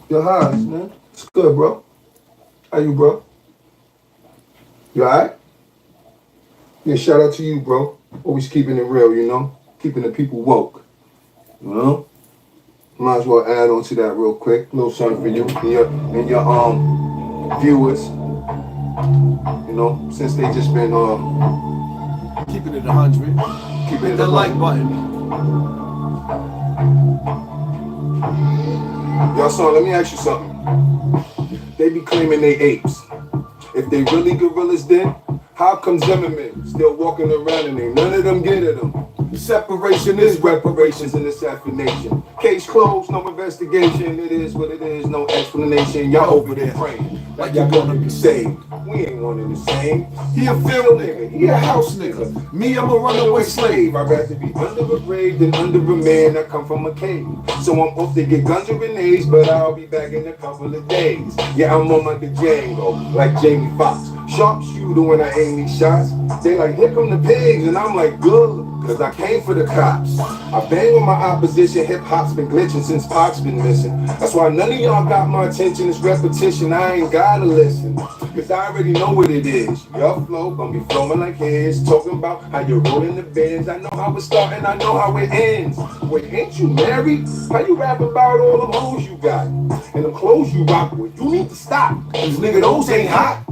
Your highs, man. It's good, bro. How you, bro? You alright? Yeah, shout out to you, bro. Always keeping it real, you know? Keeping the people woke. You know? Might as well add on to that real quick. Little something for you and your viewers. You know, since they just been Keeping it 100. keeping Hit it the like button. Y'all son, let me ask you something. They be claiming they apes. If they really gorillas then, how come Zimmerman still walking around and ain't none of them get at them? Separation is reparations and assassination. Case closed, no investigation. It is what it is, no explanation. Y'all over there praying like y'all gonna be saved. We ain't one and the same. He a field nigga, he a house nigga. Me, I'm a runaway slave. I'd rather be under a grave than under a man that come from a cave. So I'm off to get guns or grenades, but I'll be back in a couple of days. Yeah, I'm on my Django, like Jamie Foxx. Sharpshooter when I aim these shots. They like, here come the pigs, and I'm like, good. Cause I came for the cops. I bang on my opposition. Hip hop's been glitching since Pac's been missing. That's why none of y'all got my attention. It's repetition. I ain't gotta listen. Cause I already know what it is. Your flow gonna be flowing like his. Talking about how you're rolling the bins. I know how it starts and I know how it ends. Wait, ain't you married? How you rapping about all the hoes you got? And the clothes you rock with? You need to stop. Cause nigga, those ain't hot.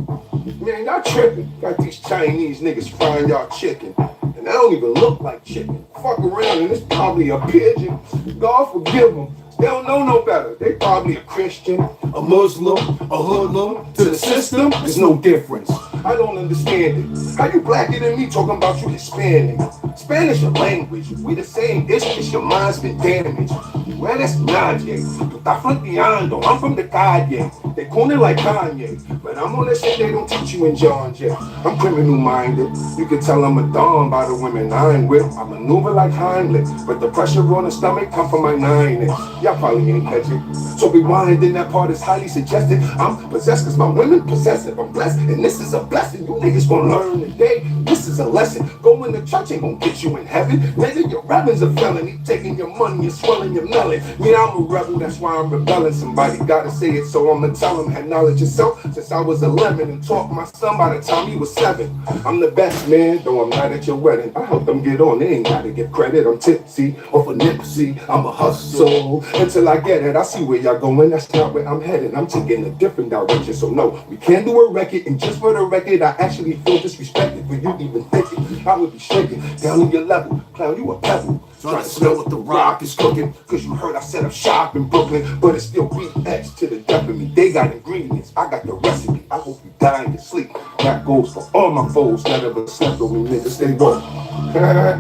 Man, y'all tripping. Got these Chinese niggas frying y'all chicken. And I don't even look like chicken. Fuck around and it's probably a pigeon. God forgive them. They don't know no better. They probably a Christian, a Muslim, a hoodlum. To the system, there's no difference. I don't understand it. How you blacker than me talking about you Hispanic? Spanish a language. We the same. It's just your mind's been damaged. Well, that's nadie. Tú estás fronteando. I'm from the calle. They call it like Kanye. But I'm on that shit they don't teach you in Georgia. I'm criminal minded. You can tell I'm a dawn by the women I'm with. I maneuver like Heimlich. But the pressure on the stomach come from my 9-inch. Y'all probably ain't catch it. So rewind, then that part is highly suggested. I'm possessed cause my women possessive. I'm blessed and this is a blessing. You niggas gonna learn today. This is a lesson. Going to church ain't gonna get you in heaven. Nigga, your rapping's a felony. Taking your money and swelling your melon. Yeah, I'm a rebel, that's why I'm rebelling. Somebody gotta say it, so I'ma tell him. Had knowledge of self since I was 11 and taught my son by the time he was 7. I'm the best man, though I'm not at your wedding. I help them get on, they ain't gotta get credit. I'm tipsy off a Nipsey. I'm a hustle until I get it. I see where y'all going, that's not where I'm headed. I'm taking a different direction, so no, we can't do a record. And just for the record, I actually feel disrespected for you even thinking I would be shaking down to your level. Clown, you a pebble. Trying to smell what the rock is cooking. Cause you heard I set up shop in Brooklyn. But it's still BX to the death of me. They got ingredients, I got the recipe. I hope you die in your sleep. That goes for all my foes that ever slept on me, niggas. Stay woke. I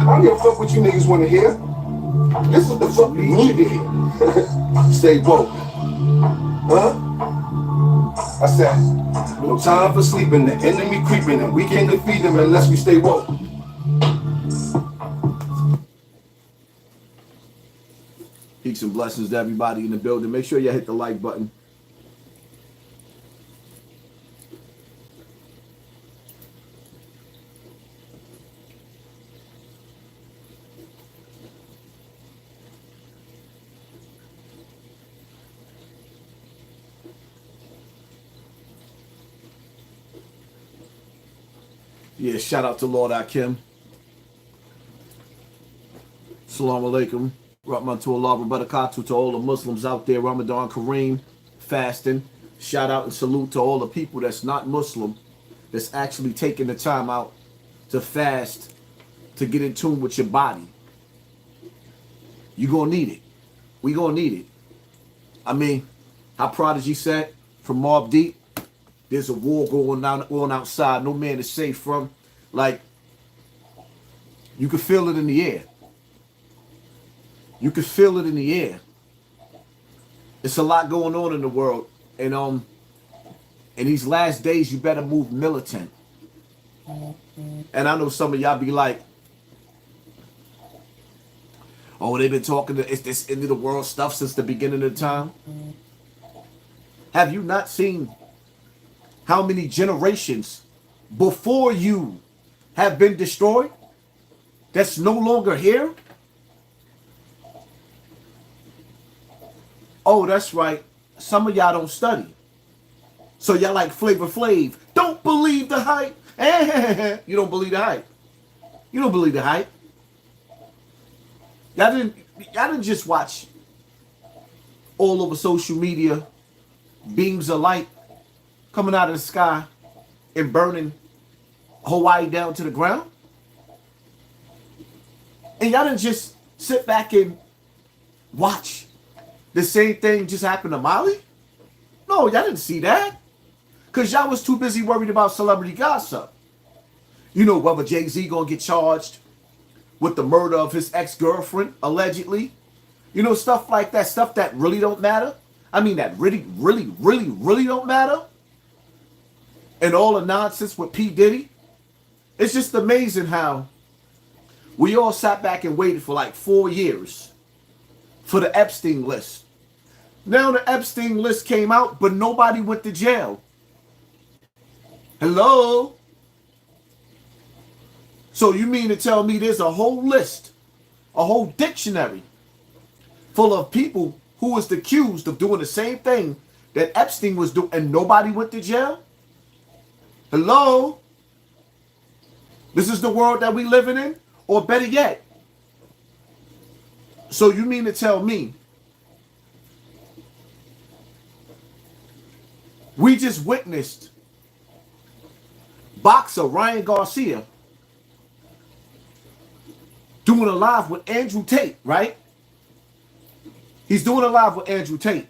don't give a fuck what you niggas wanna hear. This is what the fuck you need to hear. Stay woke. Huh? I said, no time for sleeping. The enemy creeping and we can't defeat them unless we stay woke. Peace and blessings to everybody in the building. Make sure you hit the like button. Yeah, shout out to Lord Akim. Assalamu alaikum. Rahman to Allah, barakatuh to all the Muslims out there. Ramadan Kareem, fasting. Shout out and salute to all the people that's not Muslim, that's actually taking the time out to fast, to get in tune with your body. You're going to need it. We going to need it. I mean, how Prodigy said from Mobb Deep, there's a war going on outside. No man is safe from. Like, you can feel it in the air. You can feel it in the air. It's a lot going on in the world. And in these last days, you better move militant. And I know some of y'all be like, oh, they've been talking to it's this end of the world stuff since the beginning of time. Have you not seen how many generations before you have been destroyed? That's no longer here? Oh, that's right. Some of y'all don't study. So y'all like Flavor Flav. Don't believe the hype. You don't believe the hype. You don't believe the hype. Y'all didn't just watch all over social media beams of light coming out of the sky and burning Hawaii down to the ground. And y'all didn't just sit back and watch the same thing just happen to Molly. No, y'all didn't see that. Because y'all was too busy worried about celebrity gossip. You know, whether Jay-Z gonna get charged with the murder of his ex-girlfriend, allegedly. You know, stuff like that. Stuff that really don't matter. I mean, that really, really, really, really don't matter. And all the nonsense with P. Diddy. It's just amazing how we all sat back and waited for like 4 years for the Epstein list. Now the Epstein list came out, but nobody went to jail. Hello? So you mean to tell me there's a whole list, a whole dictionary full of people who was accused of doing the same thing that Epstein was doing and nobody went to jail? Hello? This is the world that we living in? Or better yet, so you mean to tell me we just witnessed boxer Ryan Garcia doing a live with Andrew Tate, right? He's doing a live with Andrew Tate.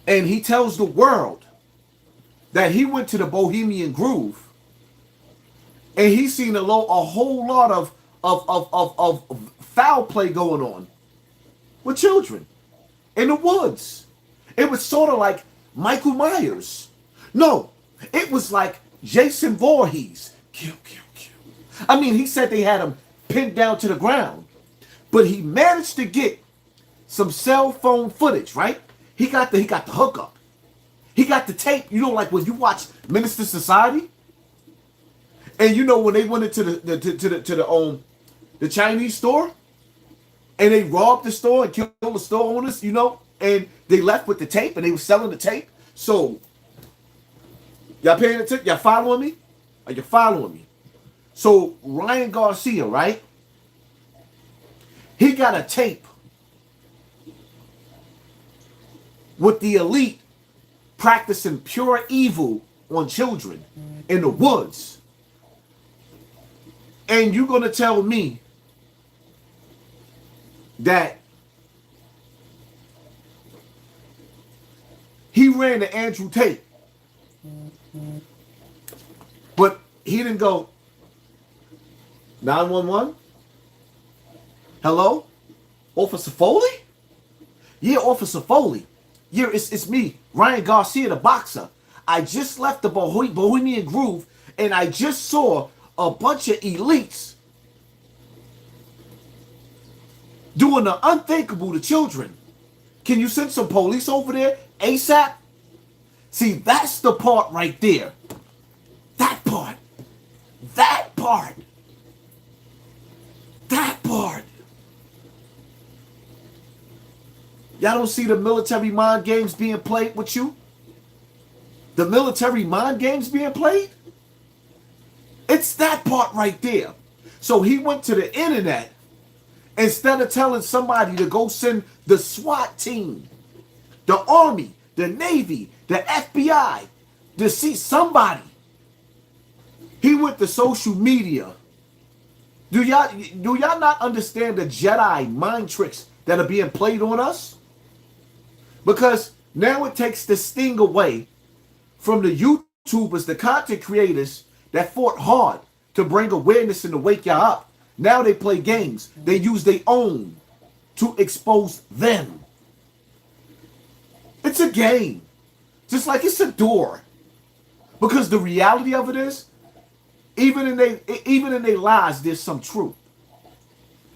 And he tells the world that he went to the Bohemian Groove and he's seen a whole lot of foul play going on with children in the woods. It was sort of like Michael Myers. No, it was like Jason Voorhees. Kill, kill, kill. I mean, he said they had him pinned down to the ground, but he managed to get some cell phone footage, right? He got the hookup. He got the tape. You know, like when you watch Minister Society, and you know when they went into the Chinese store, and they robbed the store and killed the store owners, you know, and they left with the tape, and they were selling the tape. So, y'all paying attention? Y'all following me? Are you following me? So, Ryan Garcia, right? He got a tape with the elite practicing pure evil on children in the woods. And you're going to tell me that he ran to Andrew Tate, but he didn't go 911? Hello? Officer Foley? Yeah, Officer Foley. Yeah, it's me, Ryan Garcia, the boxer. I just left the Bohemian Groove, and I just saw a bunch of elites doing the unthinkable to children. Can you send some police over there ASAP? See, that's the part right there. That part. That part. That part. Y'all don't see the military mind games being played with you? The military mind games being played? It's that part right there. So he went to the internet instead of telling somebody to go send the SWAT team, the Army, the Navy, the FBI, to see somebody. He went to social media. Do y'all not understand the Jedi mind tricks that are being played on us? Because now it takes the sting away from the YouTubers, the content creators that fought hard to bring awareness and to wake y'all up. Now they play games. They use their own to expose them. It's a game. Just like it's a door. Because the reality of it is, even in their lies, there's some truth.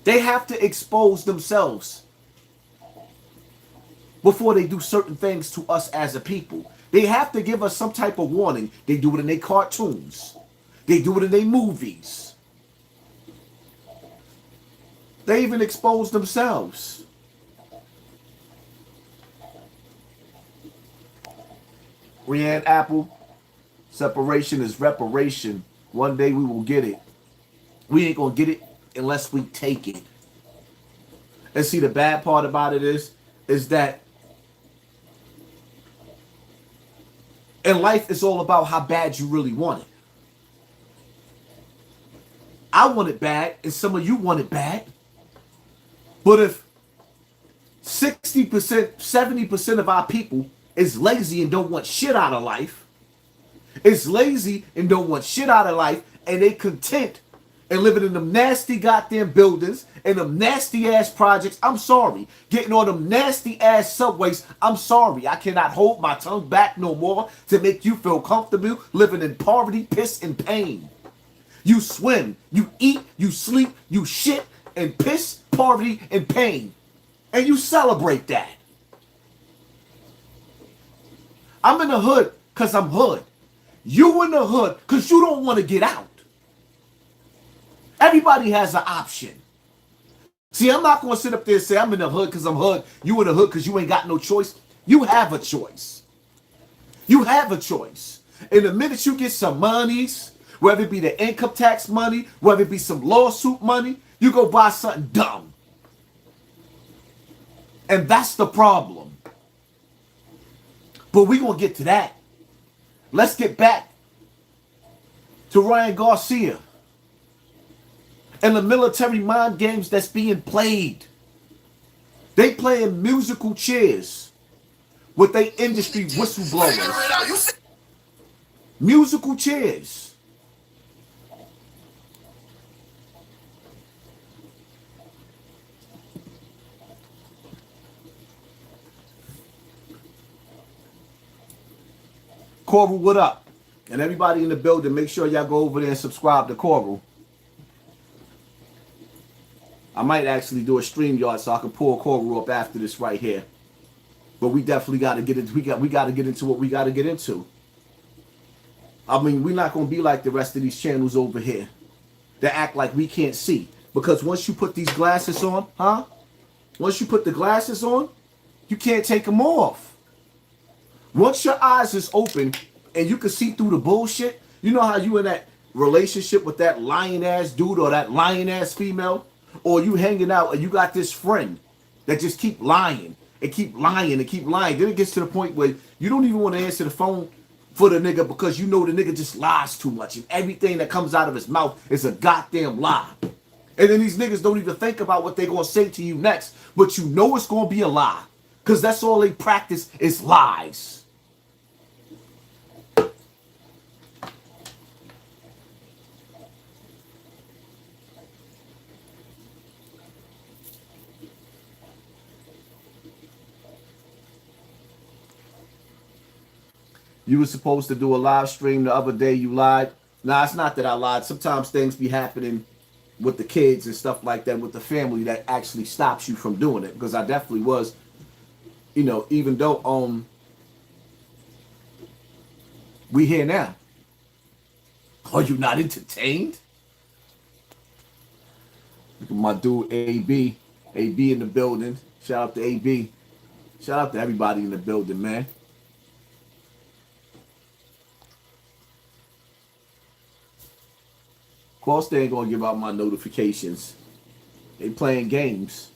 They have to expose themselves before they do certain things to us as a people. They have to give us some type of warning. They do it in their cartoons. They do it in their movies. They even expose themselves. Rianne Apple, separation is reparation. One day we will get it. We ain't gonna get it unless we take it. And see, the bad part about it is that in life, it's all about how bad you really want it. I want it bad, and some of you want it bad. But if 60%, 70% of our people is lazy and don't want shit out of life, is lazy and don't want shit out of life, and they content and living in them nasty goddamn buildings and them nasty ass projects, I'm sorry. Getting on them nasty ass subways, I'm sorry. I cannot hold my tongue back no more to make you feel comfortable living in poverty, piss, and pain. You swim, you eat, you sleep, you shit, and piss, poverty, and pain. And you celebrate that. I'm in the hood because I'm hood. You in the hood because you don't want to get out. Everybody has an option. See, I'm not going to sit up there and say I'm in the hood because I'm hood. You in the hood because you ain't got no choice. You have a choice. You have a choice. And the minute you get some monies, whether it be the income tax money, whether it be some lawsuit money, you go buy something dumb. And that's the problem. But we're going to get to that. Let's get back to Ryan Garcia and the military mind games that's being played. They playing musical chairs with their industry whistleblowers. Musical chairs. Coral, what up? And everybody in the building, make sure y'all go over there and subscribe to Coral. I might actually do a StreamYard so I can pull Coral up after this right here. But we definitely got to get into we got to get into what we got to get into. I mean, we're not going to be like the rest of these channels over here that act like we can't see. Because once you put these glasses on, once you put the glasses on, you can't take them off. Once your eyes is open and you can see through the bullshit, you know how you in that relationship with that lying ass dude or that lying ass female? Or you hanging out and you got this friend that just keep lying and keep lying and keep lying. Then it gets to the point where you don't even want to answer the phone for the nigga because you know the nigga just lies too much. And everything that comes out of his mouth is a goddamn lie. And then these niggas don't even think about what they're going to say to you next. But you know it's going to be a lie. Because that's all they practice is lies. You were supposed to do a live stream the other day. You lied. Nah, it's not that I lied. Sometimes things be happening with the kids and stuff like that, with the family, that actually stops you from doing it. Because I definitely was, you know, even though we here now. Are you not entertained? Look at my dude AB. AB in the building. Shout out to AB. Shout out to everybody in the building, man. Of course, they ain't gonna give out my notifications. They playing games.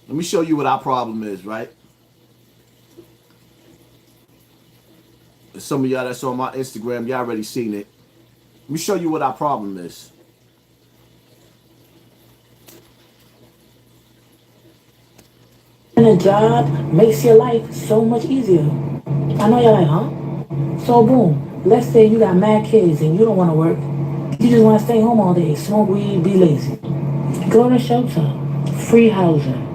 Let me show you what our problem is, right? Some of y'all that's on my Instagram, y'all already seen it. Let me show you what our problem is. And a job makes your life so much easier. I know you're like, huh? So boom, let's say you got mad kids and you don't want to work. You just want to stay home all day, smoke weed, be lazy. Go to shelter, free housing.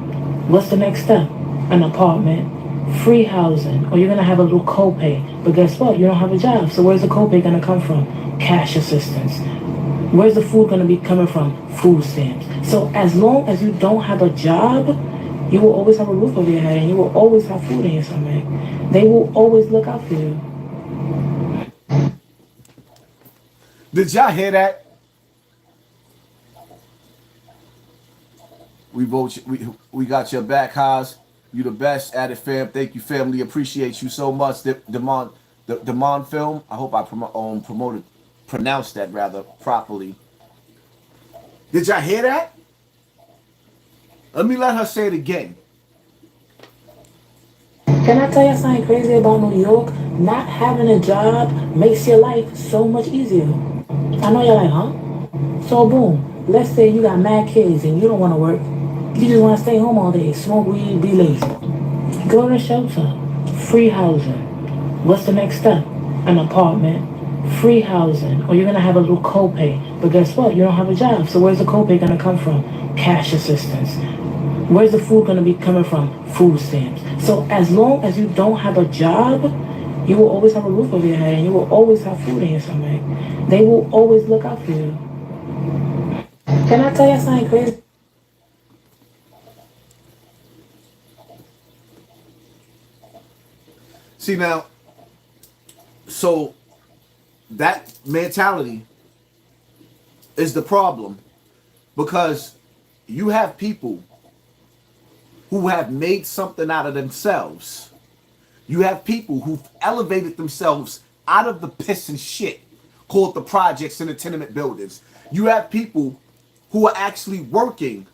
What's the next step? An apartment, free housing, or you're gonna have a little copay. But guess what? You don't have a job, so where's the copay gonna come from? Cash assistance. Where's the food gonna be coming from? Food stamps. So as long as you don't have a job, you will always have a roof over your head and you will always have food in your stomach. They will always look out for you. Did y'all hear that? We vote. We got your back, Haas. You the best at it, fam. Thank you, family. Appreciate you so much. The Demon film. I hope I pronounced that rather properly. Did y'all hear that? Let me let her say it again. Can I tell you something crazy about New York? Not having a job makes your life so much easier. I know you're like, huh? So boom, let's say you got mad kids and you don't want to work. You just want to stay home all day, smoke weed, be lazy. Go to shelter, free housing. What's the next step? An apartment, free housing, or you're gonna have a little copay. But guess what? You don't have a job, so where's the copay gonna come from? Cash assistance. Where's the food gonna be coming from? Food stamps. So as long as you don't have a job, you will always have a roof over your head, and you will always have food in your stomach. They will always look out for you. Can I tell you something crazy? See now, so that mentality is the problem because you have people who have made something out of themselves. You have people who've elevated themselves out of the piss and shit called the projects and the tenement buildings. You have people who are actually working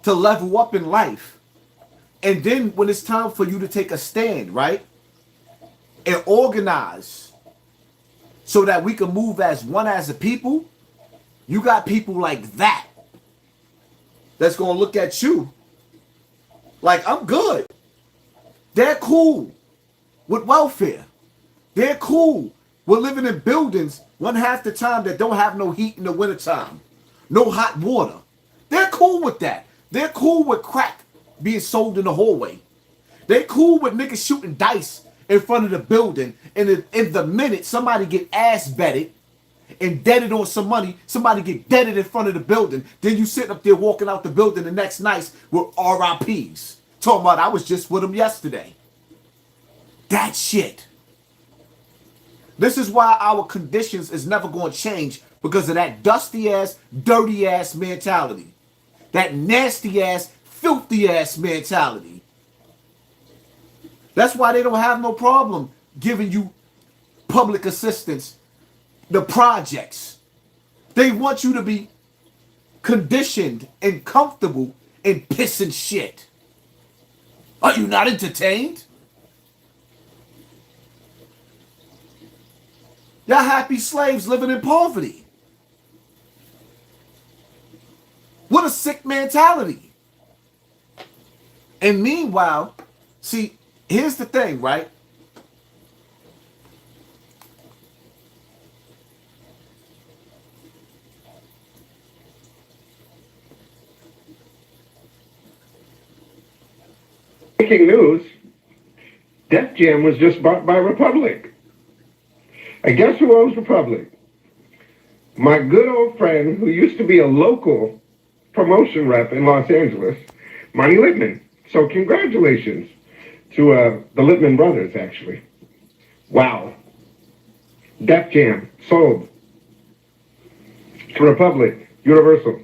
to level up in life. And then when it's time for you to take a stand, right? And organize so that we can move as one as a people, you got people like that that's going to look at you like, I'm good. They're cool with welfare. They're cool with living in buildings one half the time that don't have no heat in the wintertime, no hot water. They're cool with that. They're cool with crack being sold in the hallway. They're cool with niggas shooting dice in front of the building, and in the minute somebody get ass betted and deaded on some money, somebody get deaded in front of the building, then you sitting up there walking out the building the next night with RIPs. Talking about I was just with them yesterday. That shit. This is why our conditions is never going to change, because of that dusty ass, dirty ass mentality. That nasty ass, filthy ass mentality. That's why they don't have no problem giving you public assistance, the projects. They want you to be conditioned and comfortable in piss and shit. Are you not entertained? Y'all happy slaves living in poverty. What a sick mentality. And meanwhile, see, here's the thing, right? Breaking news, Def Jam was just bought by Republic. And guess who owns Republic? My good old friend who used to be a local promotion rep in Los Angeles, Monty Littman. So congratulations to the Littman brothers, actually. Wow. Def Jam sold to Republic, Universal.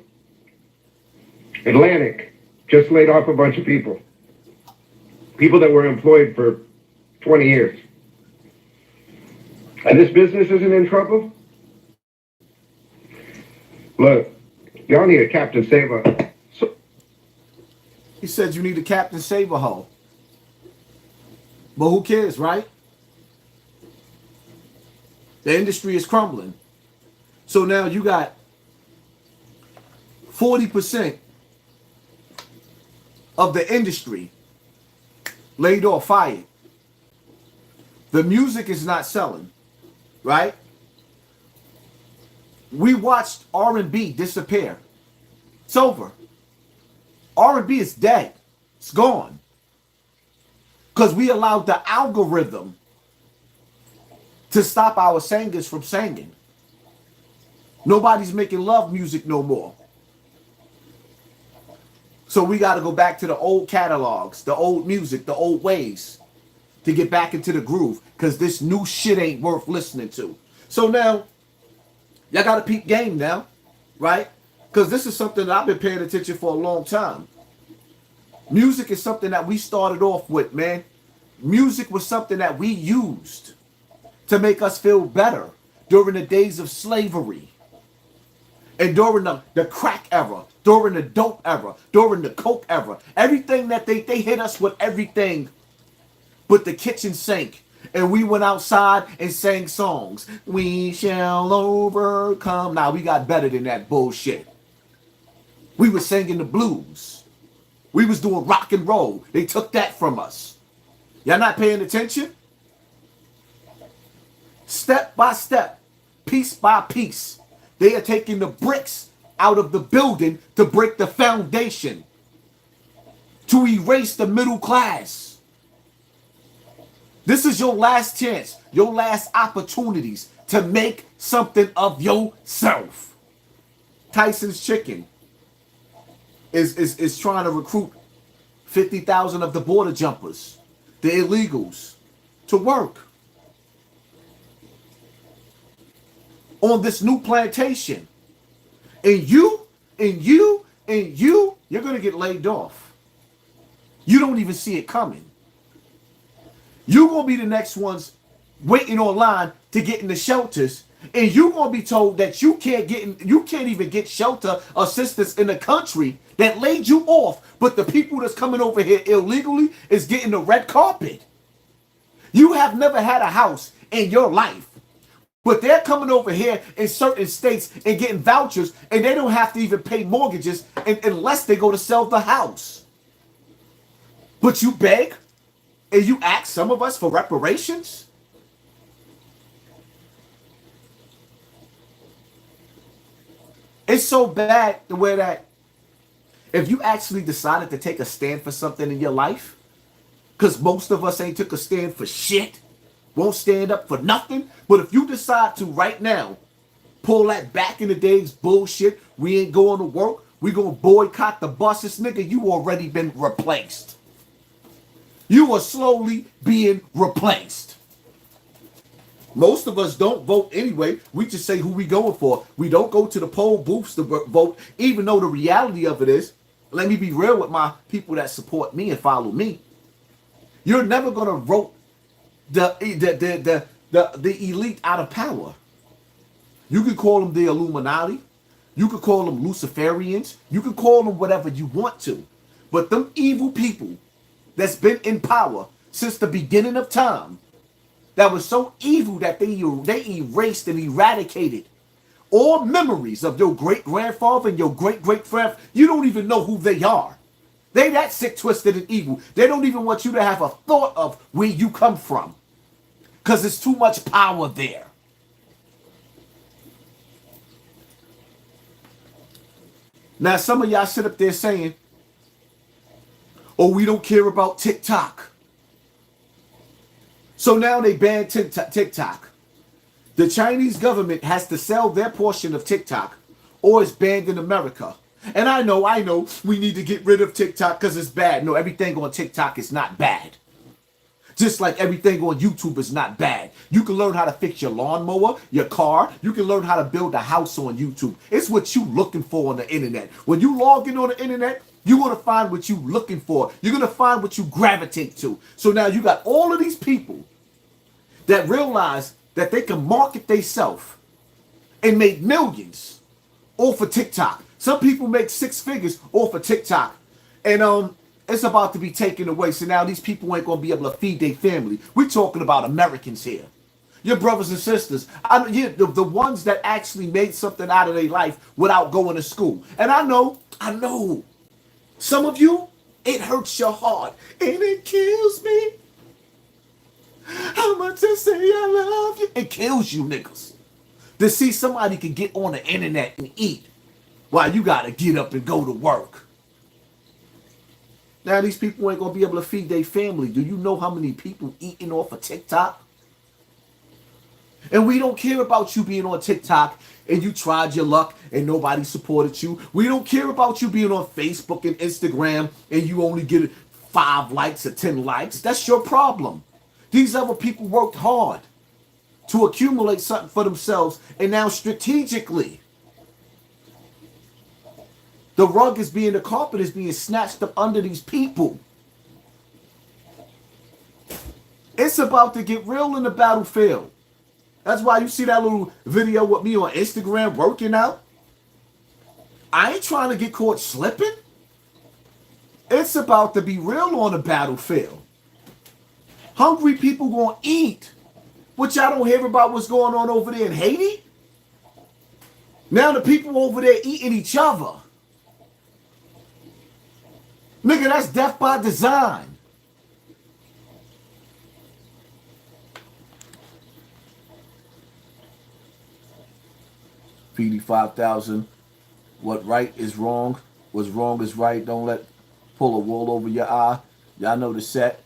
Atlantic just laid off a bunch of people. People that were employed for 20 years. And this business isn't in trouble? Look, y'all need a Captain Saver. He said you need a Captain Saver hoe. But who cares, right? The industry is crumbling. So now you got 40% of the industry laid off, fired. The music is not selling, right? We watched R&B disappear. It's over. R&B is dead. It's gone. Because we allowed the algorithm to stop our singers from singing. Nobody's making love music no more. So we got to go back to the old catalogs, the old music, the old ways to get back into the groove, because this new shit ain't worth listening to. So now, y'all got to peep game now, right? Because this is something that I've been paying attention for a long time. Music is something that we started off with, man. Music was something that we used to make us feel better during the days of slavery and during the crack era, during the dope era, during the coke era. Everything that they hit us with everything but the kitchen sink. And we went outside and sang songs. We shall overcome. Now, we got better than that bullshit. We were singing the blues. We was doing rock and roll. They took that from us. Y'all not paying attention? Step by step, piece by piece, they are taking the bricks out of the building to break the foundation, to erase the middle class. This is your last chance, your last opportunities to make something of yourself. Tyson's Chicken is trying to recruit 50,000 of the border jumpers, the illegals, to work on this new plantation. And you're going to get laid off. You don't even see it coming. You're going to be the next ones waiting online to get in the shelters, and you're going to be told that you can't even get shelter assistance in the country that laid you off, but the people that's coming over here illegally is getting the red carpet. You have never had a house in your life, but they're coming over here in certain states and getting vouchers, and they don't have to even pay mortgages unless they go to sell the house. But you beg and you ask some of us for reparations? It's so bad the way that if you actually decided to take a stand for something in your life, because most of us ain't took a stand for shit, won't stand up for nothing. But if you decide to right now pull that back in the days bullshit, we ain't going to work, we gonna boycott the buses, nigga, you already been replaced. You are slowly being replaced. Most of us don't vote anyway. We just say who we going for. We don't go to the poll booths to vote, even though the reality of it is, let me be real with my people that support me and follow me. You're never gonna vote the elite out of power. You can call them the Illuminati. You can call them Luciferians. You can call them whatever you want to. But them evil people that's been in power since the beginning of time, that was so evil that they erased and eradicated all memories of your great-grandfather and your great-great-grandfather. You don't even know who they are. They that sick, twisted, and evil. They don't even want you to have a thought of where you come from, because there's too much power there. Now, some of y'all sit up there saying, oh, we don't care about TikTok. So now they banned TikTok. The Chinese government has to sell their portion of TikTok, or it's banned in America. And I know, we need to get rid of TikTok because it's bad. No, everything on TikTok is not bad. Just like everything on YouTube is not bad. You can learn how to fix your lawnmower, your car. You can learn how to build a house on YouTube. It's what you looking for on the internet. When you log in on the internet, you're going to find what you looking for. You're going to find what you gravitate to. So now you got all of these people that realize that they can market themselves and make millions off of TikTok. Some people make 6 figures off of TikTok. And it's about to be taken away. So now these people ain't going to be able to feed their family. We're talking about Americans here. Your brothers and sisters. The ones that actually made something out of their life without going to school. And I know. Some of you, it hurts your heart. And it kills me. How much to say I love you? It kills you niggas. To see somebody can get on the internet and eat while you got to get up and go to work. Now these people ain't going to be able to feed their family. Do you know how many people eating off of TikTok? And we don't care about you being on TikTok and you tried your luck and nobody supported you. We don't care about you being on Facebook and Instagram and you only get 5 likes or 10 likes. That's your problem. These other people worked hard to accumulate something for themselves, and now strategically, The rug is being, the carpet is being snatched up under these people. It's about to get real in the battlefield. That's why you see that little video with me on Instagram working out. I ain't trying to get caught slipping. It's about to be real on the battlefield. Hungry people gonna eat. What y'all don't hear about what's going on over there in Haiti? Now the people over there eating each other. Nigga, that's death by design. PD 5000. What right is wrong. What's wrong is right. Don't let pull a wool over your eye. Y'all know the set.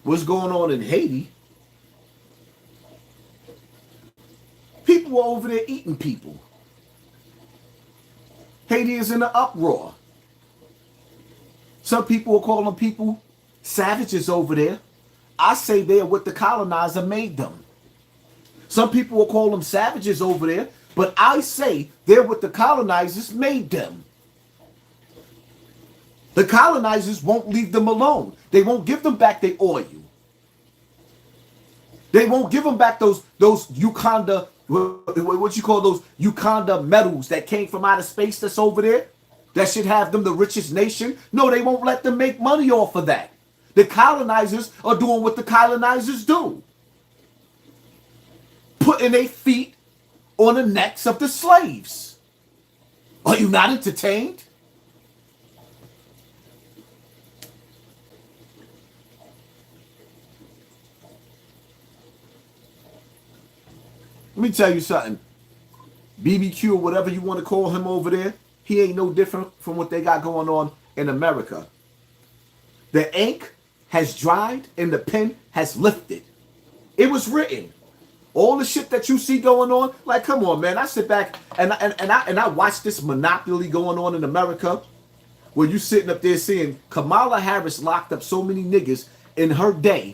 What's going on in Haiti? People are over there eating people. Haiti is in an uproar. Some people are calling people savages over there. I say they're what the colonizer made them. Some people will call them savages over there, but I say they're what the colonizers made them. The colonizers won't leave them alone. They won't give them back their oil. They won't give them back those Uganda, what you call those Uganda metals that came from outer space that's over there? That should have them the richest nation? No, they won't let them make money off of that. The colonizers are doing what the colonizers do. Putting their feet on the necks of the slaves. Are you not entertained? Let me tell you something. BBQ or whatever you want to call him over there, he ain't no different from what they got going on in America. The ink has dried and the pen has lifted. It was written. All the shit that you see going on, like, come on, man. I sit back and I watch this monopoly going on in America, where you sitting up there seeing Kamala Harris locked up so many niggas in her day,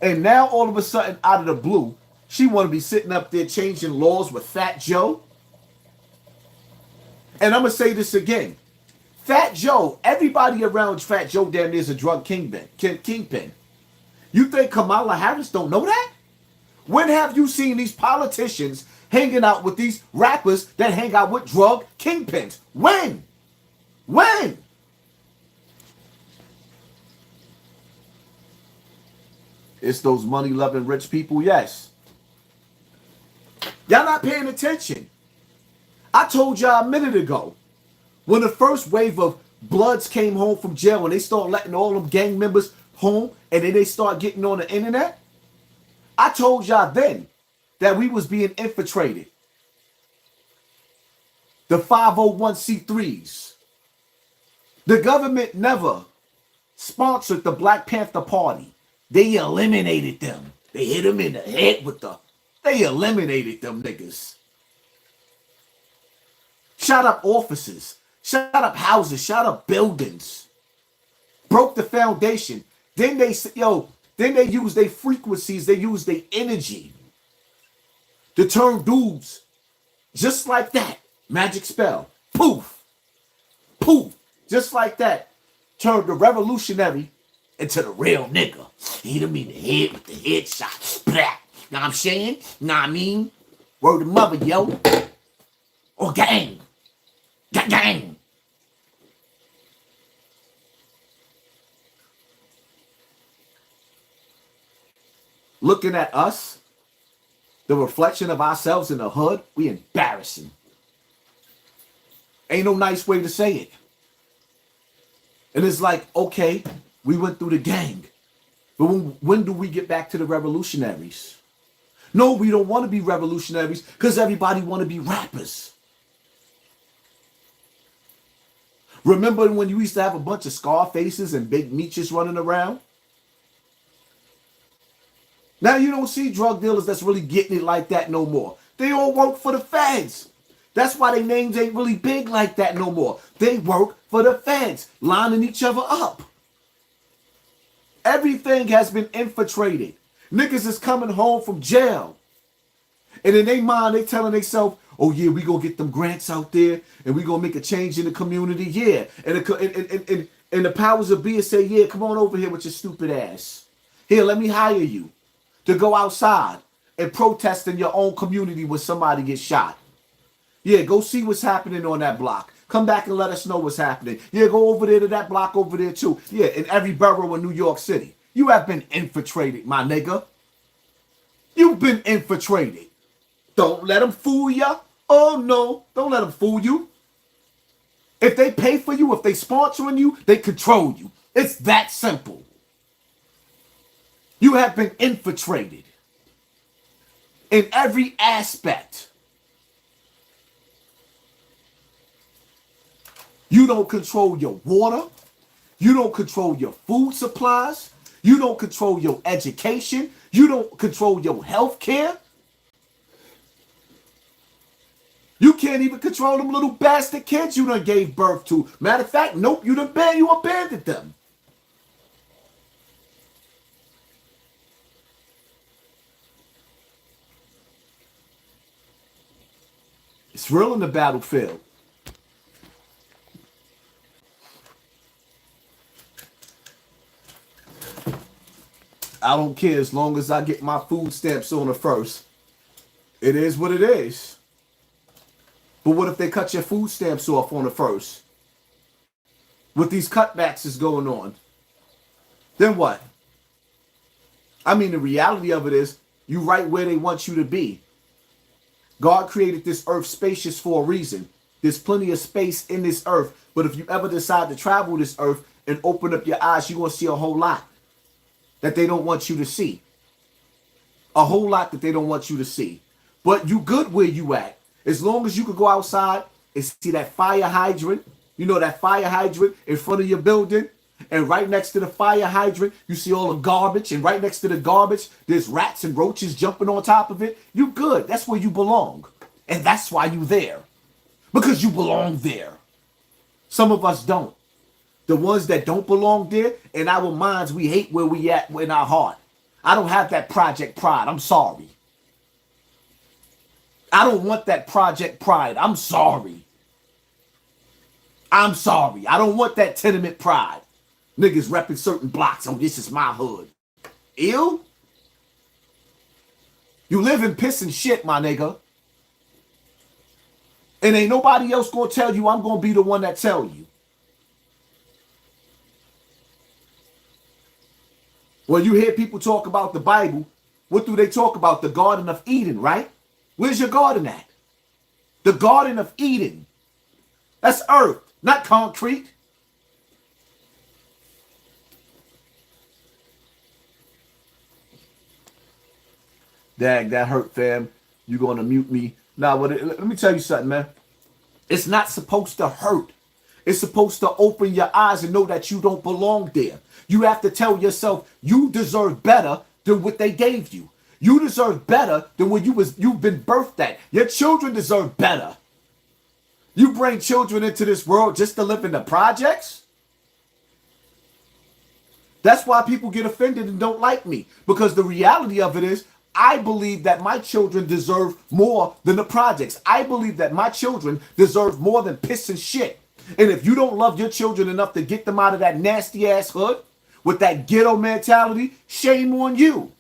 and now all of a sudden, out of the blue, she want to be sitting up there changing laws with Fat Joe. And I'm gonna say this again. Fat Joe, everybody around Fat Joe damn near is a drug kingpin. You think Kamala Harris don't know that? When have you seen these politicians hanging out with these rappers that hang out with drug kingpins? When? When? It's those money-loving rich people, yes. Y'all not paying attention. I told y'all a minute ago, when the first wave of Bloods came home from jail and they started letting all them gang members home and then they start getting on the internet, I told y'all then that we was being infiltrated. The 501c3s. The government never sponsored the Black Panther Party. They eliminated them. They hit them in the head with they eliminated them niggas. Shot up offices. Shot up houses. Shot up buildings. Broke the foundation. Then they use their frequencies. They use their energy to turn dudes just like that. Magic spell. Poof. Poof. Just like that. Turned the revolutionary into the real nigga. Hit him in the head with the headshot. Blah. Know what I'm saying? Know what I mean? Word of mother, yo. Or gang. Gang. Looking at us, the reflection of ourselves in the hood, we embarrassing. Ain't no nice way to say it. And it's like, okay, we went through the gang. But when do we get back to the revolutionaries? No, we don't want to be revolutionaries because everybody want to be rappers. Remember when you used to have a bunch of Scarfaces and Big Meeches running around? Now you don't see drug dealers that's really getting it like that no more. They all work for the feds. That's why their names ain't really big like that no more. They work for the feds, lining each other up. Everything has been infiltrated. Niggas is coming home from jail. And in their mind, they telling themselves, oh yeah, we gonna get them grants out there and we gonna make a change in the community. Yeah. And the powers of be say, yeah, come on over here with your stupid ass. Here, let me hire you to go outside and protest in your own community when somebody gets shot. Yeah, go see what's happening on that block. Come back and let us know what's happening. Yeah, go over there to that block over there too. Yeah, in every borough in New York City. You have been infiltrated, my nigga. You've been infiltrated. Don't let them fool ya. Oh no, don't let them fool you. If they pay for you, if they sponsoring you, they control you. It's that simple. You have been infiltrated in every aspect. You don't control your water. You don't control your food supplies. You don't control your education. You don't control your health care. You can't even control them little bastard kids you done gave birth to. Matter of fact, nope, you abandoned them. It's real in the battlefield. I don't care as long as I get my food stamps on the first. It is what it is. But what if they cut your food stamps off on the first? With these cutbacks is going on. Then what? I mean, the reality of it is, you right where they want you to be. God created this earth spacious for a reason. There's plenty of space in this earth. But if you ever decide to travel this earth and open up your eyes, you're going to see a whole lot that they don't want you to see. A whole lot that they don't want you to see. But you good where you at. As long as you could go outside and see that fire hydrant, you know, that fire hydrant in front of your building, and right next to the fire hydrant, you see all the garbage, and right next to the garbage, there's rats and roaches jumping on top of it. You good. That's where you belong. And that's why you there. Because you belong there. Some of us don't. The ones that don't belong there, in our minds, we hate where we at in our heart. I don't have that project pride. I'm sorry. I don't want that project pride. I'm sorry. I'm sorry. I don't want that tenement pride. Niggas repping certain blocks. Oh, this is my hood. Ew? You live in piss and shit, my nigga. And ain't nobody else gonna tell you. I'm gonna be the one that tell you. When you hear people talk about the Bible, what do they talk about? The Garden of Eden, right? Where's your garden at? The Garden of Eden. That's earth, not concrete. Dag, that hurt, fam. You gonna mute me? Nah, let me tell you something, man. It's not supposed to hurt. It's supposed to open your eyes and know that you don't belong there. You have to tell yourself you deserve better than what they gave you. You deserve better than when you've been birthed at. Your children deserve better. You bring children into this world just to live in the projects? That's why people get offended and don't like me. Because the reality of it is, I believe that my children deserve more than the projects. I believe that my children deserve more than piss and shit. And if you don't love your children enough to get them out of that nasty ass hood with that ghetto mentality, shame on you.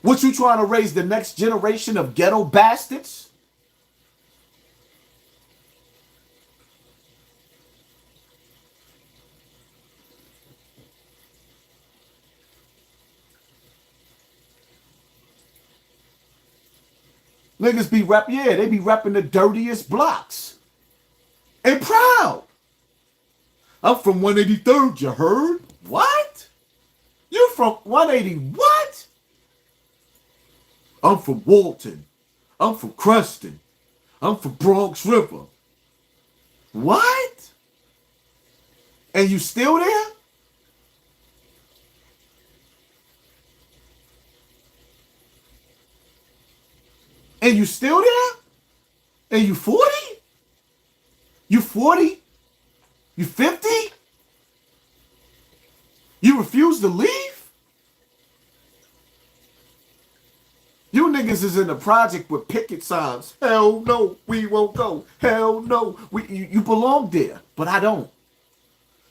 What, you trying to raise the next generation of ghetto bastards? Niggas be they be repping the dirtiest blocks. And proud. I'm from 183rd, you heard? What? You from 180 what? I'm from Walton. I'm from Creston. I'm from Bronx River. What? And you still there? And you still there? And you 40? You 40? You 50? You refuse to leave? niggas is in the project with picket signs. Hell no, we won't go. Hell no, you belong there, but I don't.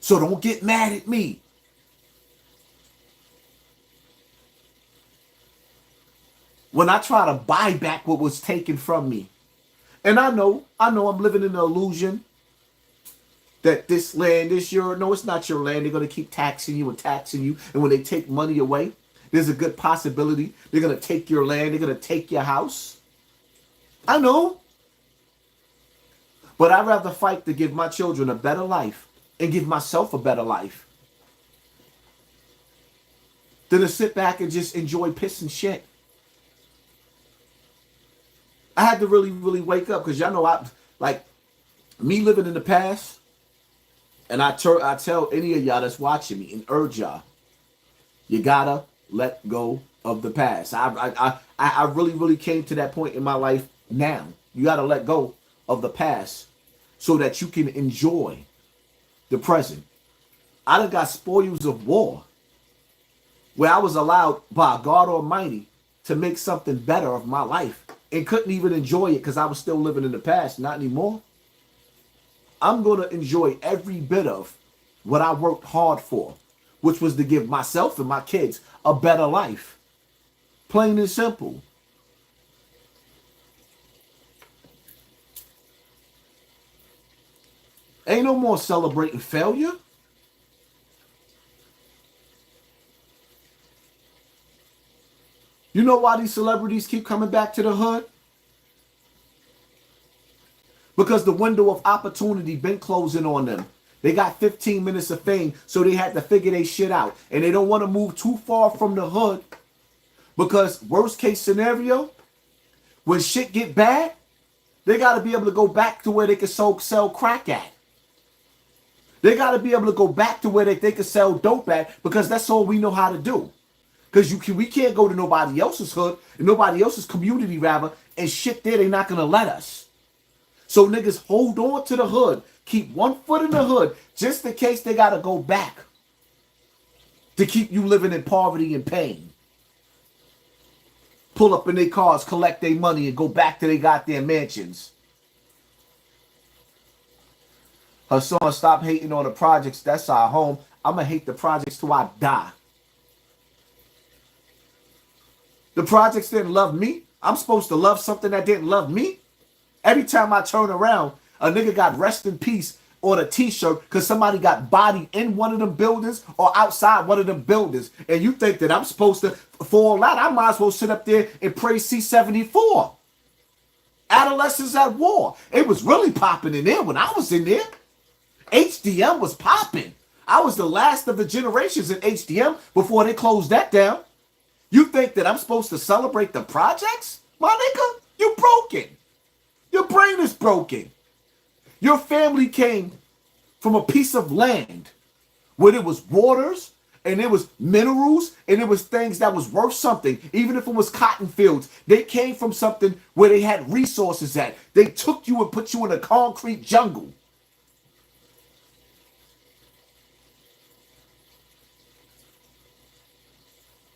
So don't get mad at me. When I try to buy back what was taken from me. And I know I'm living in the illusion that this land is your, no, it's not your land. They're going to keep taxing you and taxing you. And when they take money away, there's a good possibility they're going to take your land. They're going to take your house. I know. But I'd rather fight to give my children a better life and give myself a better life than to sit back and just enjoy piss and shit. I had to really, really wake up because y'all know like me living in the past. And I tell any of y'all that's watching me and urge y'all, you gotta let go of the past. I really, really came to that point in my life now. You gotta let go of the past so that you can enjoy the present. I done got spoils of war where I was allowed by God Almighty to make something better of my life and couldn't even enjoy it because I was still living in the past. Not anymore. I'm going to enjoy every bit of what I worked hard for, which was to give myself and my kids a better life. Plain and simple. Ain't no more celebrating failure. You know why these celebrities keep coming back to the hood? Because the window of opportunity been closing on them. They got 15 minutes of fame, so they had to figure their shit out. And they don't want to move too far from the hood. Because worst case scenario, when shit get bad, they got to be able to go back to where they can sell crack at. They got to be able to go back to where they can sell dope at, because that's all we know how to do. Because we can't go to nobody else's hood, and nobody else's community rather, and shit there, they not going to let us. So niggas hold on to the hood. Keep one foot in the hood just in case they got to go back to keep you living in poverty and pain. Pull up in their cars, collect their money, and go back to their goddamn mansions. Hassan, stop hating on the projects. That's our home. I'm going to hate the projects till I die. The projects didn't love me. I'm supposed to love something that didn't love me. Every time I turn around, a nigga got rest in peace on a t-shirt because somebody got bodied in one of them buildings or outside one of them buildings. And you think that I'm supposed to, for all that, I might as well sit up there and praise C-74. Adolescents at war. It was really popping in there when I was in there. HDM was popping. I was the last of the generations in HDM before they closed that down. You think that I'm supposed to celebrate the projects? My nigga, you broken. Your brain is broken. Your family came from a piece of land where there was waters and there was minerals and there was things that was worth something. Even if it was cotton fields, they came from something where they had resources at. They took you and put you in a concrete jungle.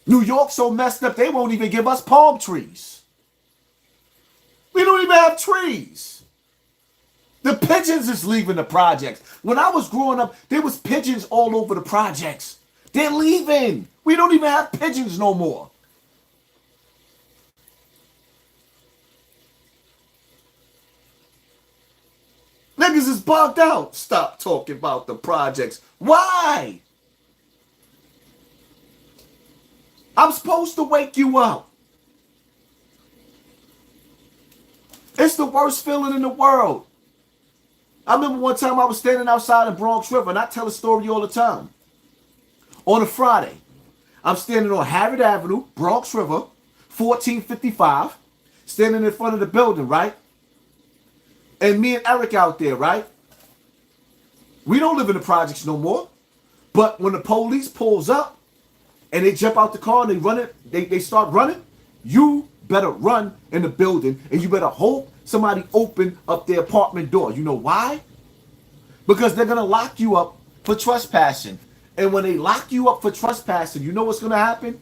New York's so messed up, they won't even give us palm trees. We don't even have trees. The pigeons is leaving the projects. When I was growing up, there was pigeons all over the projects. They're leaving. We don't even have pigeons no more. Niggas is bugged out. Stop talking about the projects. Why? I'm supposed to wake you up. It's the worst feeling in the world. I remember one time I was standing outside the Bronx River, and I tell a story all the time. On a Friday, I'm standing on Harriet Avenue, Bronx River, 1455, standing in front of the building, right? And me and Eric out there, right? We don't live in the projects no more. But when the police pulls up and they jump out the car and they run it, they start running, you better run in the building and you better hope somebody open up their apartment door. You know why? Because they're going to lock you up for trespassing. And when they lock you up for trespassing, you know what's going to happen?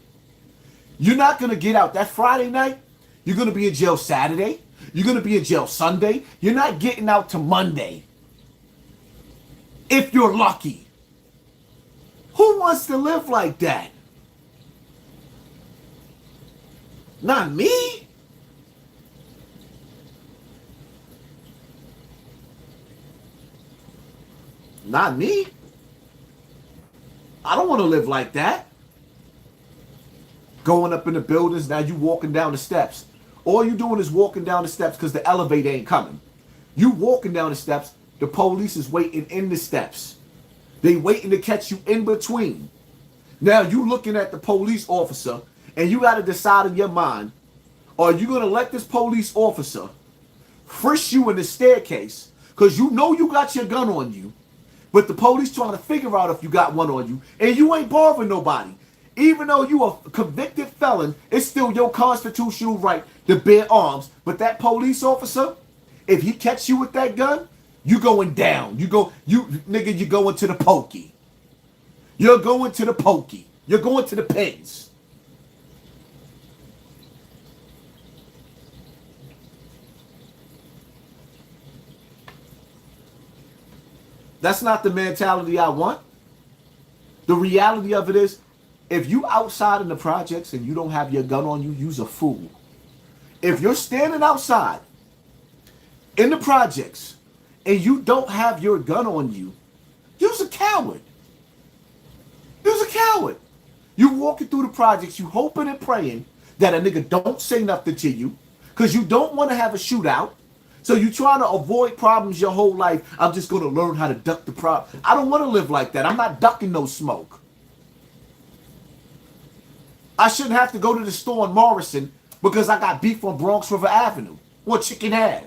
You're not going to get out. That Friday night, You're going to be in jail Saturday. You're going to be in jail Sunday. You're not getting out to Monday. If you're lucky. Who wants to live like that? Not me. Not me. I don't want to live like that. Going up in the buildings, now you walking down the steps. All you doing is walking down the steps because the elevator ain't coming. You walking down the steps, the police is waiting in the steps. They waiting to catch you in between. Now you looking at the police officer and you got to decide in your mind, are you going to let this police officer frisk you in the staircase because you know you got your gun on you, but the police trying to figure out if you got one on you and you ain't bothering nobody. Even though you a convicted felon, it's still your constitutional right to bear arms. But that police officer, if he catch you with that gun, you going down. You nigga, you going to the pokey. You're going to the pokey. You're going to the pens. That's not the mentality I want. The reality of it is, if you outside in the projects and you don't have your gun on you, you's a fool. If you're standing outside in the projects and you don't have your gun on you, you's a coward. You's a coward. You walking through the projects, you hoping and praying that a nigga don't say nothing to you because you don't want to have a shootout. So you trying to avoid problems your whole life. I'm just going to learn how to duck the problem. I don't want to live like that. I'm not ducking no smoke. I shouldn't have to go to the store in Morrison because I got beef on Bronx River Avenue or Chicken Ave.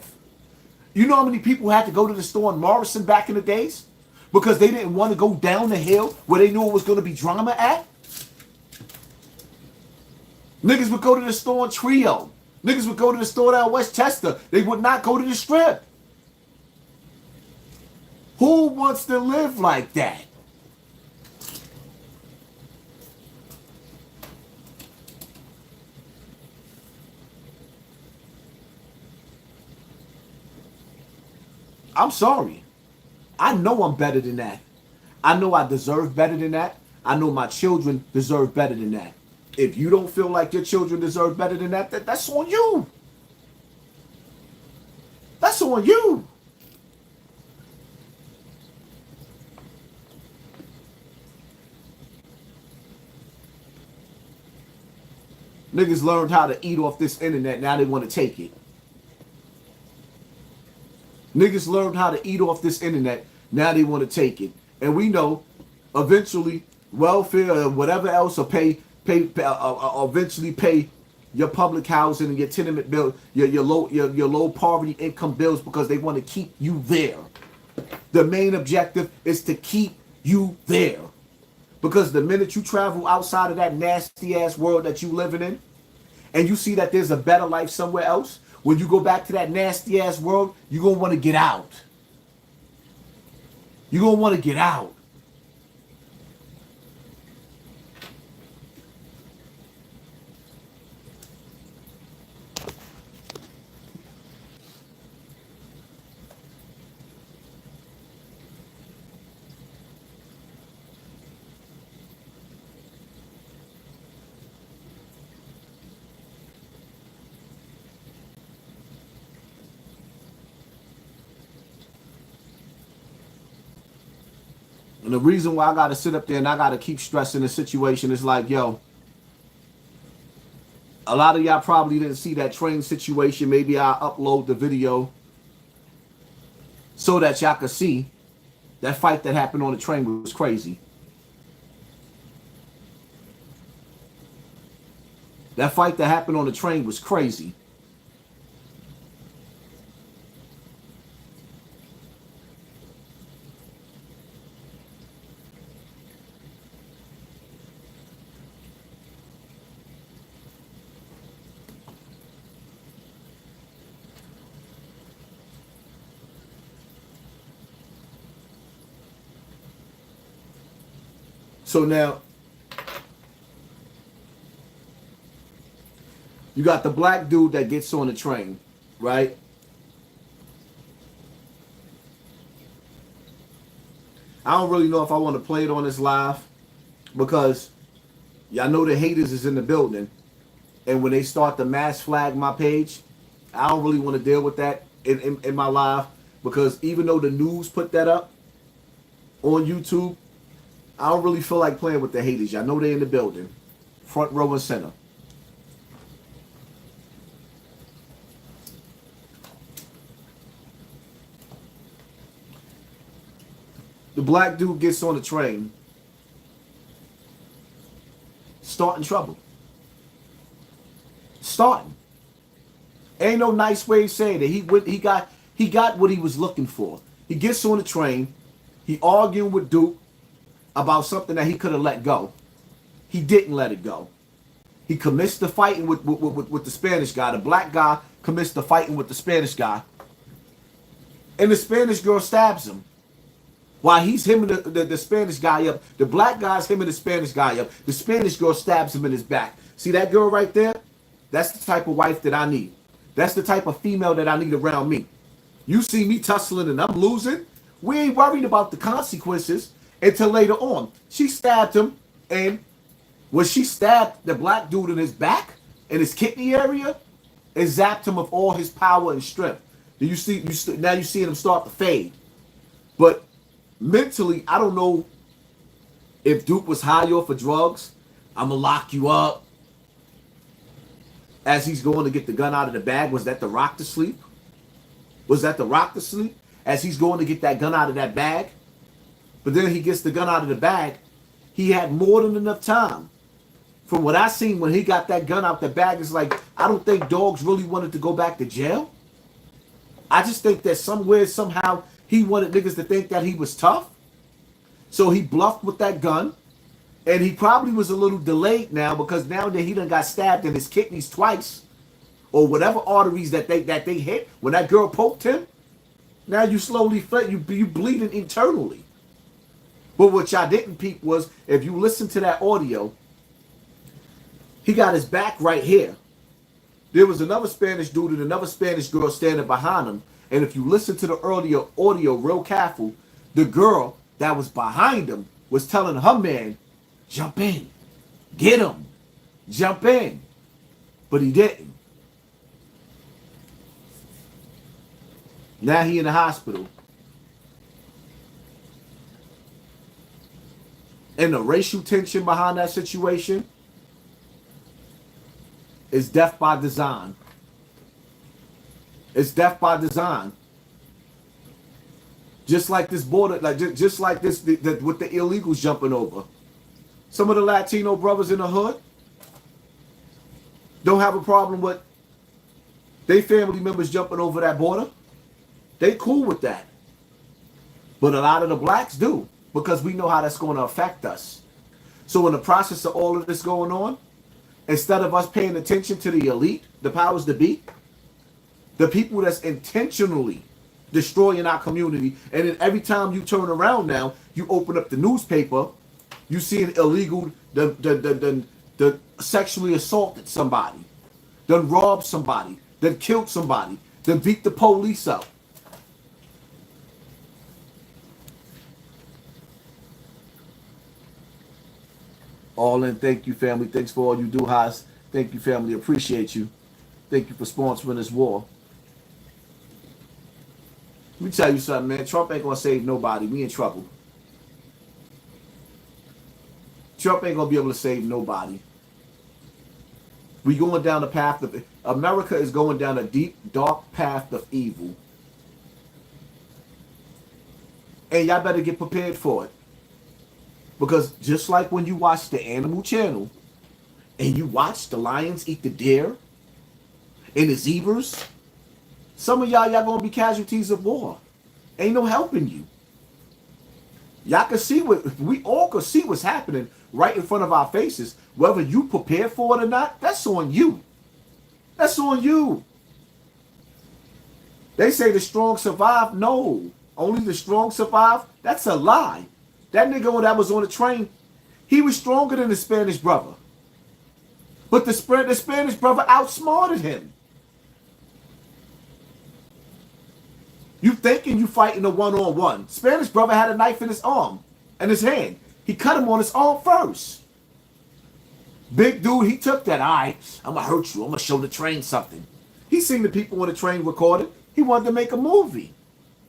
You know how many people had to go to the store in Morrison back in the days because they didn't want to go down the hill where they knew it was going to be drama at? Niggas would go to the store in Trio. Niggas would go to the store down Westchester. They would not go to the Strip. Who wants to live like that? I'm sorry. I know I'm better than that. I know I deserve better than that. I know my children deserve better than that. If you don't feel like your children deserve better than that, that's on you. That's on you. Niggas learned how to eat off this internet. Now they want to take it. Niggas learned how to eat off this internet. Now they want to take it. And we know eventually welfare or whatever else will eventually pay your public housing and your tenement bill, your low poverty income bills because they want to keep you there. The main objective is to keep you there. Because the minute you travel outside of that nasty ass world that you living in and you see that there's a better life somewhere else, when you go back to that nasty ass world, you're going to want to get out. You're going to want to get out. And the reason why I got to sit up there and I got to keep stressing the situation is like, yo, a lot of y'all probably didn't see that train situation. Maybe I'll upload the video so that y'all could see that fight that happened on the train was crazy. That fight that happened on the train was crazy. So now, You got the black dude that gets on the train, right? I don't really know if I want to play it on this live because y'all know the haters is in the building. And when they start to mass flag my page, I don't really want to deal with that in my live because even though the news put that up on YouTube, I don't really feel like playing with the haters. Y'all know they in the building. Front row and center. The black dude gets on the train, starting trouble. Starting. Ain't no nice way of saying it. He got what he was looking for. He gets on the train, he arguing with Duke about something that he could have let go. He didn't let it go. He commits to fighting with the Spanish guy. The black guy commits to fighting with the Spanish guy. And the Spanish girl stabs him. While he's him and the Spanish guy up, the black guy's him and the Spanish guy up. The Spanish girl stabs him in his back. See that girl right there? That's the type of wife that I need. That's the type of female that I need around me. You see me tussling and I'm losing. We ain't worried about the consequences until later on. She stabbed him, and when she stabbed the black dude in his back, in his kidney area, it zapped him of all his power and strength. Do you see? Now you see him start to fade. But mentally, I don't know if Duke was high off of drugs. I'm gonna lock you up. As he's going to get the gun out of the bag, was that the rock to sleep? Was that the rock to sleep? As he's going to get that gun out of that bag? But then he gets the gun out of the bag. He had more than enough time. From what I seen when he got that gun out the bag, it's like, I don't think dogs really wanted to go back to jail. I just think that somewhere, somehow, he wanted niggas to think that he was tough. So he bluffed with that gun. And he probably was a little delayed now because now that he done got stabbed in his kidneys twice, or whatever arteries that they hit when that girl poked him, now you slowly you bleeding internally. But what y'all didn't peep was, if you listen to that audio, he got his back right here. There was another Spanish dude and another Spanish girl standing behind him. And if you listen to the earlier audio real careful, the girl that was behind him was telling her man, jump in, get him, jump in. But he didn't. Now he in the hospital. And the racial tension behind that situation is death by design. It's death by design. Just like this border, like just like this with the illegals jumping over. Some of the Latino brothers in the hood don't have a problem with their family members jumping over that border. They cool with that. But a lot of the blacks do, because we know how that's going to affect us. So in the process of all of this going on, instead of us paying attention to the elite, the powers that be, the people that's intentionally destroying our community, and then every time you turn around now, you open up the newspaper, you see an illegal, the sexually assaulted somebody, done robbed somebody, done killed somebody, done beat the police up. All in, thank you, family. Thanks for all you do, Haas. Thank you, family. Appreciate you. Thank you for sponsoring this war. Let me tell you something, man. Trump ain't gonna save nobody. We in trouble. Trump ain't gonna be able to save nobody. We going down the path of America is going down a deep, dark path of evil. And y'all better get prepared for it. Because just like when you watch the Animal Channel and you watch the lions eat the deer and the zebras, some of y'all gonna be casualties of war. Ain't no helping you. Y'all can see we all can see what's happening right in front of our faces. Whether you prepare for it or not, that's on you. That's on you. They say the strong survive. No, only the strong survive. That's a lie. That nigga that was on the train, he was stronger than the Spanish brother. But the Spanish brother outsmarted him. You thinking you fighting a one-on-one. Spanish brother had a knife in his arm and his hand. He cut him on his arm first. Big dude, he took that. All right, I'm going to hurt you. I'm going to show the train something. He seen the people on the train recorded. He wanted to make a movie.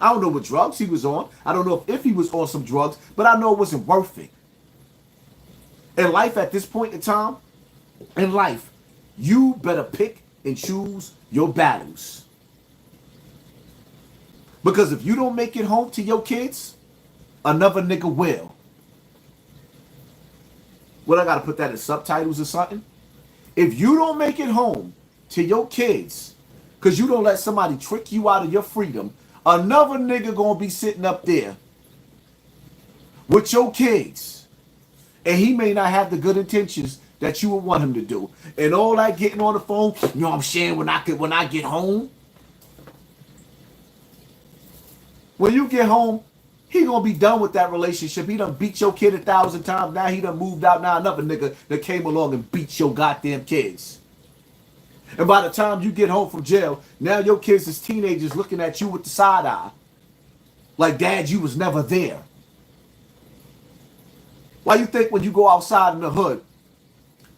I don't know what drugs he was on. I don't know if he was on some drugs, but I know it wasn't worth it. In life at this point in time, in life, you better pick and choose your battles. Because if you don't make it home to your kids, another nigga will. What, I gotta put that in subtitles or something? If you don't make it home to your kids, because you don't let somebody trick you out of your freedom, another nigga gonna be sitting up there with your kids. And he may not have the good intentions that you would want him to do. And all that getting on the phone, you know what I'm saying, when I get home. When you get home, he gonna be done with that relationship. He done beat your kid 1,000 times. Now he done moved out. Now another nigga that came along and beat your goddamn kids. And by the time you get home from jail, now your kids is teenagers looking at you with the side eye. Like, Dad, you was never there. Why you think when you go outside in the hood,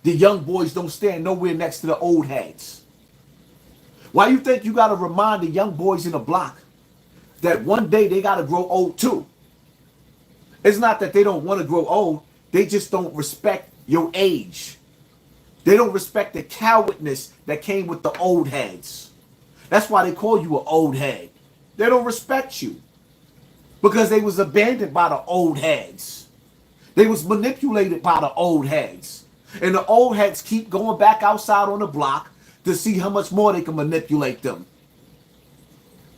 the young boys don't stand nowhere next to the old heads? Why you think you gotta remind the young boys in the block that one day they got to grow old too? It's not that they don't want to grow old. They just don't respect your age. They don't respect the cowardness that came with the old heads. That's why they call you an old head. They don't respect you because they was abandoned by the old heads. They was manipulated by the old heads. And the old heads keep going back outside on the block to see how much more they can manipulate them,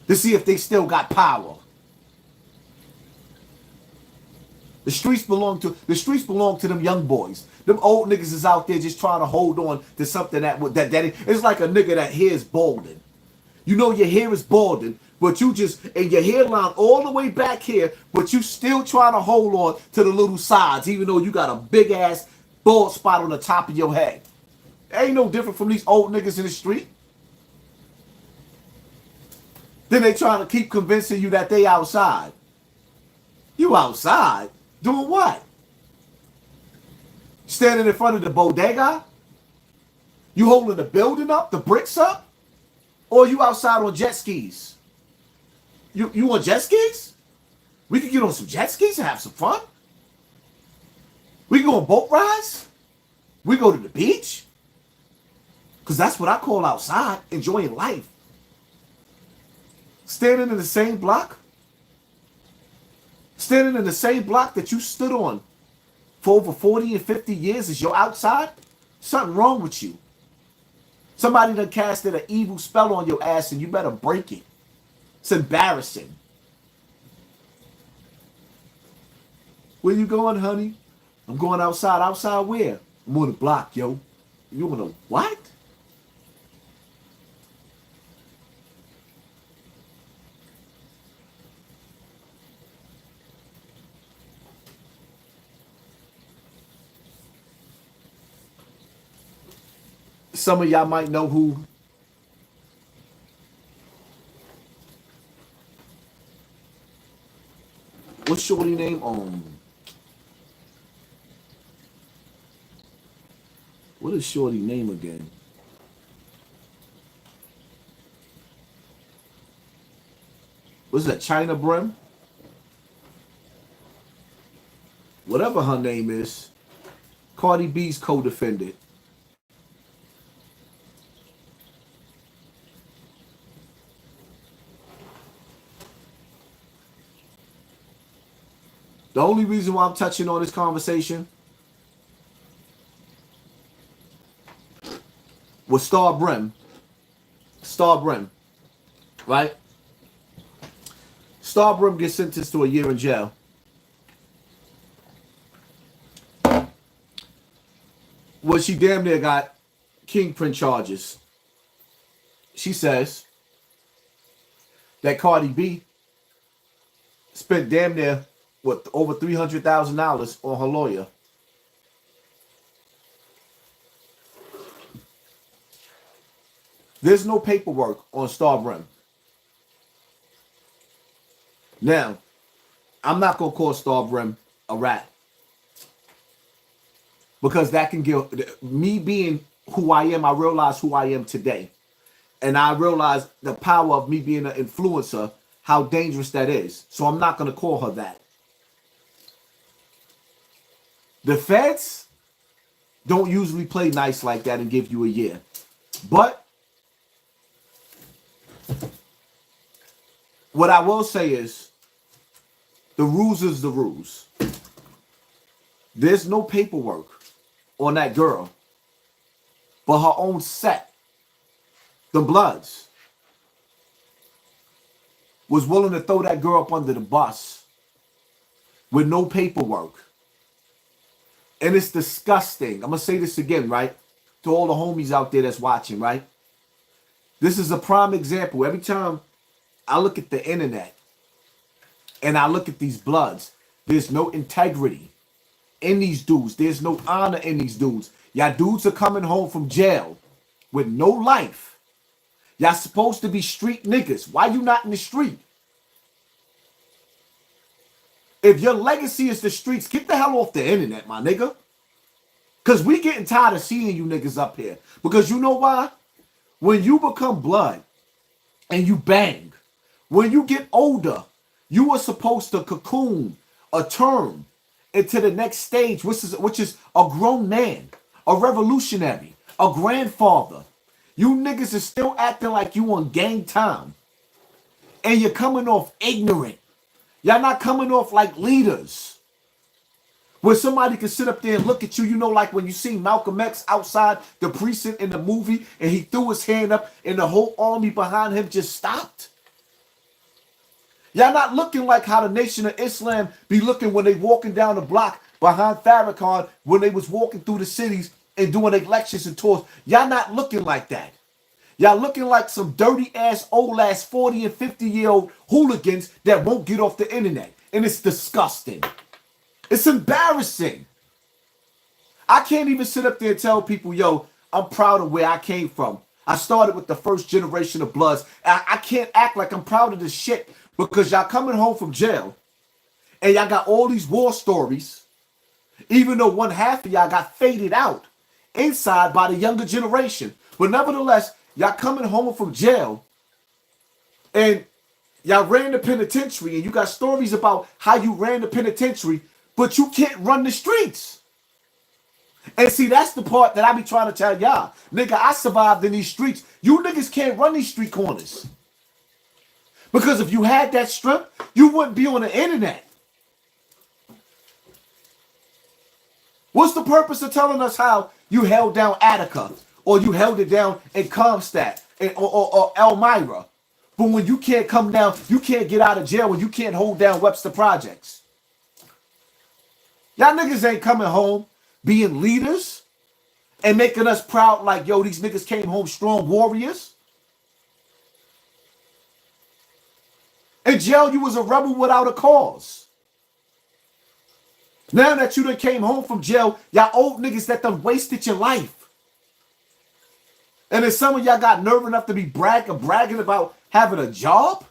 to see if they still got power. The streets belong to them young boys. Them old niggas is out there just trying to hold on to something that it's like a nigga that hair is balding. You know your hair is balding, but you just, and your hairline all the way back here, but you still trying to hold on to the little sides, even though you got a big ass bald spot on the top of your head. Ain't no different from these old niggas in the street. Then they trying to keep convincing you that they outside. You outside? Doing what? Standing in front of the bodega? You holding the building up, the bricks up? Or you outside on jet skis? You on jet skis? We could get on some jet skis and have some fun. We can go on boat rides. We go to the beach. Because that's what I call outside, enjoying life. Standing in the same block? Standing in the same block that you stood on for over 40 and 50 years is your outside? Something wrong with you. Somebody done casted an evil spell on your ass and you better break it. It's embarrassing. Where you going, honey? I'm going outside. Outside where? I'm on the block, yo. You on the what? Some of y'all might know who what's shorty name? What is shorty name again? What's that, China Brim? Whatever her name is, Cardi B's co-defendant. The only reason why I'm touching on this conversation was Star Brim, right? Star Brim gets sentenced to a year in jail. Well, she damn near got kingpin charges. She says that Cardi B spent damn near over $300,000 on her lawyer. There's no paperwork on Star Brim. Now, I'm not gonna call Star Brim a rat because that can give me being who I am. I realize who I am today, and I realize the power of me being an influencer, how dangerous that is. So I'm not gonna call her that. The feds don't usually play nice like that and give you a year, but what I will say is, the rules is the rules. There's no paperwork on that girl, but her own set, the Bloods, was willing to throw that girl up under the bus with no paperwork. And it's disgusting. I'm going to say this again, right? To all the homies out there that's watching, right? This is a prime example. Every time I look at the internet and I look at these Bloods, there's no integrity in these dudes. There's no honor in these dudes. Y'all dudes are coming home from jail with no life. Y'all supposed to be street niggas. Why you not in the street? If your legacy is the streets, get the hell off the internet, my nigga. Because we getting tired of seeing you niggas up here. Because you know why? When you become Blood and you bang, when you get older, you are supposed to cocoon a turn into the next stage, which is a grown man, a revolutionary, a grandfather. You niggas is still acting like you on gang time. And you're coming off ignorant. Y'all not coming off like leaders. Where somebody can sit up there and look at you, you know, like when you see Malcolm X outside the precinct in the movie and he threw his hand up and the whole army behind him just stopped. Y'all not looking like how the Nation of Islam be looking when they walking down the block behind Farrakhan when they was walking through the cities and doing their lectures and tours. Y'all not looking like that. Y'all looking like some dirty ass, old ass 40 and 50-year-old hooligans that won't get off the internet. And it's disgusting. It's embarrassing. I can't even sit up there and tell people, yo, I'm proud of where I came from. I started with the first generation of Bloods. I can't act like I'm proud of this shit because y'all coming home from jail and y'all got all these war stories, even though one half of y'all got faded out inside by the younger generation. But nevertheless, y'all coming home from jail and y'all ran the penitentiary and you got stories about how you ran the penitentiary, but you can't run the streets. And see, that's the part that I be trying to tell y'all. Nigga, I survived in these streets. You niggas can't run these street corners. Because if you had that strength, you wouldn't be on the internet. What's the purpose of telling us how you held down Attica or you held it down in Comstat or Elmira? But when you can't come down, you can't get out of jail when you can't hold down Webster Projects. Y'all niggas ain't coming home being leaders and making us proud like, yo, these niggas came home strong warriors. In jail, you was a rebel without a cause. Now that you done came home from jail, y'all old niggas that done wasted your life. And then some of y'all got nerve enough to be bragging about having a job?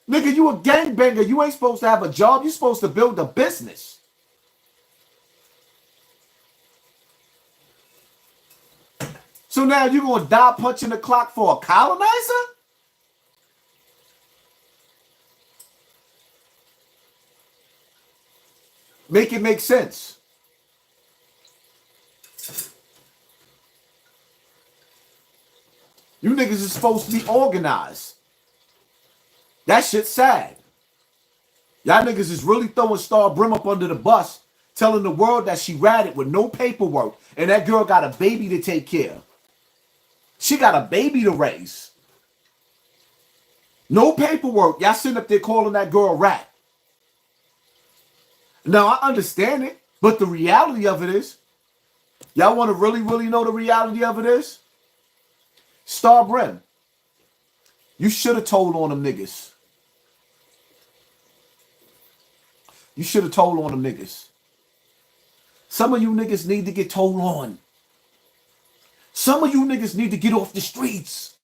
Nigga, you a gangbanger. You ain't supposed to have a job. You supposed to build a business. So now you gonna die punching the clock for a colonizer? Make it make sense. You niggas is supposed to be organized. That shit's sad. Y'all niggas is really throwing Star Brim up under the bus, telling the world that she ratted with no paperwork, and that girl got a baby to take care of. She got a baby to raise. No paperwork. Y'all sitting up there calling that girl a rat. Now, I understand it, but the reality of it is, y'all want to really, really know the reality of it is? Star Brim, you should have told on them niggas. You should have told on them niggas. Some of you niggas need to get told on. Some of you niggas need to get off the streets.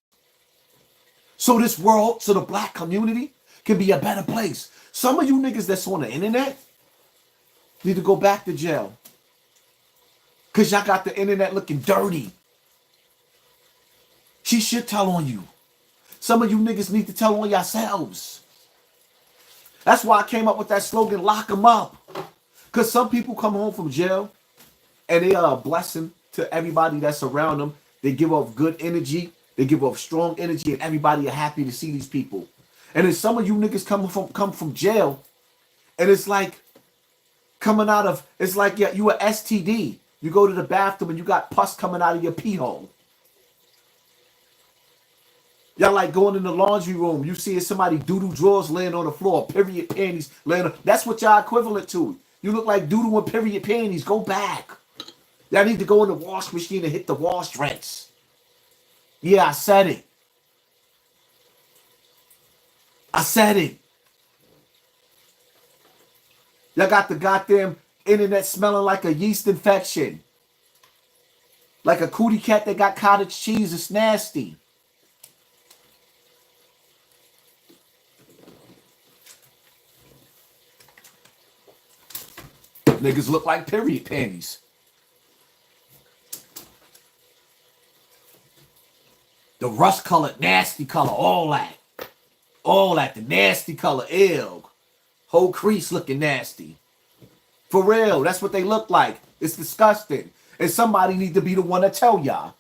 So this world, so the black community can be a better place. Some of you niggas that's on the internet need to go back to jail. Because y'all got the internet looking dirty. She should tell on you. Some of you niggas need to tell on yourselves. That's why I came up with that slogan, lock them up. Because some people come home from jail and they are a blessing to everybody that's around them. They give off good energy. They give off strong energy, and everybody are happy to see these people. And then some of you niggas come from jail, and it's like coming out of, it's like you a STD. You go to the bathroom and you got pus coming out of your pee hole. Y'all like going in the laundry room. You see somebody doo-doo drawers laying on the floor, period panties laying on. That's what y'all equivalent to. You look like doo-doo and period panties. Go back. Y'all need to go in the wash machine and hit the wash rinse. Yeah, I said it. I said it. Y'all got the goddamn internet smelling like a yeast infection. Like a cootie cat that got cottage cheese. It's nasty. Niggas look like period panties. The rust-colored, nasty color, all that. All that, the nasty color, ew. Whole crease looking nasty. For real, that's what they look like. It's disgusting. And somebody need to be the one to tell y'all.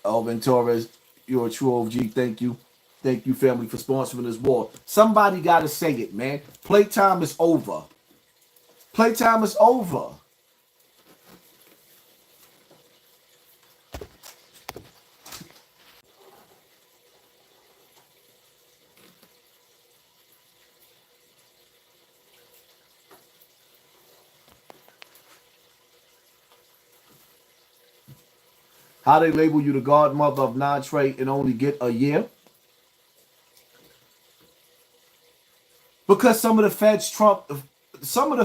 Alvin Torres, you're a true OG. Thank you. Thank you, family, for sponsoring this war. Somebody got to say it, man. Playtime is over. Playtime is over. How they label you the godmother of non-trade and only get a year? Because some of the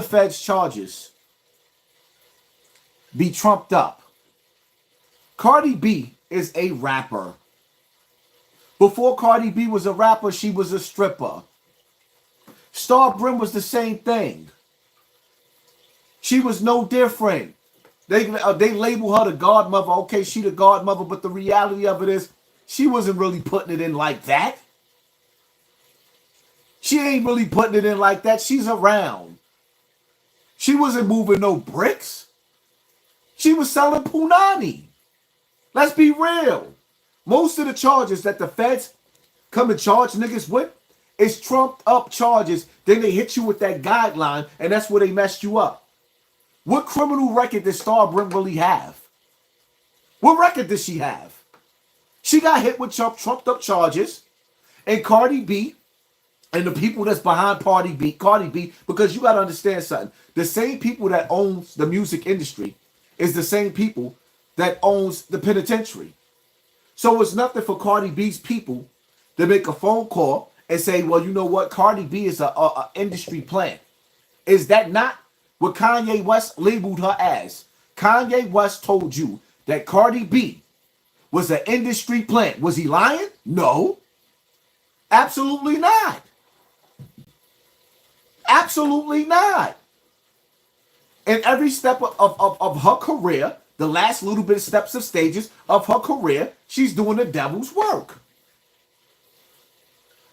feds charges be trumped up. Cardi B is a rapper. Before Cardi B was a rapper, she was a stripper. Star Brim was the same thing. She was no different. They label her the godmother. Okay, she the godmother, but the reality of it is she wasn't really putting it in like that. She ain't really putting it in like that. She's around. She wasn't moving no bricks. She was selling punani. Let's be real. Most of the charges that the feds come and charge niggas with is trumped up charges. Then they hit you with that guideline, and that's where they messed you up. What criminal record does Star Brim really have? What record does she have? She got hit with trumped up charges, and Cardi B and the people that's behind Cardi B, because you got to understand something. The same people that owns the music industry is the same people that owns the penitentiary. So it's nothing for Cardi B's people to make a phone call and say, well, you know what? Cardi B is a industry plant. Is that not what Kanye West labeled her as? Kanye West told you that Cardi B was an industry plant. Was he lying? No. Absolutely not. Absolutely not. In every step of her career, the last little bit of steps of stages of her career, she's doing the devil's work.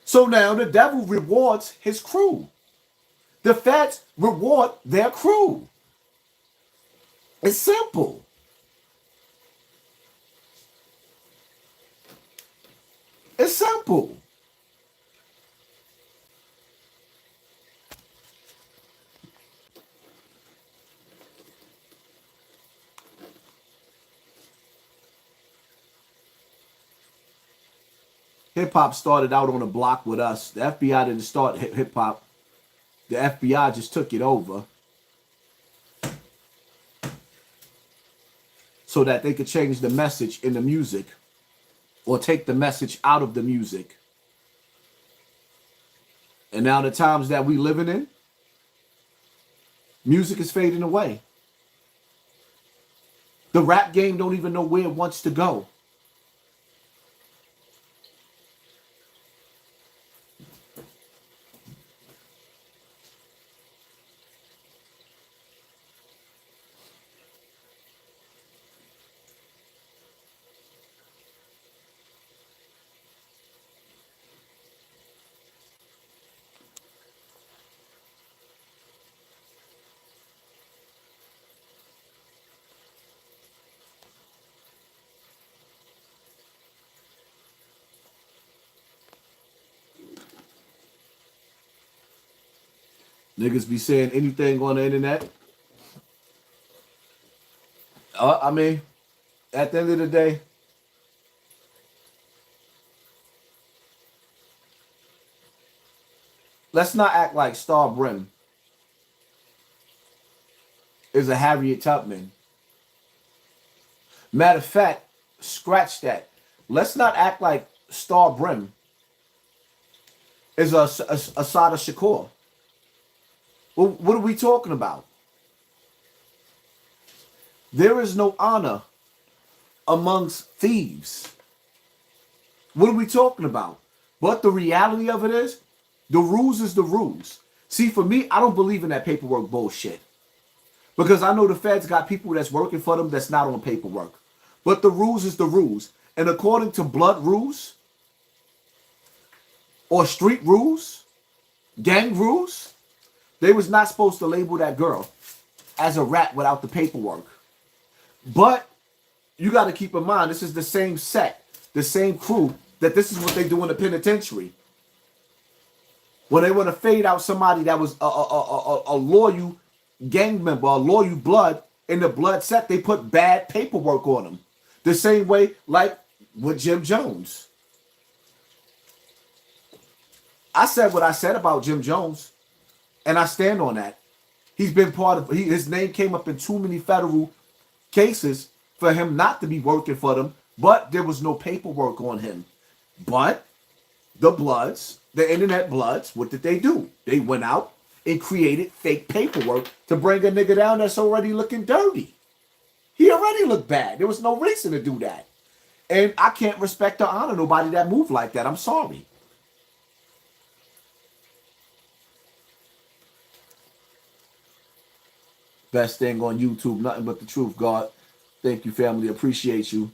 So now the devil rewards his crew. The feds reward their crew. It's simple. It's simple. Hip hop started out on the block with us. The FBI didn't start hip hop. The FBI just took it over so that they could change the message in the music or take the message out of the music. And now the times that we living in, music is fading away. The rap game don't even know where it wants to go. Niggas be saying anything on the internet. I mean, at the end of the day, let's not act like Star Brim is a Harriet Tubman. Matter of fact, scratch that. Let's not act like Star Brim is a Asada Shakur. Well, what are we talking about? There is no honor amongst thieves. What are we talking about? But the reality of it is, the rules is the rules. See, for me, I don't believe in that paperwork bullshit. Because I know the feds got people that's working for them that's not on paperwork. But the rules is the rules. And according to blood rules, or street rules, gang rules, they was not supposed to label that girl as a rat without the paperwork. But you got to keep in mind, this is the same set, the same crew, that this is what they do in the penitentiary. When they want to fade out somebody that was a loyal gang member, a loyal blood, in the blood set, they put bad paperwork on them. The same way like with Jim Jones. I said what I said about Jim Jones, and I stand on that. He's been part of, his name came up in too many federal cases for him not to be working for them, but there was no paperwork on him. But the Bloods, the internet Bloods, what did they do? They went out and created fake paperwork to bring a nigga down that's already looking dirty. He already looked bad. There was no reason to do that. And I can't respect or honor nobody that moved like that. I'm sorry. Best thing on YouTube, nothing but the truth, God. Thank you, family. Appreciate you.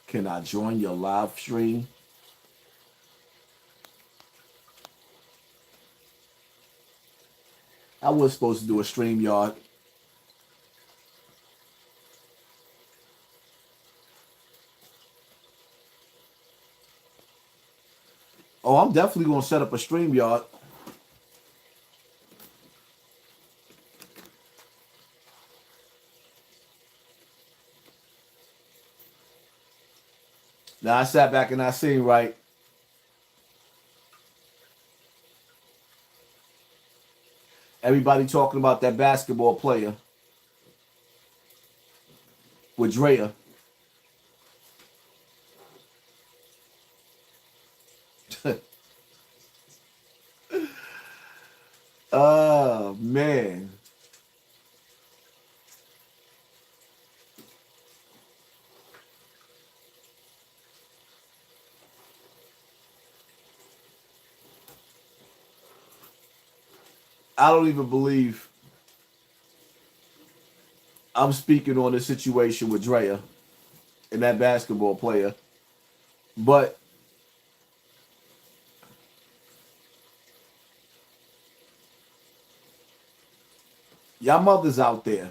Can I join your live stream? I was supposed to do a StreamYard. Oh, I'm definitely going to set up a StreamYard. Now, I sat back and I seen, right, everybody talking about that basketball player with Drea. Oh, man. I don't even believe I'm speaking on the situation with Drea and that basketball player. But y'all mothers out there,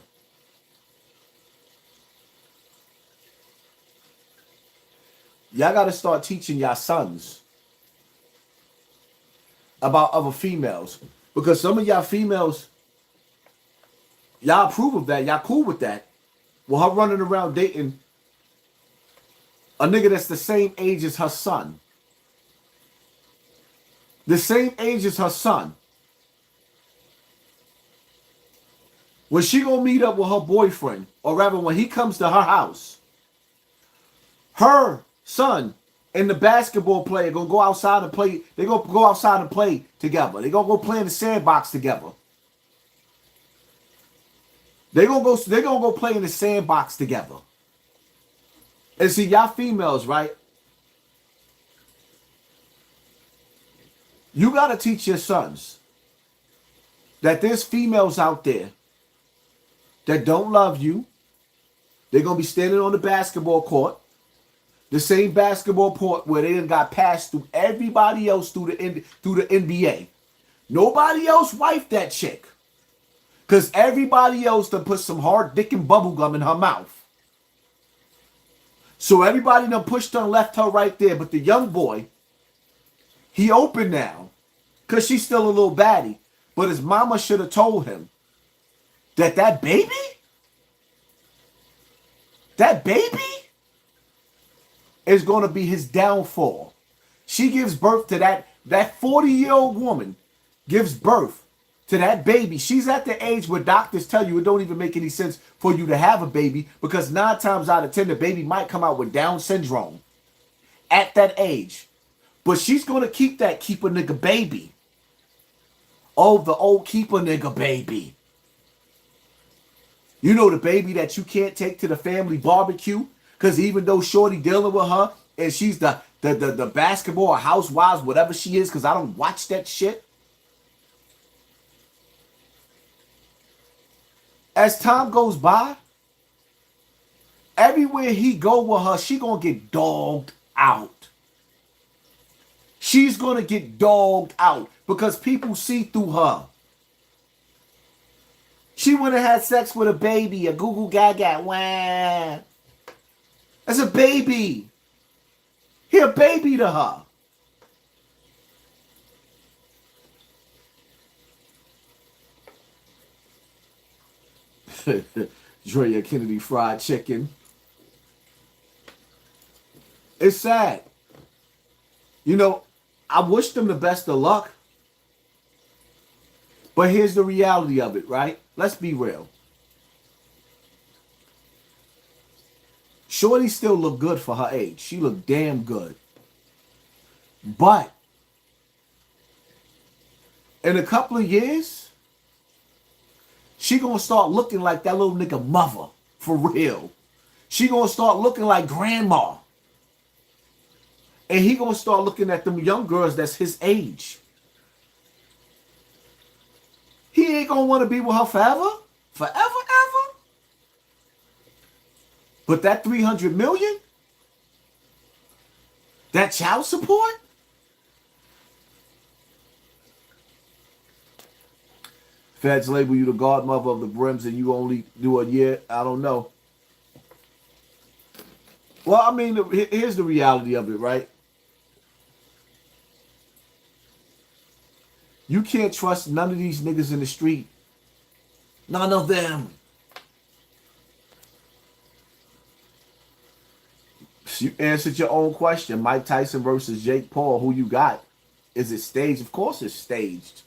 y'all got to start teaching y'all sons about other females. Because some of y'all females, y'all approve of that. Y'all cool with that. Well, her running around dating a nigga that's the same age as her son. The same age as her son. When she gonna meet up with her boyfriend, or rather when he comes to her house, her son and the basketball player gonna go outside and play. They gonna go outside and play together. They gonna go play in the sandbox together. They gonna go play in the sandbox together. And see, y'all females, right? You gotta teach your sons that there's females out there that don't love you. They're gonna be standing on the basketball court. The same basketball court where they done got passed through everybody else through the NBA. Nobody else wifed that chick. Because everybody else done put some hard dick and bubble gum in her mouth. So everybody done pushed her and left her right there. But the young boy, he open now. Because she's still a little baddie. But his mama should have told him that baby is going to be his downfall. She gives birth to that 40-year-old woman gives birth to that baby. She's at the age where doctors tell you it don't even make any sense for you to have a baby because 9 times out of 10, the baby might come out with Down syndrome at that age. But she's going to keep that keeper nigga baby. Oh, the old keeper nigga baby. You know, the baby that you can't take to the family barbecue because even though Shorty dealing with her and she's the basketball or housewives, whatever she is, because I don't watch that shit. As time goes by, everywhere he go with her, she gonna get dogged out. She's gonna get dogged out because people see through her. She went and had sex with a baby, a goo goo gaga. Wah. That's a baby. He a baby to her. Drea Kennedy fried chicken. It's sad. You know, I wish them the best of luck. But here's the reality of it, right? Let's be real. Shorty still look good for her age. She look damn good. But in a couple of years, she gonna start looking like that little nigga mother. For real. She gonna start looking like grandma. And he gonna start looking at them young girls that's his age. He ain't gonna want to be with her forever. Forever, ever. But that 300 million? That child support? Feds label you the godmother of the brims and you only do a year? I don't know. Well, I mean, here's the reality of it, right? You can't trust none of these niggas in the street. None of them. You answered your own question. Mike Tyson versus Jake Paul. Who you got? Is it staged? Of course it's staged.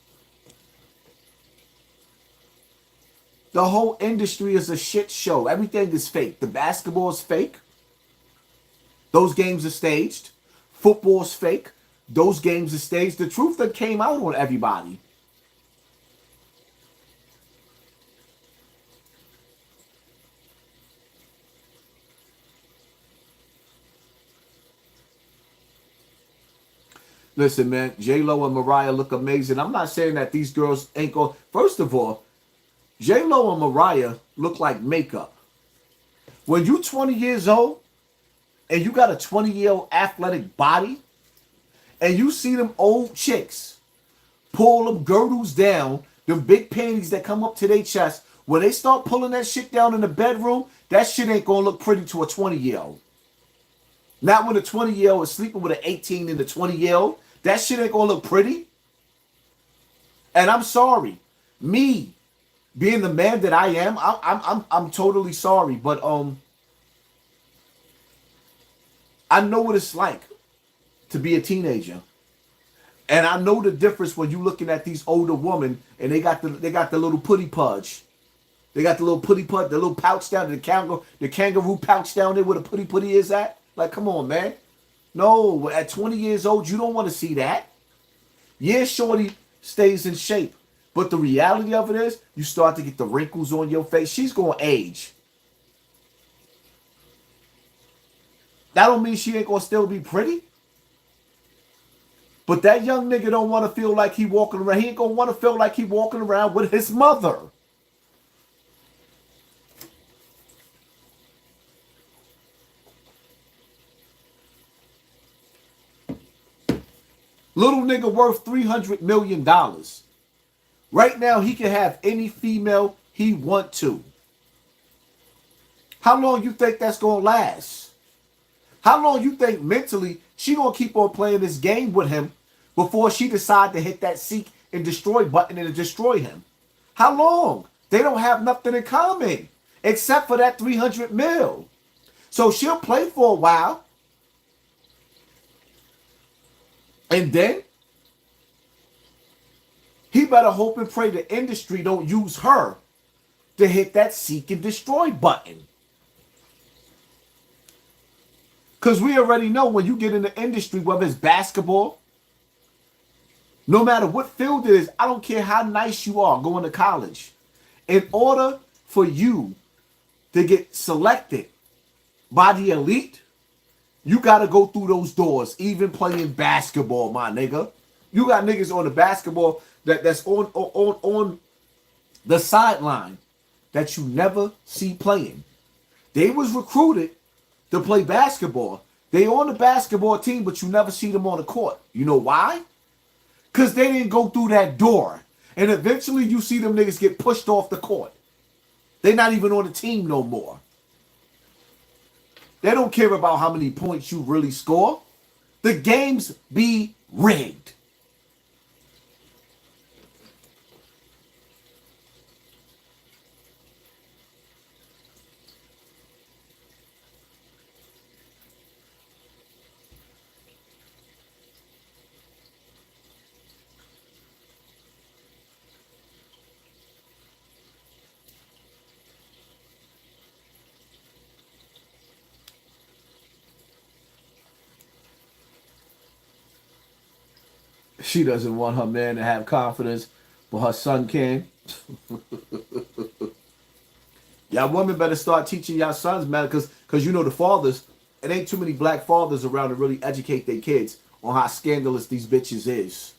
The whole industry is a shit show. Everything is fake. The basketball is fake. Those games are staged. Football is fake. Those games are staged. The truth that came out on everybody. Listen, man, J-Lo and Mariah look amazing. I'm not saying that these girls ain't going. First of all, J-Lo and Mariah look like makeup. When you 20 years old and you got a 20-year-old athletic body and you see them old chicks pull them girdles down, them big panties that come up to their chest, when they start pulling that shit down in the bedroom, that shit ain't going to look pretty to a 20-year-old. Not when a 20-year-old is sleeping with an 18 and a 20-year-old. That shit ain't going to look pretty. And I'm sorry. Me, being the man that I am, I'm totally sorry, but I know what it's like to be a teenager, and I know the difference when you looking at these older women and they got the little putty pudge, they got the little putty pudge, the little pouch down, the kangaroo pouch down there where the putty is at. Like, come on, man. No, at 20 years old, you don't want to see that. Yeah, shorty stays in shape. But the reality of it is, you start to get the wrinkles on your face. She's going to age. That don't mean she ain't going to still be pretty. But that young nigga don't want to feel like he walking around. He ain't going to want to feel like he walking around with his mother. Little nigga worth $300 million. Right now, he can have any female he want to. How long you think that's going to last? How long you think mentally she gonna keep on playing this game with him before she decide to hit that seek and destroy button and to destroy him? How long? They don't have nothing in common except for that 300 mil. So she'll play for a while. And then he better hope and pray the industry don't use her to hit that seek and destroy button. Because we already know when you get in the industry, whether it's basketball, no matter what field it is, I don't care how nice you are going to college. In order for you to get selected by the elite, you got to go through those doors, even playing basketball, my nigga. You got niggas on the basketball that's on the sideline that you never see playing. They was recruited to play basketball. They on the basketball team, but you never see them on the court. You know why? Because they didn't go through that door. And eventually you see them niggas get pushed off the court. They're not even on the team no more. They don't care about how many points you really score. The games be rigged. She doesn't want her man to have confidence, but her son can. Y'all women better start teaching y'all sons, man, because you know the fathers, it ain't too many black fathers around to really educate their kids on how scandalous these bitches is.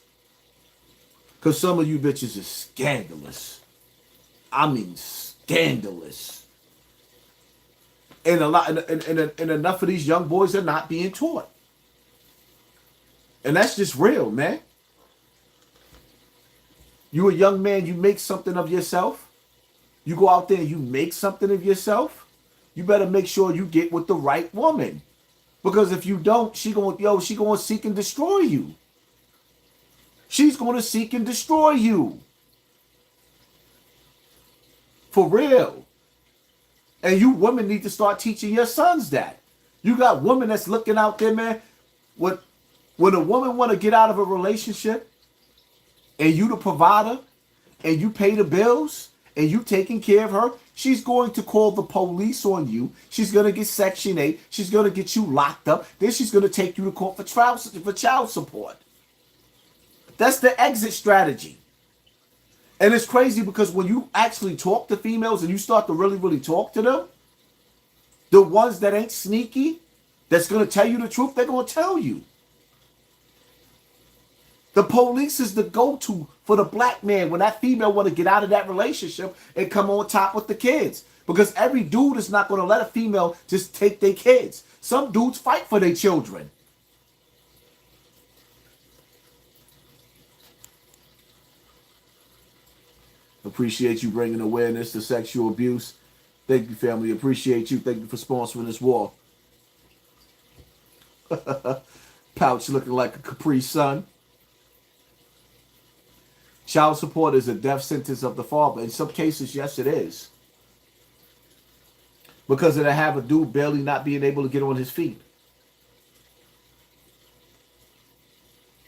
Because some of you bitches is scandalous. I mean scandalous. And and enough of these young boys are not being taught. And that's just real, man. You a young man, you make something of yourself. You go out there and you make something of yourself. You better make sure you get with the right woman. Because if you don't, she gonna seek and destroy you. She's gonna seek and destroy you. For real. And you women need to start teaching your sons that. You got women that's looking out there, man. When a woman want to get out of a relationship and you the provider and you pay the bills and you taking care of her, she's going to call the police on you. She's going to get Section 8. She's going to get you locked up. Then she's going to take you to court for child support. That's the exit strategy. And it's crazy because when you actually talk to females and you start to really, really talk to them, the ones that ain't sneaky, that's going to tell you the truth, they're going to tell you. The police is the go-to for the black man when that female want to get out of that relationship and come on top with the kids. Because every dude is not going to let a female just take their kids. Some dudes fight for their children. Appreciate you bringing awareness to sexual abuse. Thank you, family. Appreciate you. Thank you for sponsoring this war. Pouch looking like a Capri Sun. Child support is a death sentence of the father. In some cases, yes, it is. Because it'll have a dude barely not being able to get on his feet.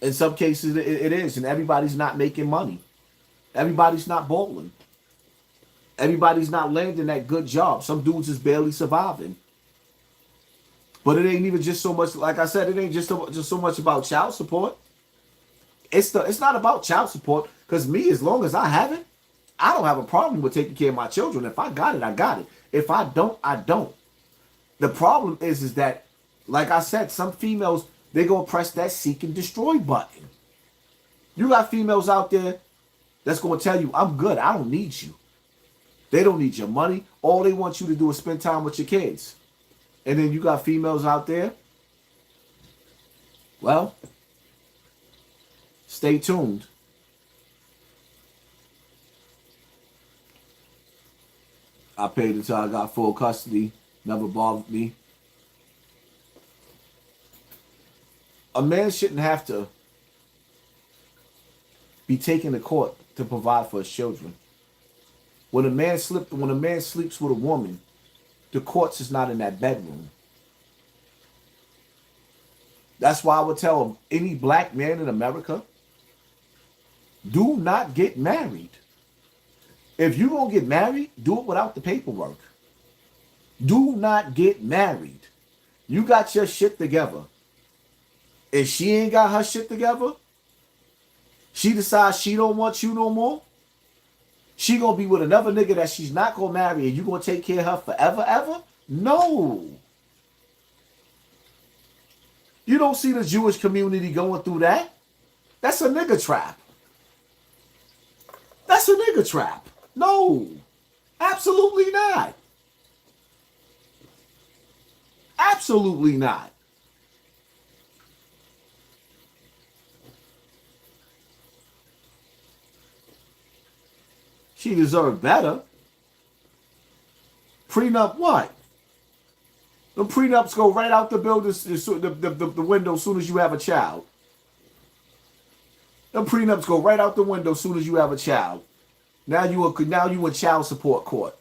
In some cases, it is. And everybody's not making money. Everybody's not balling. Everybody's not landing that good job. Some dudes is barely surviving. But it ain't even just so much, like I said, it ain't just so much about child support. It's not about child support. Because me, as long as I have it, I don't have a problem with taking care of my children. If I got it, I got it. If I don't, I don't. The problem is that, like I said, some females, they're going to press that seek and destroy button. You got females out there that's going to tell you, I'm good. I don't need you. They don't need your money. All they want you to do is spend time with your kids. And then you got females out there. Well, stay tuned. I paid until I got full custody. Never bothered me. A man shouldn't have to be taken to court to provide for his children. When a man sleeps with a woman, the courts is not in that bedroom. That's why I would tell any black man in America, do not get married. If you're going to get married, do it without the paperwork. Do not get married. You got your shit together. If she ain't got her shit together, she decides she don't want you no more, she gonna be with another nigga that she's not gonna marry and you gonna take care of her forever, ever? No. You don't see the Jewish community going through that. That's a nigga trap. That's a nigga trap. No. Absolutely not. Absolutely not. She deserved better. Prenup what? The prenups go right out the building, the window as soon as you have a child. The prenups go right out the window as soon as you have a child. Now you in child support court.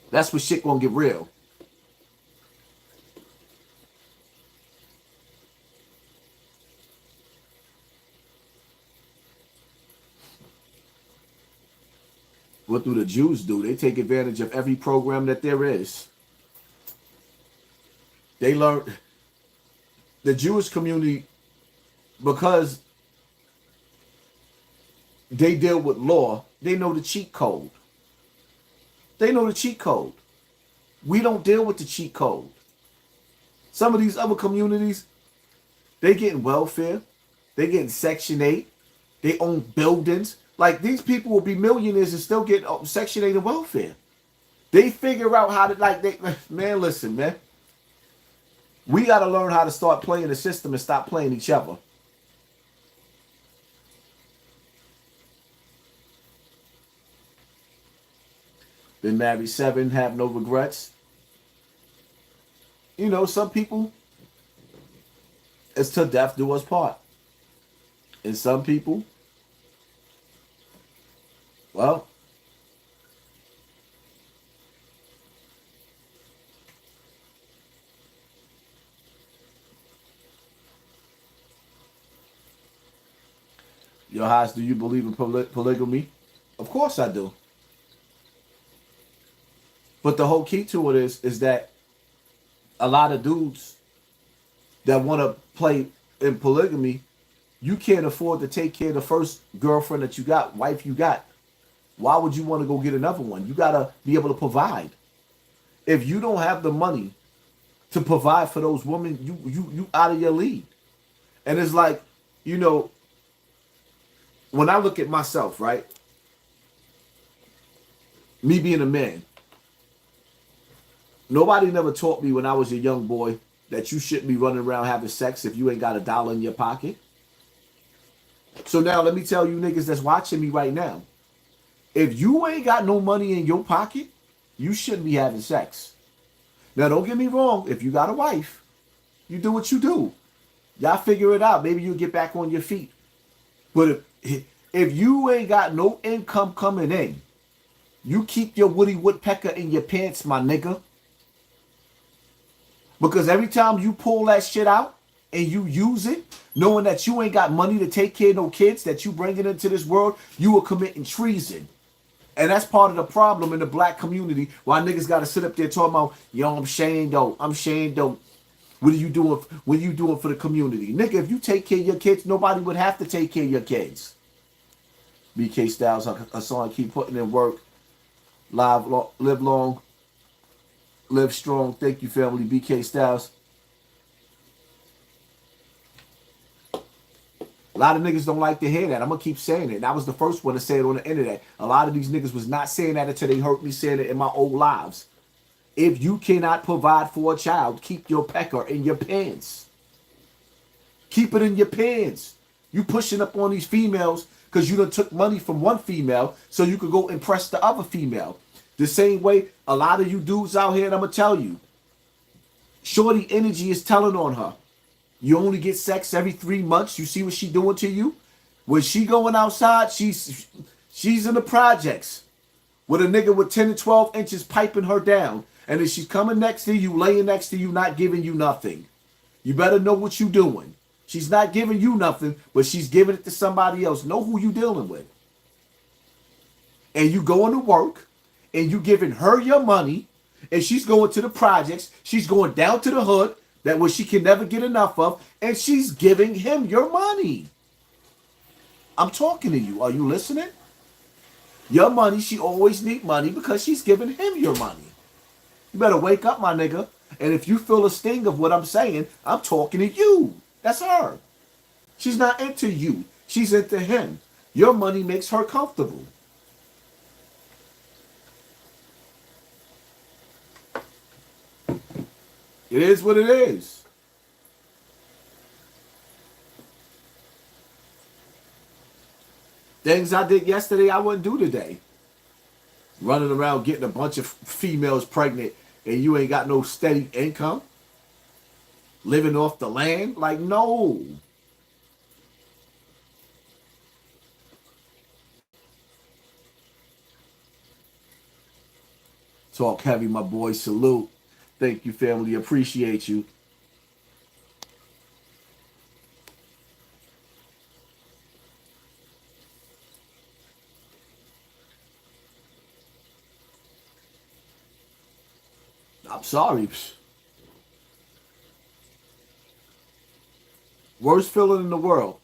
That's when shit gonna get real. What do the Jews do? They take advantage of every program that there is. They learn, the Jewish community, because they deal with law, they know the cheat code. They know the cheat code. We don't deal with the cheat code. Some of these other communities, they getting welfare. They getting Section 8. They own buildings. Like, these people will be millionaires and still get Section 8 and welfare. They figure out how to, man, listen, man. We got to learn how to start playing the system and stop playing each other. Been married 7, have no regrets. You know, some people, it's till death do us part. And some people, well, your Haas, do you believe in polygamy? Of course I do. But the whole key to it is that a lot of dudes that want to play in polygamy, you can't afford to take care of the first girlfriend that you got, wife you got. Why would you want to go get another one? You got to be able to provide. If you don't have the money to provide for those women, you out of your league. And it's like, you know, when I look at myself, right? Me being a man, nobody never taught me when I was a young boy that you shouldn't be running around having sex if you ain't got $1 in your pocket. So now let me tell you niggas that's watching me right now. If you ain't got no money in your pocket, you shouldn't be having sex. Now don't get me wrong. If you got a wife, you do what you do. Y'all figure it out. Maybe you'll get back on your feet. But if you ain't got no income coming in, you keep your Woody Woodpecker in your pants, my nigga. Because every time you pull that shit out and you use it, knowing that you ain't got money to take care of no kids that you bringing into this world, you are committing treason. And that's part of the problem in the black community. Why niggas got to sit up there talking about, yo, I'm Shane though. I'm Shane though. What are you doing? What are you doing for the community? Nigga, if you take care of your kids, nobody would have to take care of your kids. BK Styles, Hassan, keep putting in work. Live live long. Live strong. Thank you, family. BK Styles. A lot of niggas don't like to hear that. I'm going to keep saying it. And I was the first one to say it on the internet. A lot of these niggas was not saying that until they heard me saying it in my old lives. If you cannot provide for a child, keep your pecker in your pants. Keep it in your pants. You pushing up on these females because you done took money from one female so you could go impress the other female. The same way a lot of you dudes out here, and I'm going to tell you, shorty energy is telling on her. You only get sex every 3 months. You see what she doing to you? When she going outside, she's in the projects with a nigga with 10 to 12 inches piping her down. And then she's coming next to you, laying next to you, not giving you nothing. You better know what you doing. She's not giving you nothing, but she's giving it to somebody else. Know who you dealing with. And you going to work, and you giving her your money, and she's going to the projects. She's going down to the hood, that what she can never get enough of, and she's giving him your money. I'm talking to you. Are you listening? Your money, she always need money because she's giving him your money. You better wake up, my nigga. And if you feel a sting of what I'm saying, I'm talking to you. That's her. She's not into you. She's into him. Your money makes her comfortable. It is what it is. Things I did yesterday, I wouldn't do today. Running around getting a bunch of females pregnant and you ain't got no steady income. Living off the land. Like, no. Talk heavy, my boy. Salute. Thank you, family. Appreciate you. I'm sorry. Worst feeling in the world.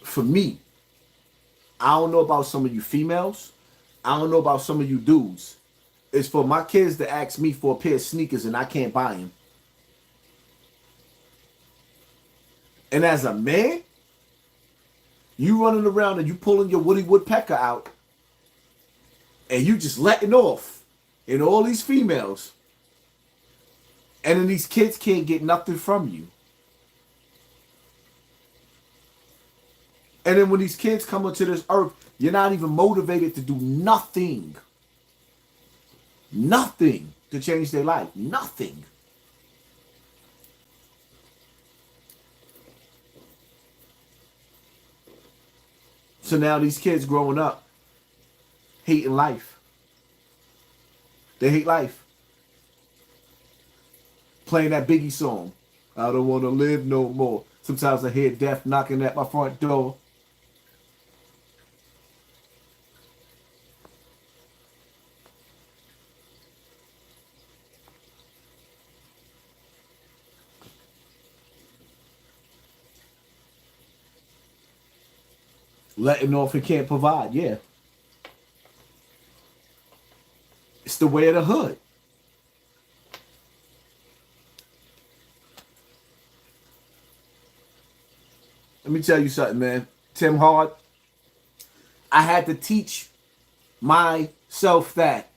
For me, I don't know about some of you females. I don't know about some of you dudes. It's for my kids to ask me for a pair of sneakers and I can't buy them. And as a man, you running around and you pulling your Woody Woodpecker out and you just letting off in all these females. And then these kids can't get nothing from you. And then when these kids come onto this earth, you're not even motivated to do nothing. Nothing to change their life. Nothing. So now these kids growing up hating life. They hate life. Playing that Biggie song. I don't want to live no more. Sometimes I hear death knocking at my front door. Letting off and can't provide, yeah. It's the way of the hood. Let me tell you something, man. Tim Hard, I had to teach myself that.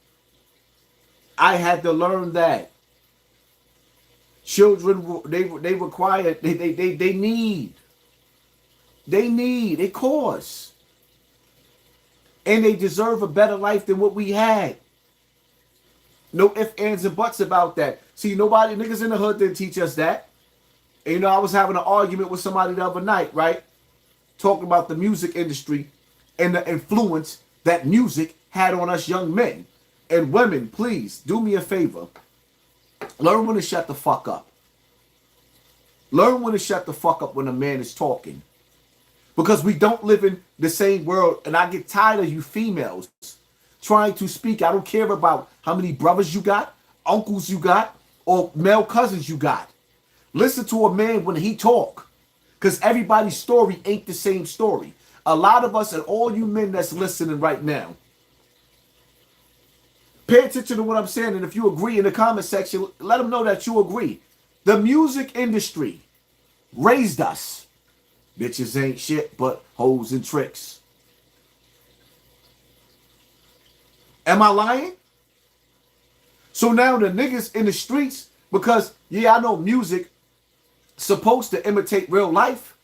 I had to learn that. Children, they require, they need. They need, it costs. And they deserve a better life than what we had. No ifs, ands, and buts about that. See, nobody, niggas in the hood didn't teach us that. And you know, I was having an argument with somebody the other night, right? Talking about the music industry and the influence that music had on us young men. And women, please, do me a favor. Learn when to shut the fuck up. Learn when to shut the fuck up when a man is talking. Because we don't live in the same world. And I get tired of you females trying to speak. I don't care about how many brothers you got, uncles you got, or male cousins you got. Listen to a man when he talk. Because everybody's story ain't the same story. A lot of us and all you men that's listening right now, pay attention to what I'm saying. And if you agree in the comment section, let them know that you agree. The music industry raised us. Bitches ain't shit but hoes and tricks. Am I lying? So now the niggas in the streets, because, yeah, I know music supposed to imitate real life,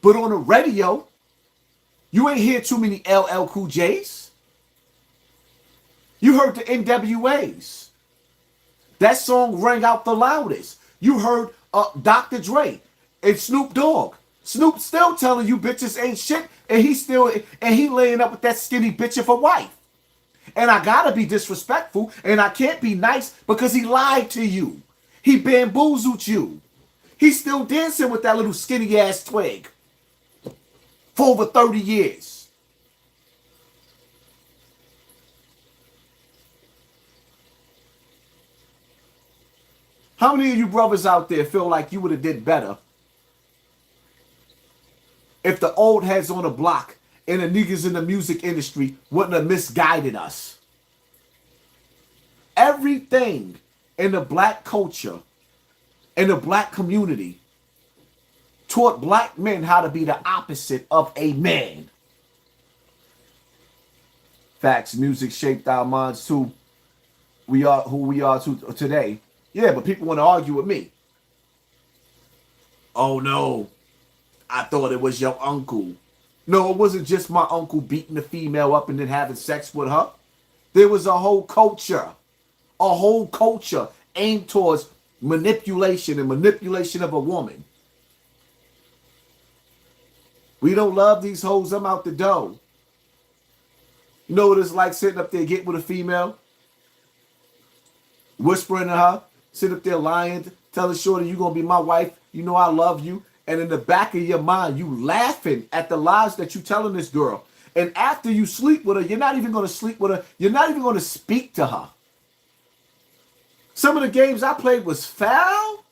but on the radio, you ain't hear too many LL Cool J's. You heard the NWAs. That song rang out the loudest. You heard Dr. Dre and Snoop Dogg. Snoop still telling you bitches ain't shit, and he laying up with that skinny bitch of a wife. And I gotta be disrespectful, and I can't be nice because he lied to you. He bamboozled you. He's still dancing with that little skinny ass twig for over 30 years. How many of you brothers out there feel like you would have did better if the old heads on the block and the niggas in the music industry wouldn't have misguided us? Everything in the black culture, in the black community, taught black men how to be the opposite of a man. Facts, music shaped our minds too. We are who we are today. Yeah, but people want to argue with me. Oh no, I thought it was your uncle. No, it wasn't just my uncle beating the female up and then having sex with her. There was a whole culture aimed towards manipulation and manipulation of a woman. We don't love these hoes. I'm out the door. You know what it's like sitting up there getting with a female, whispering to her, sit up there lying, telling shorty you gonna be my wife. You know I love you. And in the back of your mind, you laughing at the lies that you telling this girl. And after you sleep with her, you're not even gonna sleep with her. You're not even gonna speak to her. Some of the games I played was foul.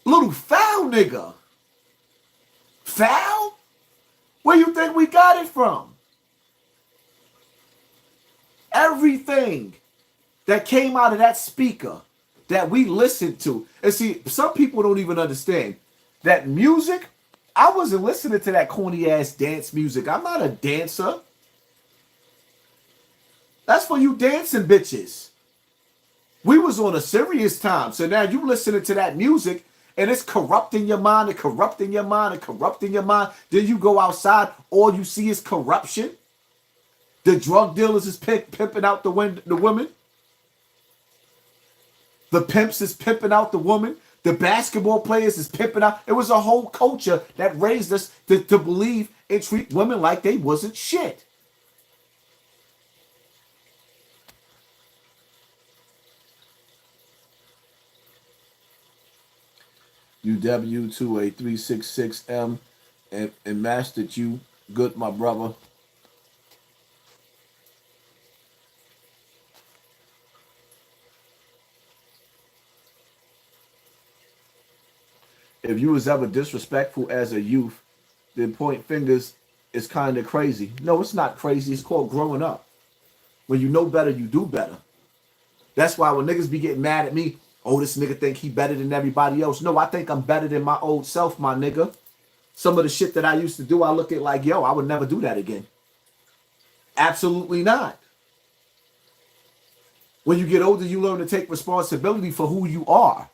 Little foul nigga. Foul? Where you think we got it from? Everything that came out of that speaker that we listened to. And see, some people don't even understand that music. I wasn't listening to that corny ass dance music. I'm not a dancer. That's for you dancing bitches. We was on a serious time. So now you listening to that music and it's corrupting your mind and corrupting your mind and corrupting your mind. Then you go outside, all you see is corruption. The drug dealers is pimping out the women. The pimps is pimping out the woman. The basketball players is pimping out. It was a whole culture that raised us to believe and treat women like they wasn't shit. UW2A366M and mastered you good, my brother. If you was ever disrespectful as a youth, then point fingers is kind of crazy. No, it's not crazy. It's called growing up. When you know better, you do better. That's why when niggas be getting mad at me, oh, this nigga think he better than everybody else. No, I think I'm better than my old self, my nigga. Some of the shit that I used to do, I look at like, yo, I would never do that again. Absolutely not. When you get older, you learn to take responsibility for who you are.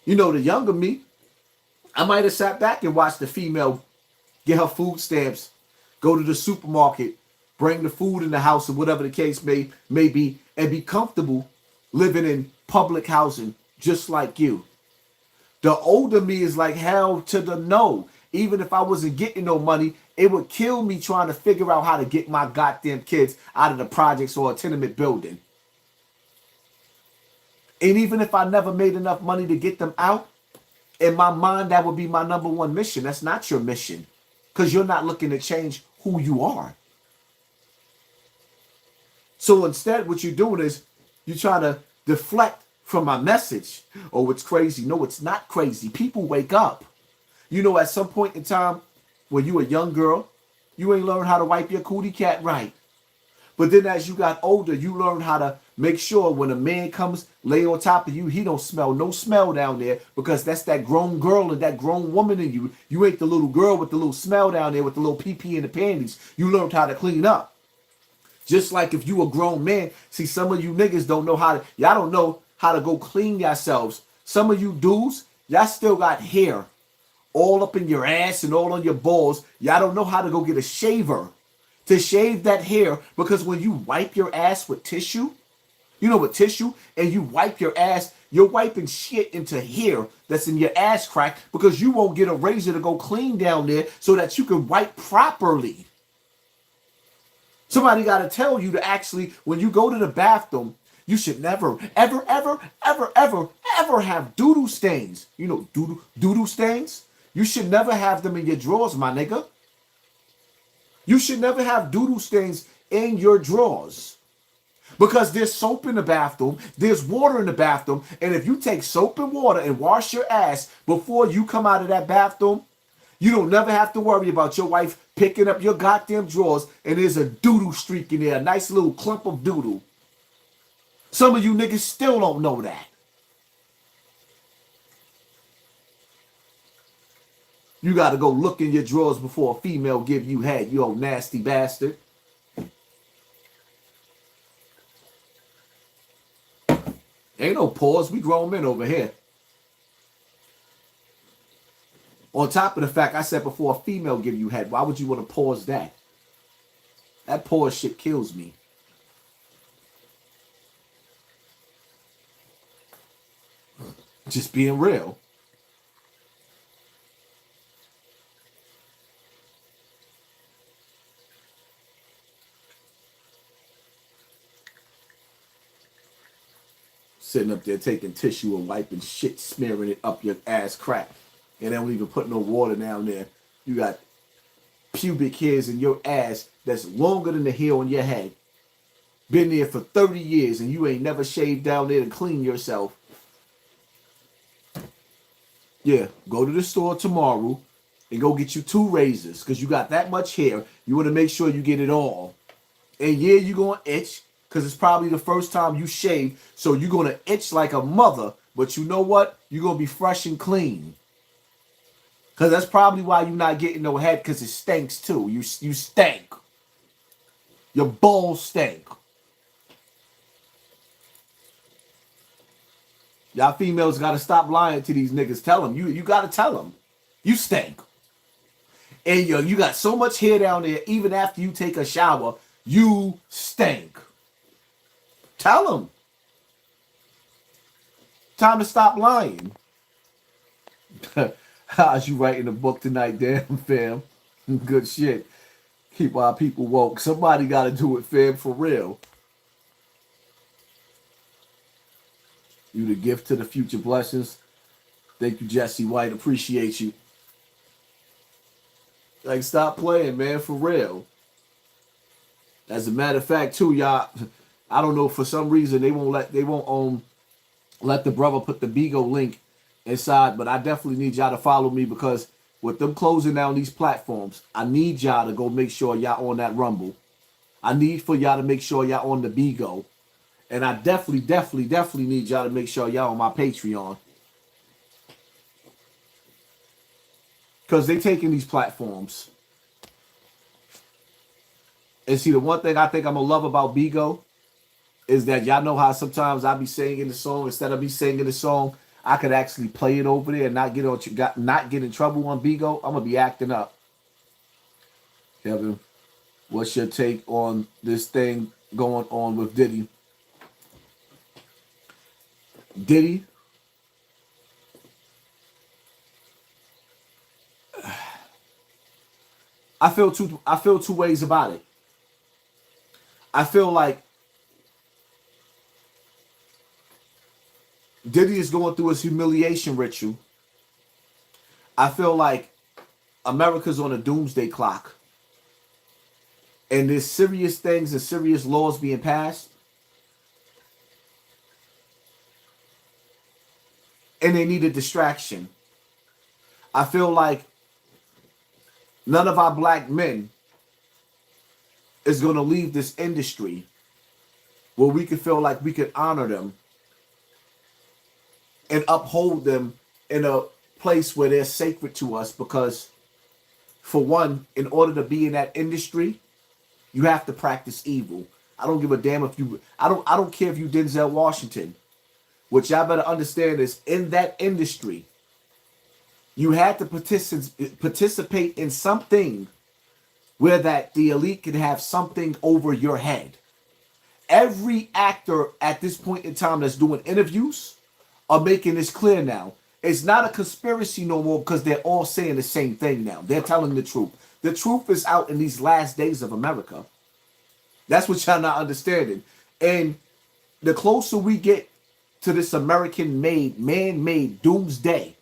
You know, the younger me, I might have sat back and watched the female get her food stamps, go to the supermarket, bring the food in the house or whatever the case may be, and be comfortable living in public housing just like you. The older me is like hell to the no. Even if I wasn't getting no money, it would kill me trying to figure out how to get my goddamn kids out of the projects or a tenement building. And even if I never made enough money to get them out, in my mind, that would be my number one mission. That's not your mission because you're not looking to change who you are. So instead, what you're doing is you're trying to deflect from my message. Oh, it's crazy. No, it's not crazy. People wake up. You know, at some point in time, when you a young girl, you ain't learned how to wipe your cootie cat right. But then as you got older, you learned how to make sure when a man comes lay on top of you, he don't smell no smell down there because that's that grown girl and that grown woman in you. You ain't the little girl with the little smell down there with the little pee-pee in the panties. You learned how to clean up. Just like if you a grown man, see, some of you niggas don't know y'all don't know how to go clean yourselves. Some of you dudes, y'all still got hair all up in your ass and all on your balls. Y'all don't know how to go get a shaver to shave that hair because when you wipe your ass with tissue, You know what tissue? And you wipe your ass. You're wiping shit into here that's in your ass crack because you won't get a razor to go clean down there so that you can wipe properly. Somebody got to tell you to actually, when you go to the bathroom, you should never, ever, ever, ever, ever, ever have doo-doo stains. You know doo-doo stains? You should never have them in your drawers, my nigga. You should never have doo-doo stains in your drawers. Because there's soap in the bathroom, there's water in the bathroom, and if you take soap and water and wash your ass before you come out of that bathroom, you don't never have to worry about your wife picking up your goddamn drawers and there's a doo-doo streak in there, a nice little clump of doo-doo. Some of you niggas still don't know that. You got to go look in your drawers before a female give you head, you old nasty bastard. Ain't no pause. We grown men over here. On top of the fact, I said before a female give you head, why would you want to pause that? That pause shit kills me. Just being real. Sitting up there taking tissue and wiping shit, smearing it up your ass crack. And they don't even put no water down there. You got pubic hairs in your ass that's longer than the hair on your head. Been there for 30 years and you ain't never shaved down there to clean yourself. Yeah, go to the store tomorrow and go get you 2 razors because you got that much hair. You want to make sure you get it all. And yeah, you're going to itch because it's probably the first time you shave. So you're going to itch like a mother. But you know what? You're going to be fresh and clean. Because that's probably why you're not getting no head because it stinks too. You stink. Your balls stink. Y'all females got to stop lying to these niggas. Tell them. You got to tell them. You stink. And you got so much hair down there, even after you take a shower, you stink. Tell them. Time to stop lying. How's you writing a book tonight, damn, fam? Good shit. Keep our people woke. Somebody got to do it, fam, for real. You the gift to the future blessings. Thank you, Jesse White. Appreciate you. Like, stop playing, man, for real. As a matter of fact, too, y'all, I don't know, for some reason they won't let the brother put the Bigo link inside, but I definitely need y'all to follow me because with them closing down these platforms, I need y'all to go make sure y'all on that Rumble. I need for y'all to make sure y'all on the Bigo. And I definitely need y'all to make sure y'all on my Patreon. Because they taking these platforms. And see, the one thing I think I'm going to love about Bigo is that y'all know how sometimes I be singing the song. Instead of me singing the song, I could actually play it over there and not get in trouble on Bigo. I'm going to be acting up. Kevin, what's your take on this thing going on with Diddy? Diddy, I feel two ways about it. I feel like Diddy is going through his humiliation ritual. I feel like America's on a doomsday clock. And there's serious things and serious laws being passed. And they need a distraction. I feel like none of our black men is going to leave this industry where we can feel like we can honor them and uphold them in a place where they're sacred to us. Because, for one, in order to be in that industry, you have to practice evil. I don't give a damn if you... I don't care if you Denzel Washington. What y'all better understand is, in that industry, you had to participate in something where that the elite can have something over your head. Every actor at this point in time that's doing interviews are making this clear now. It's not a conspiracy no more because they're all saying the same thing now. They're telling the truth. The truth is out in these last days of America. That's what y'all not understanding. And the closer we get to this American-made, man-made doomsday,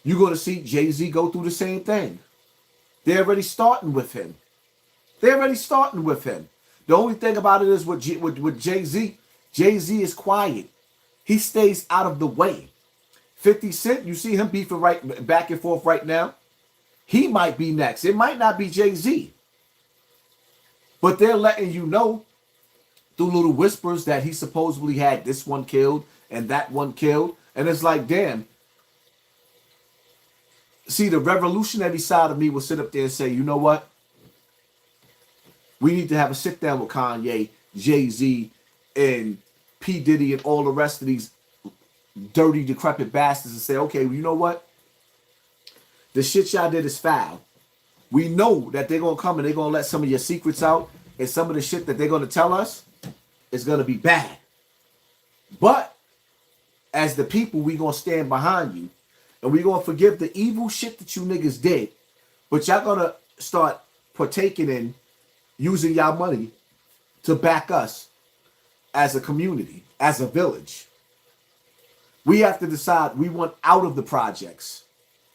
you're going to see Jay-Z go through the same thing. They're already starting with him. They're already starting with him. The only thing about it is with Jay-Z, Jay-Z is quiet. He stays out of the way. 50 Cent, you see him beefing right back and forth right now. He might be next. It might not be Jay-Z. But they're letting you know through little whispers that he supposedly had this one killed and that one killed. And it's like, damn. See, the revolutionary side of me will sit up there and say, you know what? We need to have a sit down with Kanye, Jay-Z, and P. Diddy and all the rest of these dirty, decrepit bastards and say, okay, well, you know what? The shit y'all did is foul. We know that they're going to come and they're going to let some of your secrets out, and some of the shit that they're going to tell us is going to be bad. But as the people, we going to stand behind you, and we going to forgive the evil shit that you niggas did. But y'all going to start partaking in using y'all money to back us as a community, as a village. We have to decide we want out of the projects.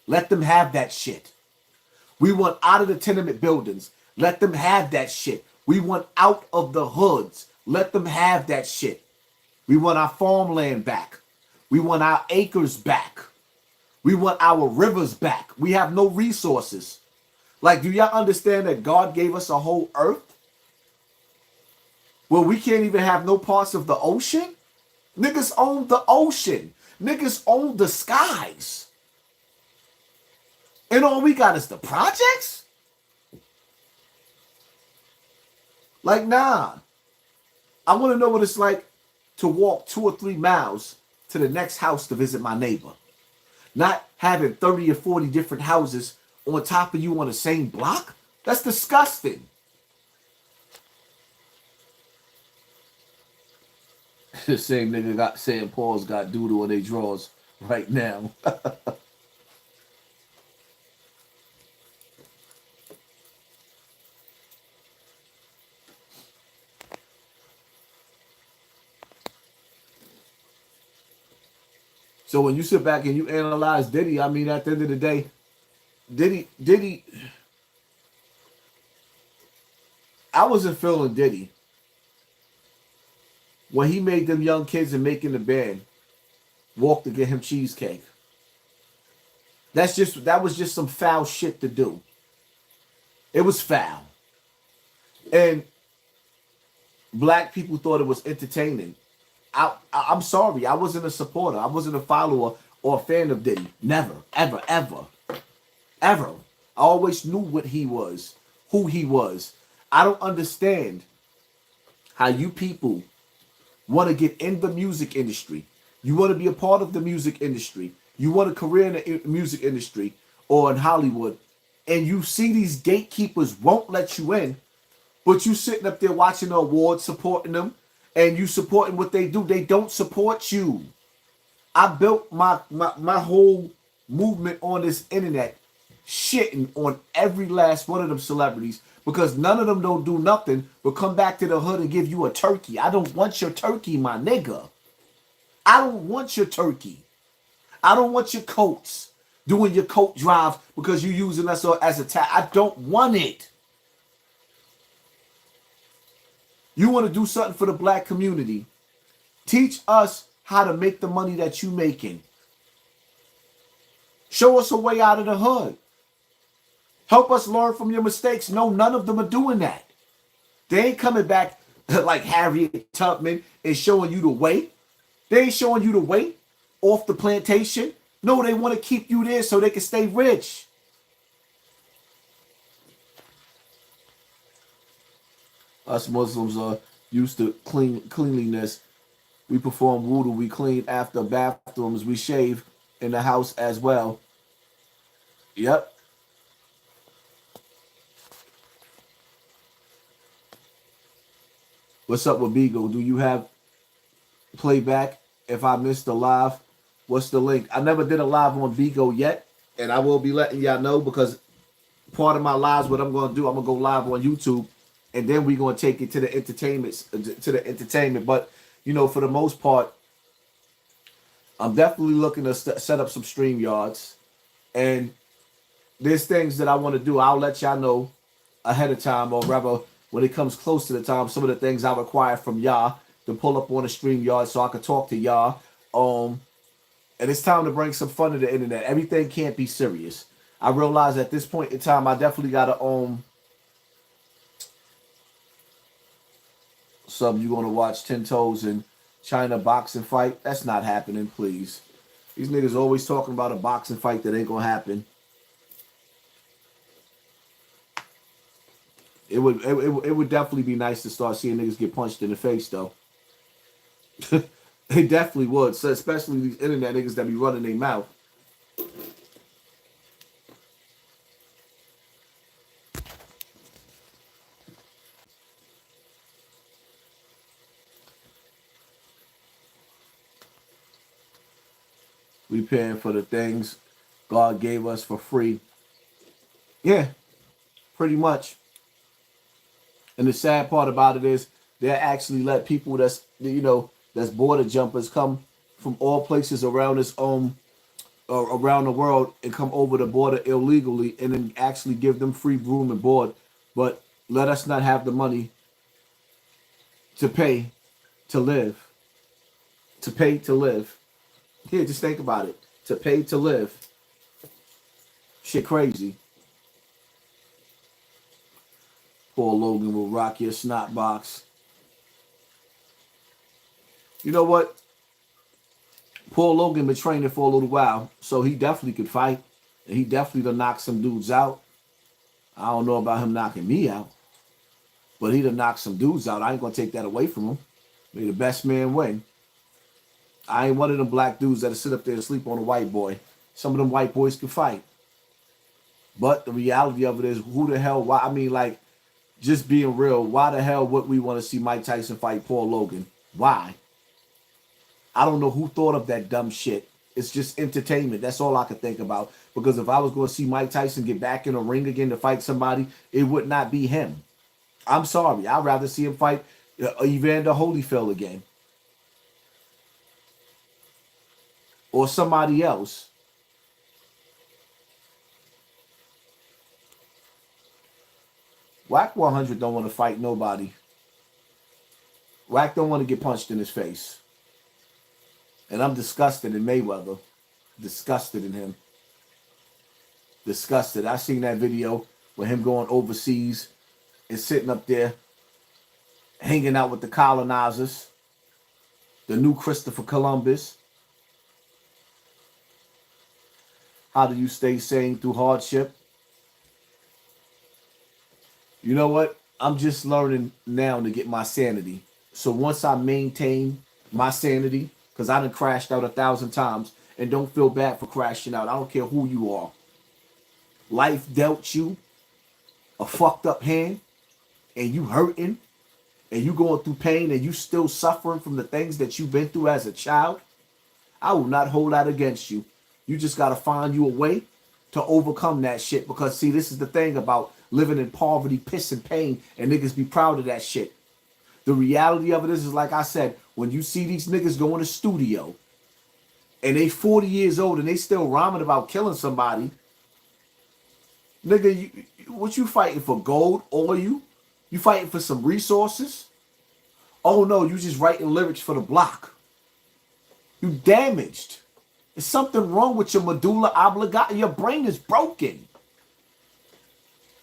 Let them have that shit. We want out of the tenement buildings. Let them have that shit. We want out of the hoods. Let them have that shit. We want our farmland back. We want our acres back. We want our rivers back. We have no resources. Like, do y'all understand that God gave us a whole earth? Well, we can't even have no parts of the ocean? Niggas own the ocean. Niggas own the skies. And all we got is the projects? Like, nah. I want to know what it's like to walk 2 or 3 miles to the next house to visit my neighbor. Not having 30 or 40 different houses on top of you on the same block? That's disgusting. The same nigga got St. Paul's got doodle on their drawers right now. So when you sit back and you analyze Diddy, I mean, at the end of the day, Diddy, I wasn't feeling Diddy when he made them young kids and making the band walk to get him cheesecake. That was just some foul shit to do. It was foul. And black people thought it was entertaining. I'm sorry, I wasn't a supporter. I wasn't a follower or a fan of Diddy. Never, ever, ever, ever. I always knew what he was, who he was. I don't understand how you people want to get in the music industry. You want to be a part of the music industry. You want a career in the music industry or in Hollywood. And you see these gatekeepers won't let you in, but you sitting up there watching the awards, supporting them, and you supporting what they do. They don't support you. I built my whole movement on this internet shitting on every last one of them celebrities because none of them don't do nothing but come back to the hood and give you a turkey. I don't want your turkey, my nigga. I don't want your turkey. I don't want your coats doing your coat drive because you're using us as a tag. I don't want it. You want to do something for the black community. Teach us how to make the money that you making. Show us a way out of the hood. Help us learn from your mistakes. No, none of them are doing that. They ain't coming back like Harriet Tubman and showing you the way. They ain't showing you the way off the plantation. No, they want to keep you there so they can stay rich. Us Muslims are used to cleanliness. We perform wudu. We clean after bathrooms. We shave in the house as well. Yep. What's up with Beagle? Do you have playback? If I missed the live, what's the link? I never did a live on Beagle yet, and I will be letting y'all know because part of my lives, what I'm gonna do, I'm gonna go live on YouTube, and then we're gonna take it to the entertainment. But you know, for the most part, I'm definitely looking to set up some stream yards, and there's things that I want to do. I'll let y'all know ahead of time, or rather, when it comes close to the time, some of the things I require from y'all to pull up on the stream yard so I can talk to y'all. And it's time to bring some fun to the internet. Everything can't be serious. I realize at this point in time, I definitely gotta you gonna watch 10 Toes and China boxing fight? That's not happening, please. These niggas always talking about a boxing fight that ain't gonna happen. It would definitely be nice to start seeing niggas get punched in the face, though. It definitely would. So especially these internet niggas that be running their mouth. We paying for the things God gave us for free. Yeah, pretty much. And the sad part about it is they actually let people that's border jumpers come from all places around around the world and come over the border illegally and then actually give them free room and board. But let us not have the money to pay to live. To pay to live. Here, just think about it. To pay to live. Shit crazy. Paul Logan will rock your snot box. You know what? Paul Logan been training for a little while, so he definitely could fight. And he definitely done knock some dudes out. I don't know about him knocking me out, but he done knock some dudes out. I ain't gonna take that away from him. May the best man win. I ain't one of them black dudes that'll sit up there and sleep on a white boy. Some of them white boys can fight. But the reality of it is, who the hell, why? I mean, like, just being real, why the hell would we want to see Mike Tyson fight Paul Logan? Why? I don't know who thought of that dumb shit. It's just entertainment. That's all I could think about. Because if I was going to see Mike Tyson get back in a ring again to fight somebody, it would not be him. I'm sorry. I'd rather see him fight Evander Holyfield again. Or somebody else. Wack 100 don't want to fight nobody. Wack don't want to get punched in his face. And I'm disgusted in Mayweather. Disgusted in him. Disgusted. I seen that video with him going overseas and sitting up there hanging out with the colonizers. The new Christopher Columbus. How do you stay sane through hardship? You know what? I'm just learning now to get my sanity. So once I maintain my sanity, because I done crashed out 1,000 times, and don't feel bad for crashing out. I don't care who you are. Life dealt you a fucked up hand, and you hurting, and you going through pain, and you still suffering from the things that you've been through as a child. I will not hold that against you. You just got to find you a way to overcome that shit. Because, see, this is the thing about living in poverty, piss, and pain, and niggas be proud of that shit. The reality of it is like I said, when you see these niggas go in the studio and they 40 years old and they still rhyming about killing somebody, nigga, what you fighting for? Gold? Oil? You fighting for some resources? Oh no, you just writing lyrics for the block. You damaged. There's something wrong with your medulla oblongata. Your brain is broken.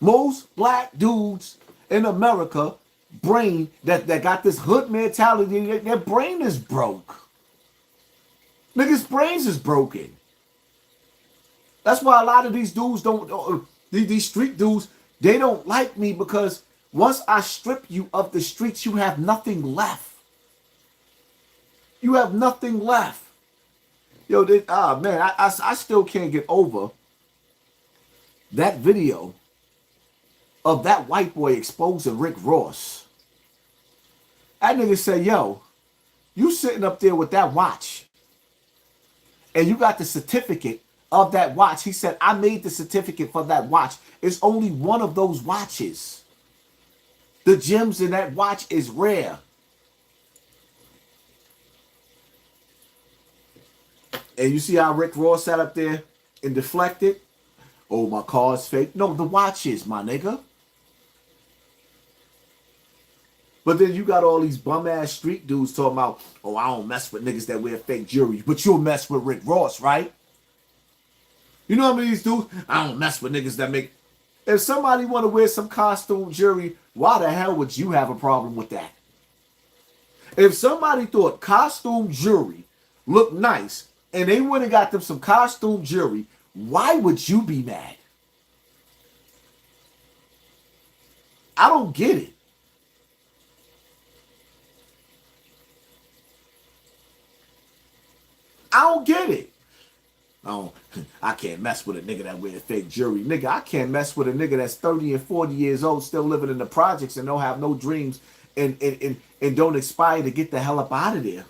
Most black dudes in America brain that got this hood mentality, their brain is broke. Niggas' brains is broken. That's why a lot of these dudes these street dudes, they don't like me, because once I strip you of the streets, you have nothing left. You have nothing left. Yo, man, I still can't get over that video of that white boy exposing Rick Ross. That nigga said, yo, you sitting up there with that watch and you got the certificate of that watch. He said, I made the certificate for that watch. It's only one of those watches. The gems in that watch is rare. And you see how Rick Ross sat up there and deflected? Oh, my car's fake. No, the watch is, my nigga. But then you got all these bum-ass street dudes talking about, oh, I don't mess with niggas that wear fake jewelry. But you'll mess with Rick Ross, right? You know how many of these dudes? I don't mess with niggas that make... If somebody want to wear some costume jewelry, why the hell would you have a problem with that? If somebody thought costume jewelry looked nice and they went and got them some costume jewelry, why would you be mad? I don't get it. I don't get it. I can't mess with a nigga that wear fake jewelry. Nigga, I can't mess with a nigga that's 30 and 40 years old, still living in the projects and don't have no dreams and don't aspire to get the hell up out of there.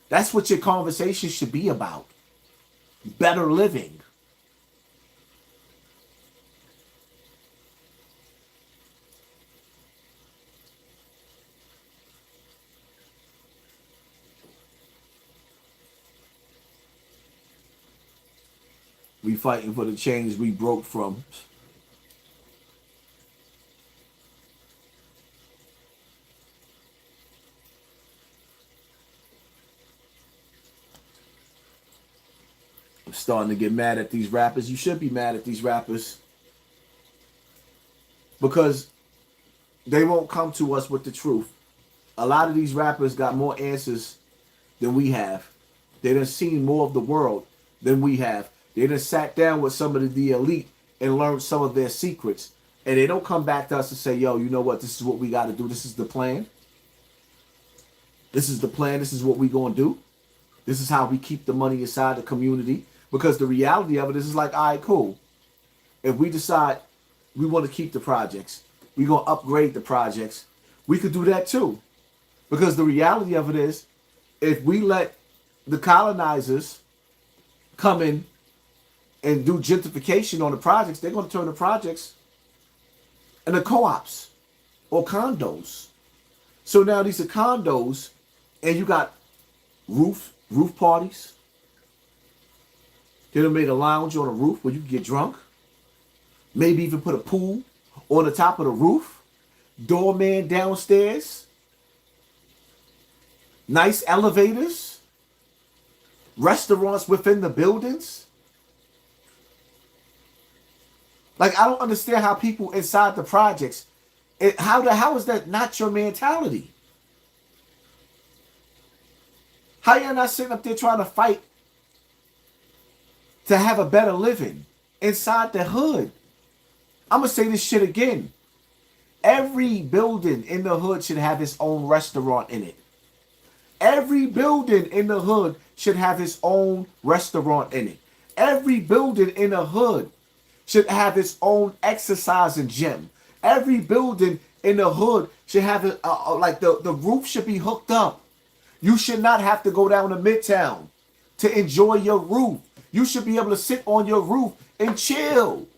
That's what your conversation should be about. Better living. We fighting for the chains we broke from. I'm starting to get mad at these rappers. You should be mad at these rappers. Because they won't come to us with the truth. A lot of these rappers got more answers than we have. They done seen more of the world than we have. They done sat down with some of the elite and learned some of their secrets. And they don't come back to us and say, yo, you know what? This is what we got to do. This is the plan. This is the plan. This is what we going to do. This is how we keep the money inside the community. Because the reality of it is like, all right, cool. If we decide we want to keep the projects, we're going to upgrade the projects, we could do that too. Because the reality of it is, if we let the colonizers come in and do gentrification on the projects, they're going to turn the projects into co-ops or condos. So now these are condos, and you got roof parties. They done made a lounge on a roof where you can get drunk. Maybe even put a pool on the top of the roof. Doorman downstairs. Nice elevators. Restaurants within the buildings. Like, I don't understand how people inside the projects, how is that not your mentality? How y'all not sitting up there trying to fight to have a better living inside the hood? I'm going to say this shit again. Every building in the hood should have its own restaurant in it. Every building in the hood should have its own restaurant in it. Every building in the hood should have its own exercising gym. Every building in the hood should have like the roof should be hooked up. You should not have to go down to Midtown to enjoy your roof. You should be able to sit on your roof and chill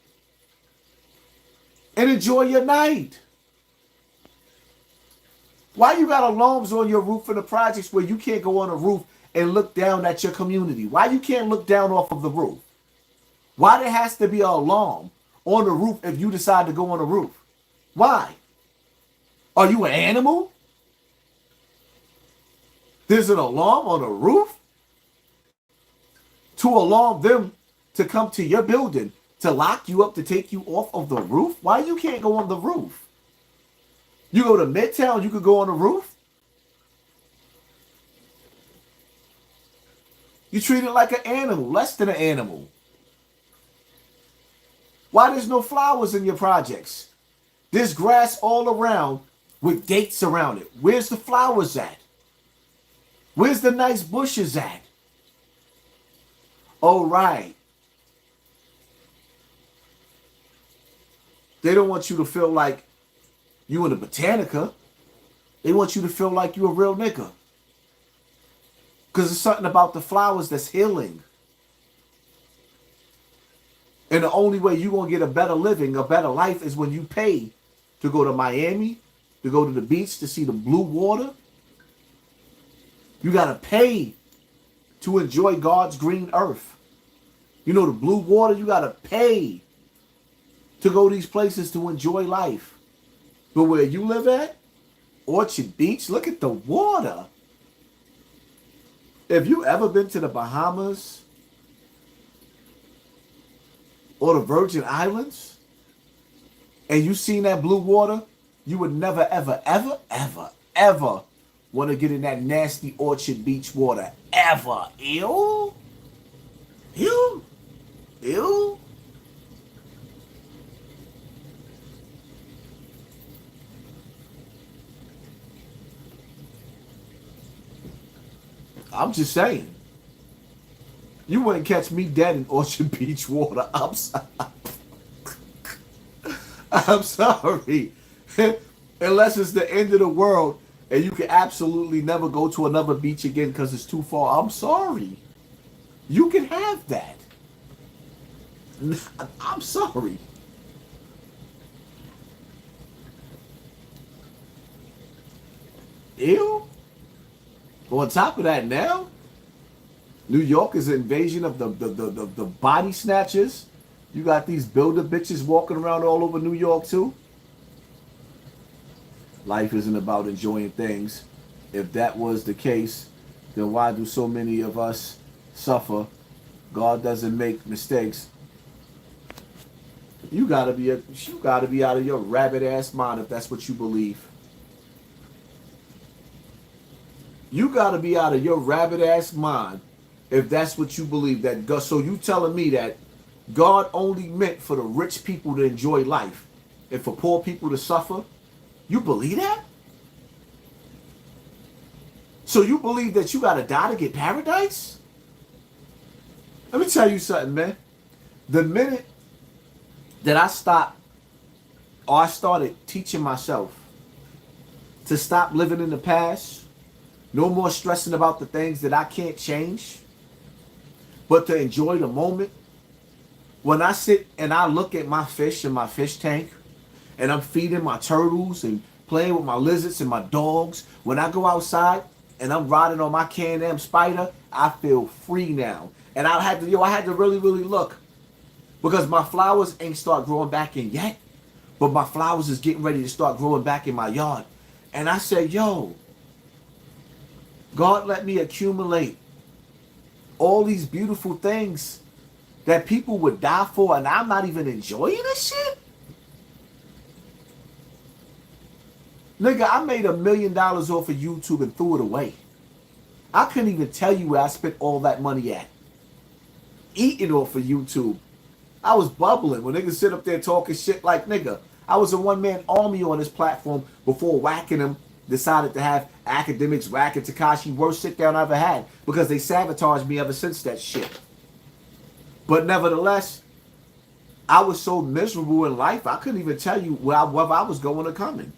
and enjoy your night. Why you got alarms on your roof in the projects where you can't go on a roof and look down at your community? Why you can't look down off of the roof? Why there has to be an alarm on the roof if you decide to go on the roof? Why? Are you an animal? There's an alarm on the roof to alarm them to come to your building, to lock you up, to take you off of the roof? Why you can't go on the roof? You go to Midtown, you could go on the roof? You treat it like an animal, less than an animal. Why there's no flowers in your projects? There's grass all around with gates around it. Where's the flowers at? Where's the nice bushes at? Oh, right. They don't want you to feel like you in a Botanica. They want you to feel like you're a real nigga. Because there's something about the flowers that's healing. And the only way you're going to get a better living, a better life, is when you pay to go to Miami, to go to the beach, to see the blue water. You got to pay to enjoy God's green earth. You know, the blue water, you got to pay to go to these places to enjoy life. But where you live at, Orchard Beach, look at the water. If you ever been to the Bahamas or the Virgin Islands and you seen that blue water, you would never, ever, ever, ever, ever want to get in that nasty Orchard Beach water. Ever. Ew. Ew. Ew. I'm just saying. You wouldn't catch me dead in Orchard Beach water. I'm sorry. I'm sorry. Unless it's the end of the world and you can absolutely never go to another beach again because it's too far. I'm sorry. You can have that. I'm sorry. Ew. On top of that now, New York is an invasion of the body snatchers. You got these builder bitches walking around all over New York too. Life isn't about enjoying things. If that was the case, then why do so many of us suffer? God doesn't make mistakes. You gotta be out of your rabbit ass mind if that's what you believe. You gotta be out of your rabbit ass mind if that's what you believe. That God, so you telling me that God only meant for the rich people to enjoy life and for poor people to suffer? You believe that? So you believe that you gotta die to get paradise? Let me tell you something, man. The minute that I started teaching myself to stop living in the past, no more stressing about the things that I can't change, but to enjoy the moment. When I sit and I look at my fish in my fish tank, and I'm feeding my turtles and playing with my lizards and my dogs, when I go outside and I'm riding on my Can-Am Spider, I feel free now. And I had to really, really look, because my flowers ain't start growing back in yet, but my flowers is getting ready to start growing back in my yard. And I said, yo, God let me accumulate all these beautiful things that people would die for, and I'm not even enjoying this shit? Nigga, I made $1 million off of YouTube and threw it away. I couldn't even tell you where I spent all that money at. Eating off of YouTube. I was bubbling when niggas sit up there talking shit like, nigga, I was a one-man army on this platform before whacking them decided to have academics whacking Tekashi, worst sit down I ever had, because they sabotaged me ever since that shit. But nevertheless, I was so miserable in life, I couldn't even tell you whether I was going or coming.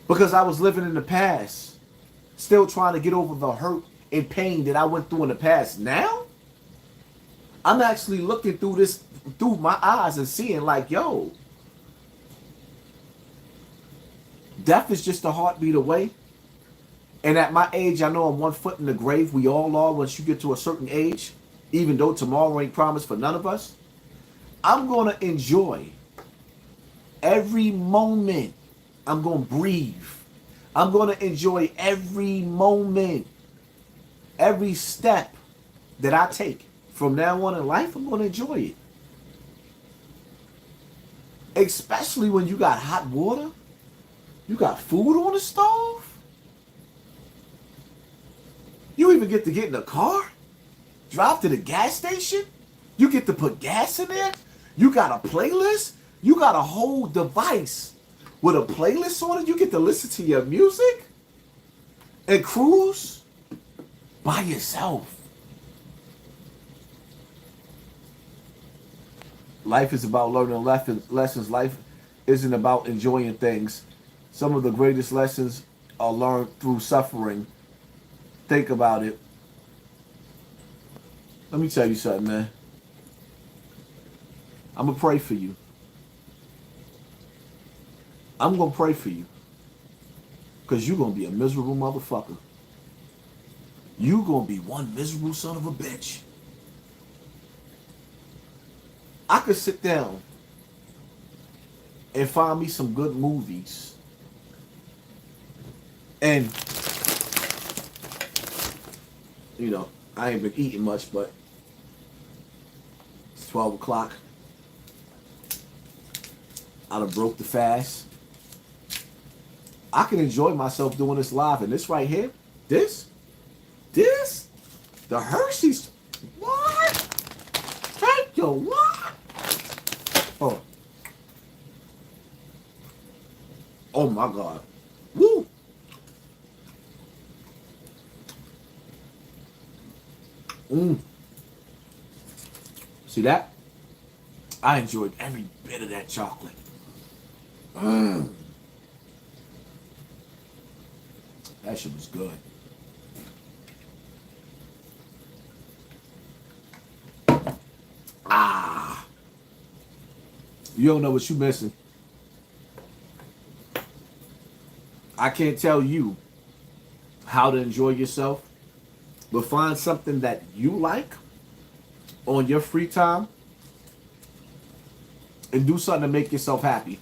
Because I was living in the past, still trying to get over the hurt and pain that I went through in the past. Now, I'm actually looking through my eyes and seeing like, yo, death is just a heartbeat away. And at my age, I know I'm 1 foot in the grave. We all are once you get to a certain age, even though tomorrow ain't promised for none of us. I'm going to enjoy every moment. I'm going to breathe. I'm going to enjoy every moment, every step that I take. From now on in life, I'm going to enjoy it. Especially when you got hot water. You got food on the stove. You even get to get in the car, drive to the gas station. You get to put gas in there. You got a playlist. You got a whole device with a playlist on it. You get to listen to your music and cruise by yourself. Life is about learning lessons. Life isn't about enjoying things. Some of the greatest lessons are learned through suffering. Think about it. Let me tell you something, man. I'm going to pray for you. I'm going to pray for you. Because you're going to be a miserable motherfucker. You're going to be one miserable son of a bitch. I could sit down and find me some good movies. And, you know, I ain't been eating much, but it's 12 o'clock. I done broke the fast. I can enjoy myself doing this live. And this right here, this, the Hershey's, what? Thank you, what? Oh my God. Woo. See that? I enjoyed every bit of that chocolate. That shit was good. You don't know what you missing. I can't tell you how to enjoy yourself, but find something that you like on your free time and do something to make yourself happy.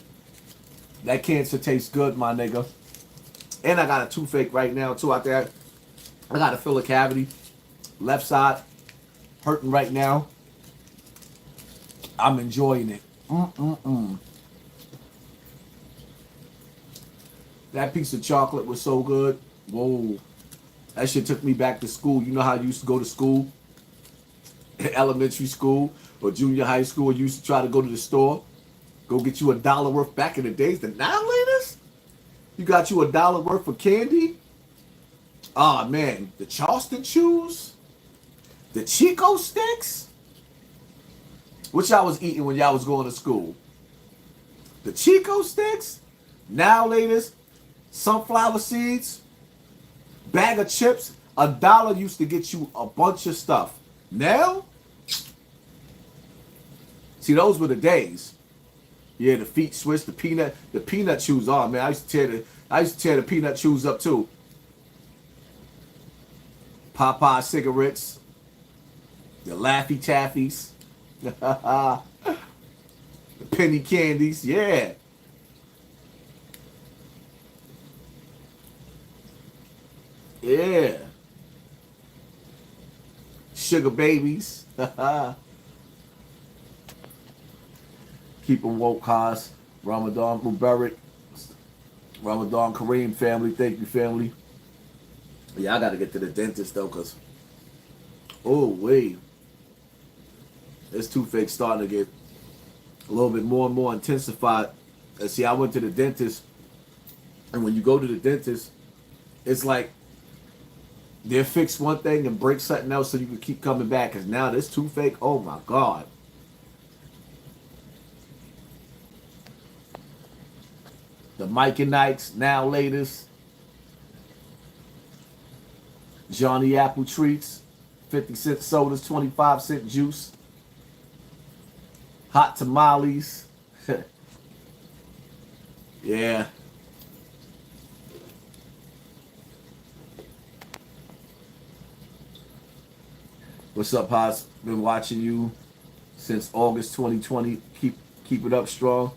That cancer tastes good, my nigga. And I got a toothache right now, too, out there. I got to fill a cavity. Left side hurting right now. I'm enjoying it. That piece of chocolate was so good. Whoa. That shit took me back to school. You know how I used to go to school? In elementary school or junior high school, you used to try to go to the store, go get you $1 worth back in the days. The now latest, you got you $1 worth of candy. Oh man, the Charleston chews, the Chico sticks, which y'all was eating when y'all was going to school. The Chico sticks, now latest, sunflower seeds, bag of chips. $1 used to get you a bunch of stuff. Now, see, those were the days. Yeah, the feet switch, the peanut chews. Oh man, I used to tear the peanut chews up too. Popeye cigarettes, the Laffy Taffies, the penny candies. Yeah. Yeah. Sugar babies. Keep them woke, Haas. Ramadan Mubarak. Ramadan Kareem family. Thank you, family. Yeah, I got to get to the dentist, though, because... Oh, wait. This toothache starting to get a little bit more and more intensified. And see, I went to the dentist. And when you go to the dentist, it's like they'll fix one thing and break something else so you can keep coming back. Because now this toothache, oh, my God. The Mike and Nikes, now latest. Johnny Apple treats, 50-cent sodas, 25-cent juice. Hot tamales. Yeah. What's up, Haas? Been watching you since August 2020. Keep it up strong.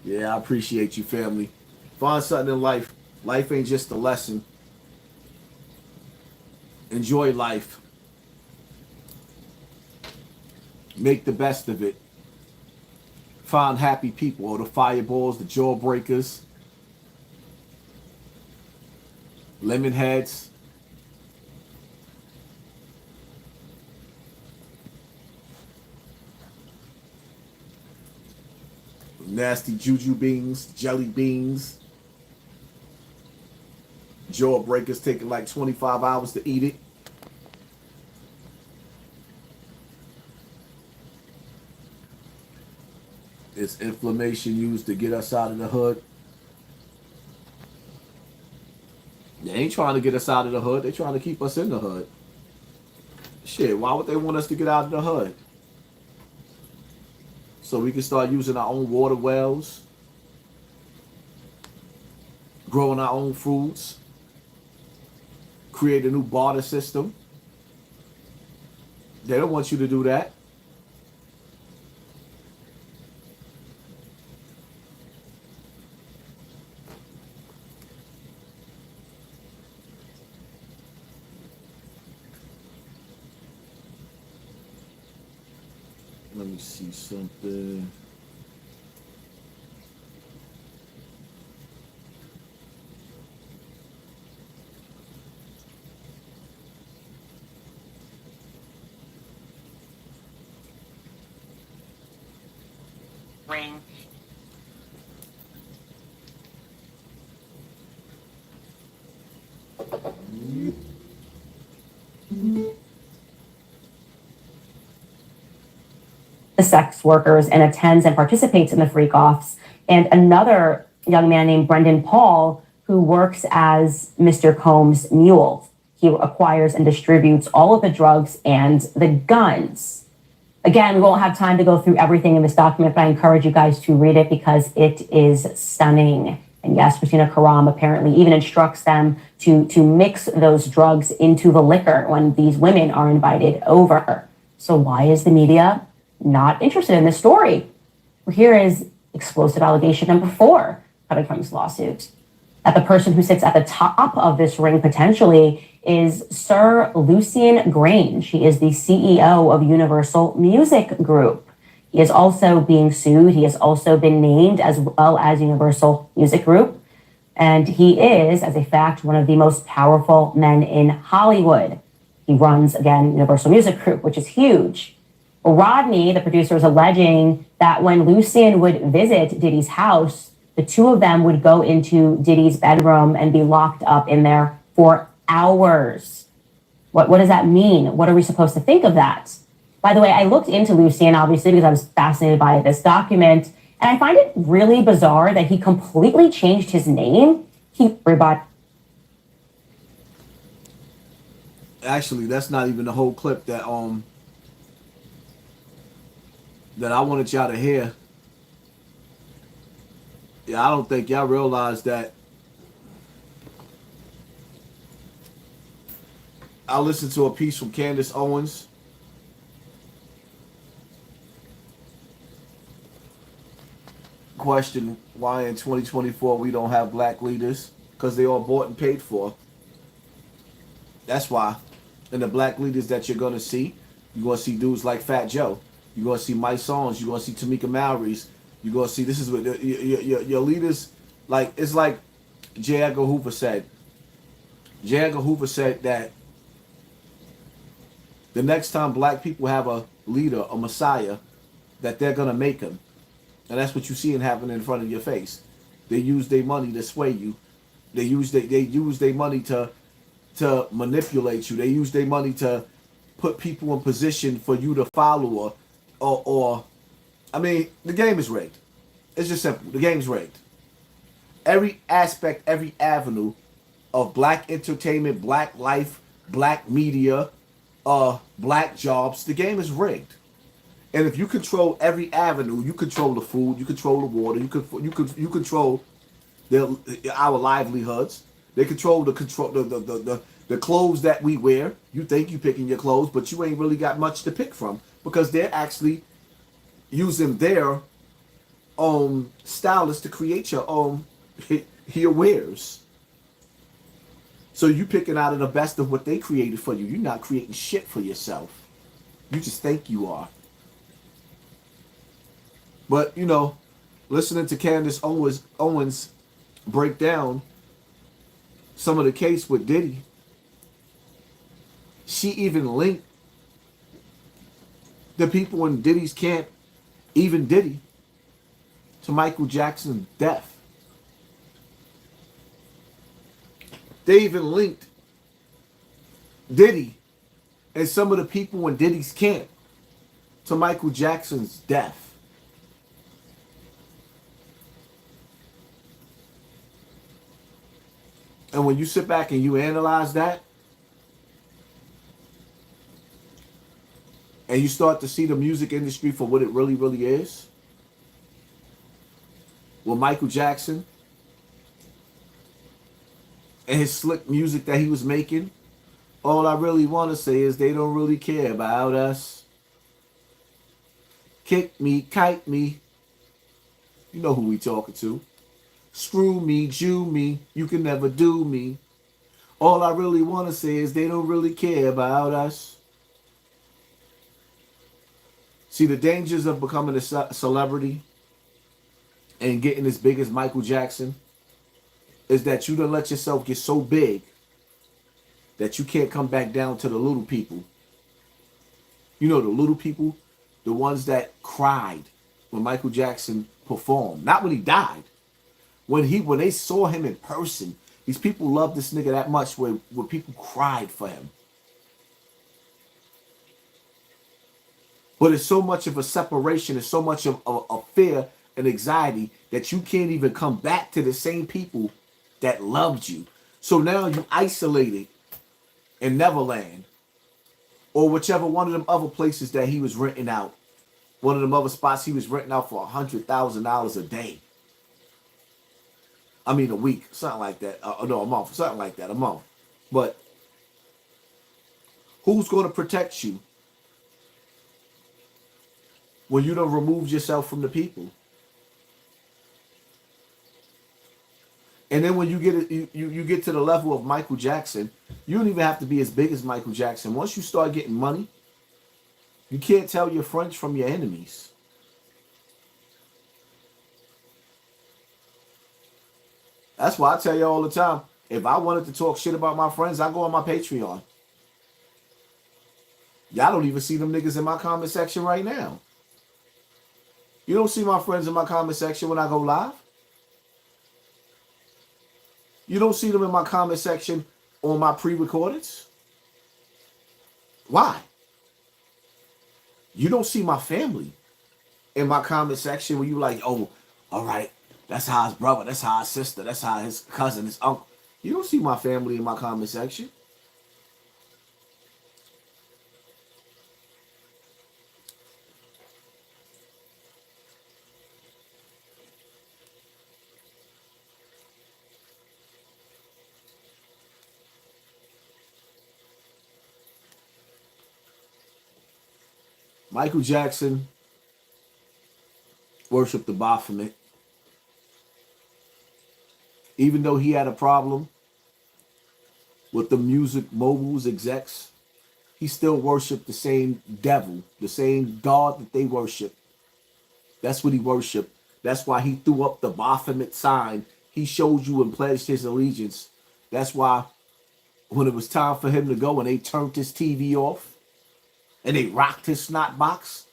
Yeah, I appreciate you, family. Find something in life. Life ain't just a lesson. Enjoy life. Make the best of it. Find happy people, or the fireballs, the jawbreakers, lemon heads. Nasty juju beans, jelly beans. Jawbreakers taking like 25 hours to eat it. It's inflammation used to get us out of the hood. ain't trying to get us out of the hood. They trying to keep us in the hood. Shit, why would they want us to get out of the hood? So we can start using our own water wells, growing our own foods, create a new barter system. They don't want you to do that. Let me see something. Ring. The sex workers and attends and participates in the freak offs, and another young man named Brendan Paul who works as Mr. Combs' mule. He acquires and distributes all of the drugs and the guns. Again, we won't have time to go through everything in this document, but I encourage you guys to read it because it is stunning. And yes, Christina Karam apparently even instructs them to mix those drugs into the liquor when these women are invited over. So why is the media not interested in this story? Well, here is explosive allegation number 4 coming from this lawsuit. That the person who sits at the top of this ring potentially is Sir Lucian Grange. He is the CEO of Universal Music Group. He is also being sued. He has also been named as well as Universal Music Group. And he is, as a fact, one of the most powerful men in Hollywood. He runs, again, Universal Music Group, which is huge. Rodney, the producer, is alleging that when Lucian would visit Diddy's house, the two of them would go into Diddy's bedroom and be locked up in there for hours. What does that mean? What are we supposed to think of that? By the way, I looked into Lucian, obviously, because I was fascinated by this document, and I find it really bizarre that he completely changed his name. Actually, that's not even the whole clip that I wanted y'all to hear. Yeah, I don't think y'all realize that. I listened to a piece from Candace Owens. Question why in 2024 we don't have black leaders, because they all bought and paid for. That's why. And the black leaders that you're going to see, you're going to see dudes like Fat Joe. You're going to see Mike Songs. You're going to see Tamika Mallory's. You're going to see, this is what your leaders, like, it's like J. Edgar Hoover said. J. Edgar Hoover said that the next time black people have a leader, a messiah, that they're going to make him. And that's what you see happening in front of your face. They use their money to sway you. They use their money to manipulate you. They use their money to put people in position for you to follow or I mean, the game is rigged. It's just simple. The game's rigged. Every aspect, every avenue of black entertainment, black life, black media, black jobs, the game is rigged. And if you control every avenue, you control the food, you control the water, you control our livelihoods. They control the clothes that we wear. You think you picking your clothes, but you ain't really got much to pick from because they're actually using their own stylists to create your own your wares. So you picking out of the best of what they created for you. You're not creating shit for yourself. You just think you are. But, you know, listening to Candace Owens break down some of the case with Diddy, she even linked the people in Diddy's camp, even Diddy, to Michael Jackson's death. They even linked Diddy and some of the people in Diddy's camp to Michael Jackson's death. And when you sit back and you analyze that, and you start to see the music industry for what it really, really is, with Michael Jackson and his slick music that he was making, all I really want to say is they don't really care about us. Kick me, kite me. You know who we talking to. Screw me, Jew me, you can never do me. All I really want to say is they don't really care about us. See, the dangers of becoming a celebrity and getting as big as Michael Jackson is that you done let yourself get so big that you can't come back down to the little people. You know, the little people, the ones that cried when Michael Jackson performed. Not when he died. When they saw him in person, these people loved this nigga that much where people cried for him. But it's so much of a separation, it's so much of a fear and anxiety that you can't even come back to the same people that loved you. So now you isolated in Neverland or whichever one of them other places that he was renting out. One of them other spots he was renting out for $100,000 a day. I mean, a week, something like that. No, a month, something like that, a month. But who's going to protect you when you done removed yourself from the people? And then when you get to the level of Michael Jackson, you don't even have to be as big as Michael Jackson. Once you start getting money, you can't tell your friends from your enemies. That's why I tell you all the time, if I wanted to talk shit about my friends, I go on my Patreon. Y'all don't even see them niggas in my comment section right now. You don't see my friends in my comment section when I go live. You don't see them in my comment section on my pre-recordeds. Why? You don't see my family in my comment section where you like, oh, all right, that's how his brother, that's how his sister, that's how his cousin, his uncle. You don't see my family in my comment section. Michael Jackson worshiped the Baphomet. Even though he had a problem with the music moguls, execs, he still worshiped the same devil, the same God that they worship. That's what he worshiped. That's why he threw up the Baphomet sign. He showed you and pledged his allegiance. That's why when it was time for him to go and they turned his TV off and they rocked his snot box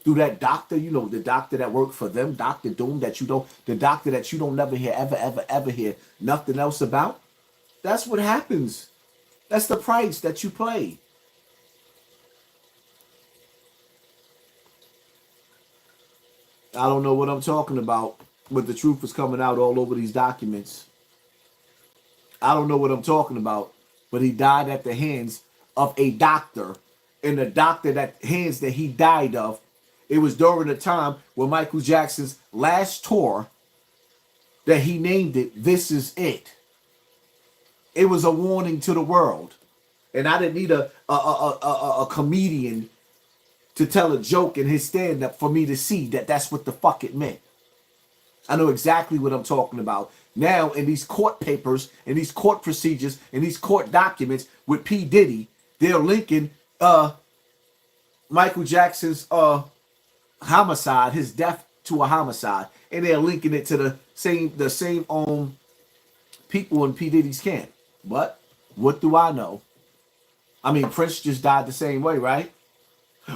through that doctor, you know, the doctor that worked for them, Dr. Doom, the doctor that you don't never hear, ever hear nothing else about. That's what happens. That's the price that you pay. I don't know what I'm talking about, but the truth is coming out all over these documents. I don't know what I'm talking about, but he died at the hands of a doctor. And the doctor hands that he died of, it was during the time when Michael Jackson's last tour that he named it, This Is It. It was a warning to the world. And I didn't need a comedian to tell a joke in his stand-up for me to see that that's what the fuck it meant. I know exactly what I'm talking about. Now, in these court papers, in these court procedures, in these court documents with P. Diddy, they're linking Michael Jackson's homicide, his death to a homicide. And they're linking it to the same people in P. Diddy's camp. But what do I know? I mean, Prince just died the same way, right?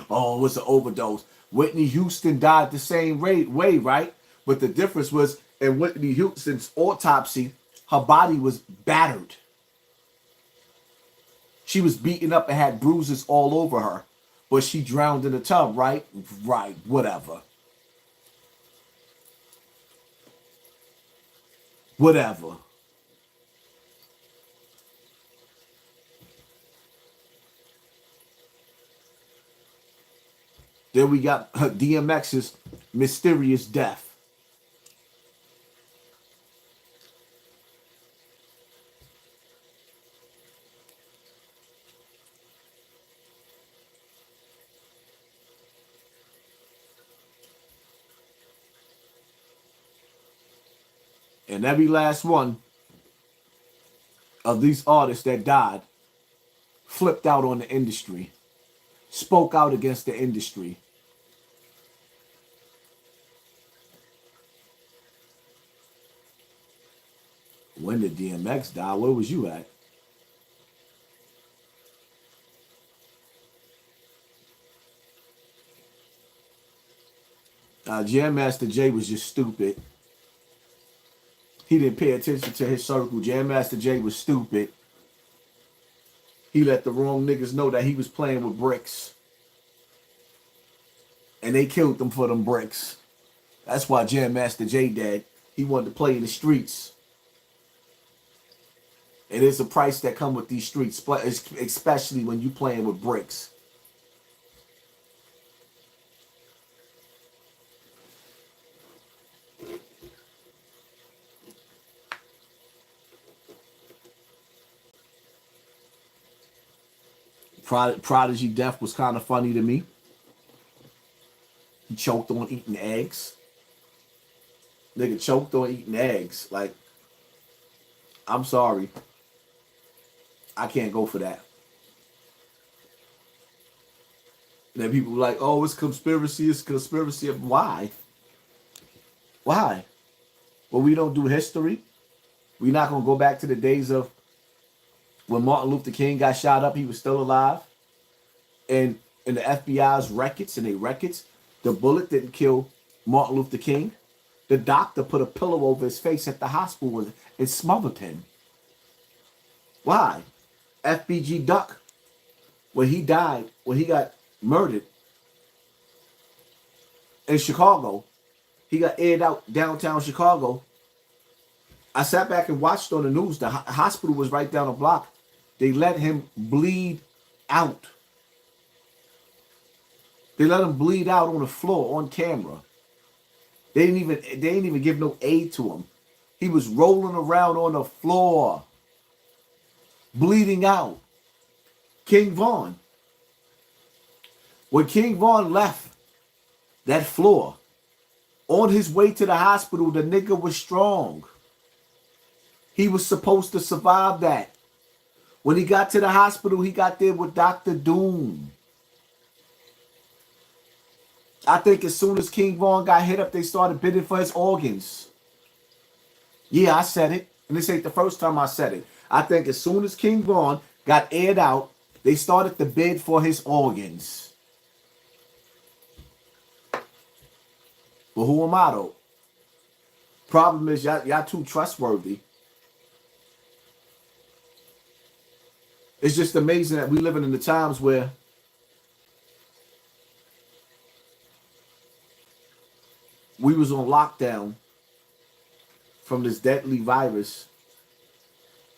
Oh, it was an overdose. Whitney Houston died the same way, right? But the difference was in Whitney Houston's autopsy, her body was battered. She was beaten up and had bruises all over her. But she drowned in the tub, right? Right, whatever. Whatever. Then we got DMX's mysterious death. And every last one of these artists that died flipped out on the industry, spoke out against the industry. When did DMX die? Where was you at? Jam Master Jay was just stupid. He didn't pay attention to his circle. Jam Master Jay was stupid. He let the wrong niggas know that he was playing with bricks. And they killed them for them bricks. That's why Jam Master Jay dead. He wanted to play in the streets. And there's a price that come with these streets, especially when you playing with bricks. Prodigy death was kind of funny to me. He choked on eating eggs. Nigga choked on eating eggs. Like, I'm sorry. I can't go for that. And then people were like, oh, it's conspiracy. Why? Why? Well, we don't do history. We're not going to go back to the days of when Martin Luther King got shot up. He was still alive. And in the FBI's records, the bullet didn't kill Martin Luther King. The doctor put a pillow over his face at the hospital and smothered him. Why? FBG Duck, when he died, when he got murdered in Chicago, he got aired out downtown Chicago. I sat back and watched on the news. The hospital was right down the block. They let him bleed out. They let him bleed out on the floor on camera. They didn't even give no aid to him. He was rolling around on the floor, bleeding out. King Von. When King Von left that floor, on his way to the hospital, the nigga was strong. He was supposed to survive that. When he got to the hospital, he got there with Dr. Doom. I think as soon as King Von got hit up, they started bidding for his organs. Yeah, I said it. And this ain't the first time I said it. I think as soon as King Von got aired out, they started to bid for his organs. But who am I though? Problem is y'all too trustworthy. It's just amazing that we living in the times where we was on lockdown from this deadly virus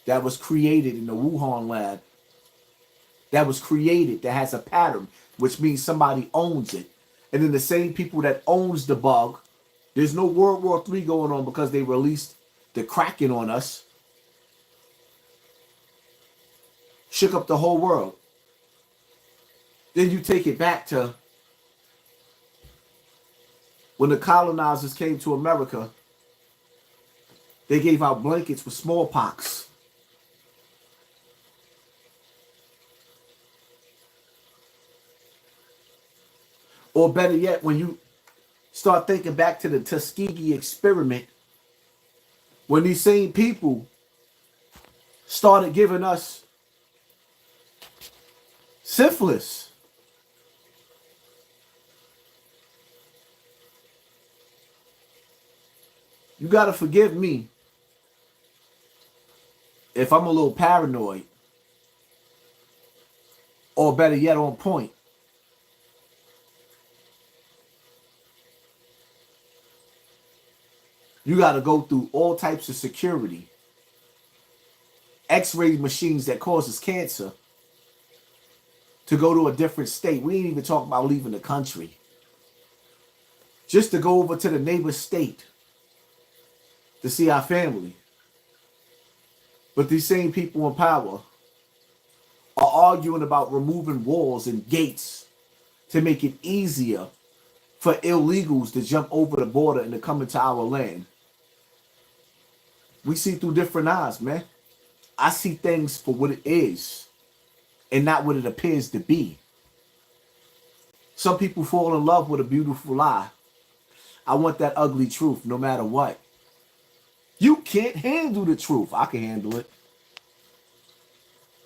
that was created in the Wuhan lab, that was created, that has a pattern, which means somebody owns it. And then the same people that owns the bug, there's no World War III going on because they released the Kraken on us. Shook up the whole world. Then you take it back to when the colonizers came to America, they gave out blankets with smallpox. Or better yet, when you start thinking back to the Tuskegee experiment, when these same people started giving us syphilis. You got to forgive me if I'm a little paranoid, or better yet, on point. You got to go through all types of security. X-ray machines that causes cancer to go to a different state. We ain't even talking about leaving the country. just to go over to the neighbor state to see our family. But these same people in power are arguing about removing walls and gates to make it easier for illegals to jump over the border and to come into our land. We see through different eyes, man. I see things for what it is and not what it appears to be. Some people fall in love with a beautiful lie. I want that ugly truth no matter what. You can't handle the truth. I can handle it.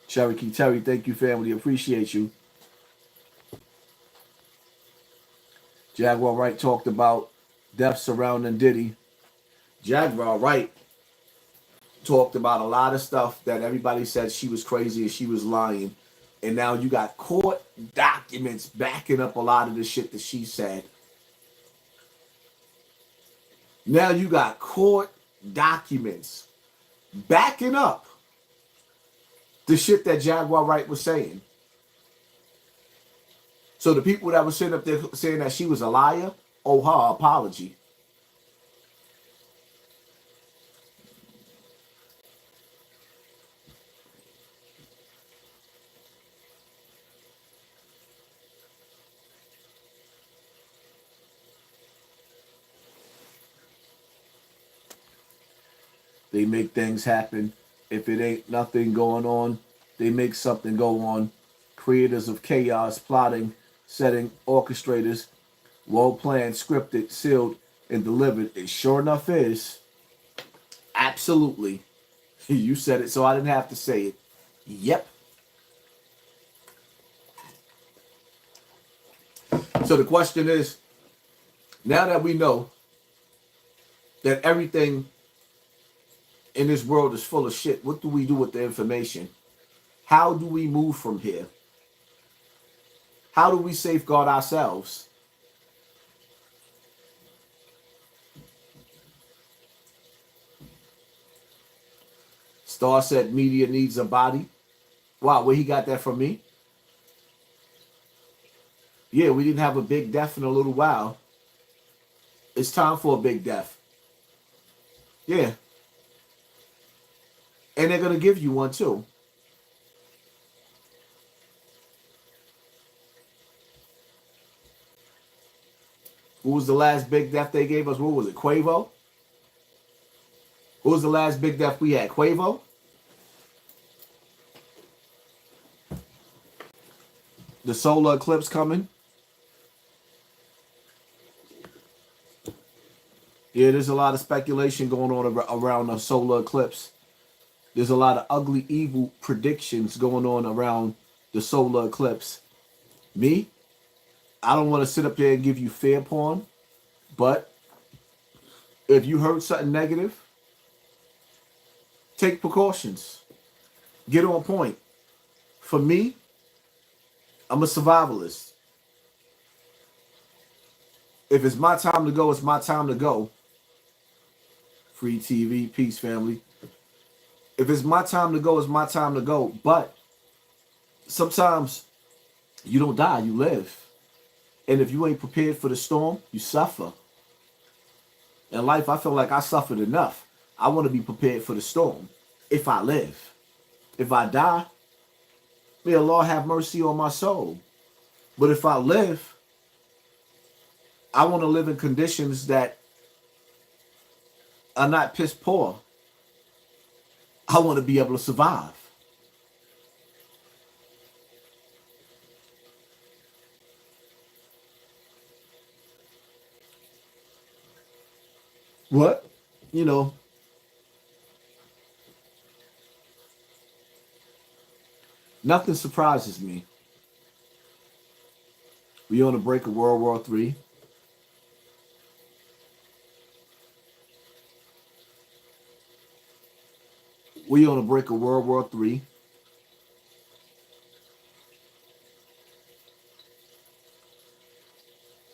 Cherokee Terry, thank you, family. Appreciate you. Jaguar Wright talked about death surrounding Diddy. Jaguar Wright talked about a lot of stuff that everybody said she was crazy and she was lying. And now you got court documents backing up a lot of the shit that she said. Now you got court documents backing up the shit that Jaguar Wright was saying. So the people that were sitting up there saying that she was a liar, owe her an apology. They make things happen. If it ain't nothing going on, they make something go on. Creators of chaos, plotting, setting, orchestrators, well planned, scripted, sealed, and delivered. It sure enough is. Absolutely. You said it, so I didn't have to say it. Yep. So the question is, now that we know that everything in this world is full of shit, what do we do with the information? How do we move from here? How do we safeguard ourselves? Star said media needs a body. Wow, where he got that from me? Yeah, we didn't have a big death in a little while. It's time for a big death. Yeah. And they're going to give you one too. Who was the last big death they gave us? What was it, Quavo? Who was the last big death we had, Quavo? The solar eclipse coming. Yeah, there's a lot of speculation going on around the solar eclipse. There's a lot of ugly, evil predictions going on around the solar eclipse. Me, I don't want to sit up here and give you fear porn, but if you heard something negative, take precautions. Get on point. For me, I'm a survivalist. If it's my time to go, it's my time to go. Free TV, peace, family. If it's my time to go, it's my time to go. But sometimes you don't die, you live. And if you ain't prepared for the storm, you suffer. In life, I feel like I suffered enough. I want to be prepared for the storm. If I live. If I die, may Allah have mercy on my soul. But if I live, I want to live in conditions that are not piss poor. I want to be able to survive. What? You know, nothing surprises me. We on the brink of World War III. We on the brink of World War III.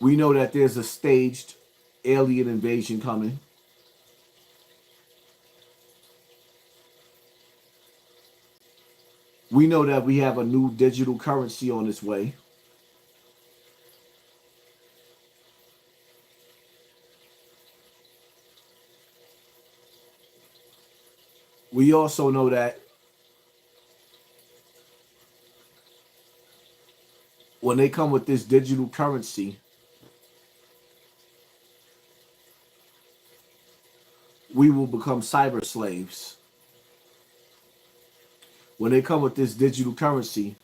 We know that there's a staged alien invasion coming. We know that we have a new digital currency on its way. We also know that when they come with this digital currency, we will become cyber slaves. When they come with this digital currency,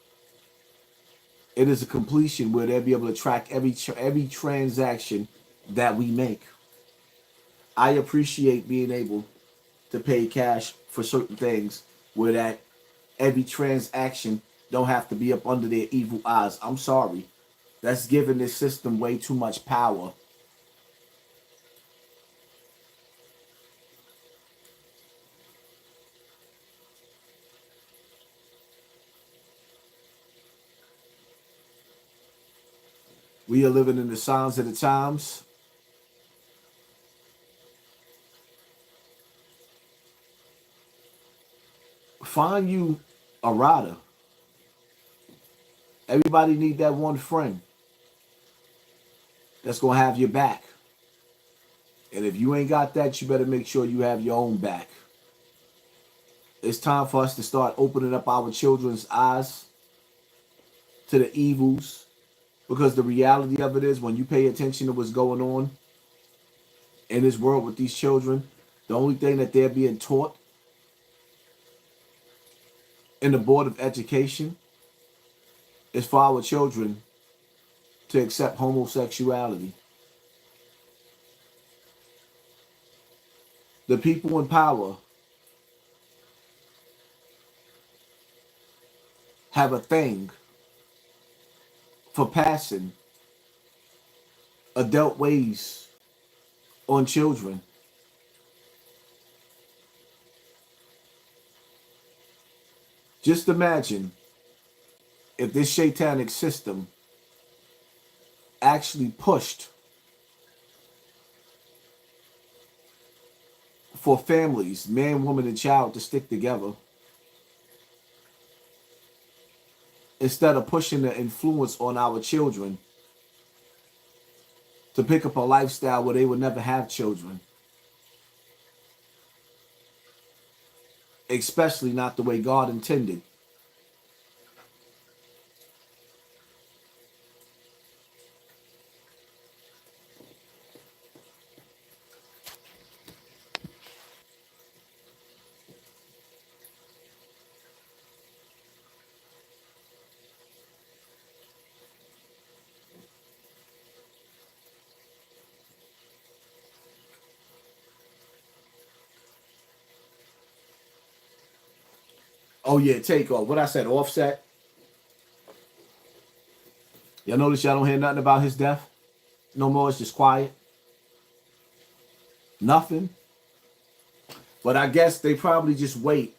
it is a completion where they'll be able to track every transaction that we make. I appreciate being able to pay cash for certain things where that every transaction don't have to be up under their evil eyes. I'm sorry. That's giving this system way too much power. We are living in the signs of the times. Find you a rider. Everybody need that one friend that's gonna have your back. And if you ain't got that, you better make sure you have your own back. It's time for us to start opening up our children's eyes to the evils. Because the reality of it is, when you pay attention to what's going on in this world with these children, the only thing that they're being taught in the Board of Education is for our children to accept homosexuality. The people in power have a thing for passing adult ways on children. Just imagine if this satanic system actually pushed for families, man, woman, and child, to stick together instead of pushing the influence on our children to pick up a lifestyle where they would never have children. Especially not the way God intended. Oh yeah, Takeoff. What I said, Offset. Y'all notice y'all don't hear nothing about his death? No more, it's just quiet. Nothing. But I guess they probably just wait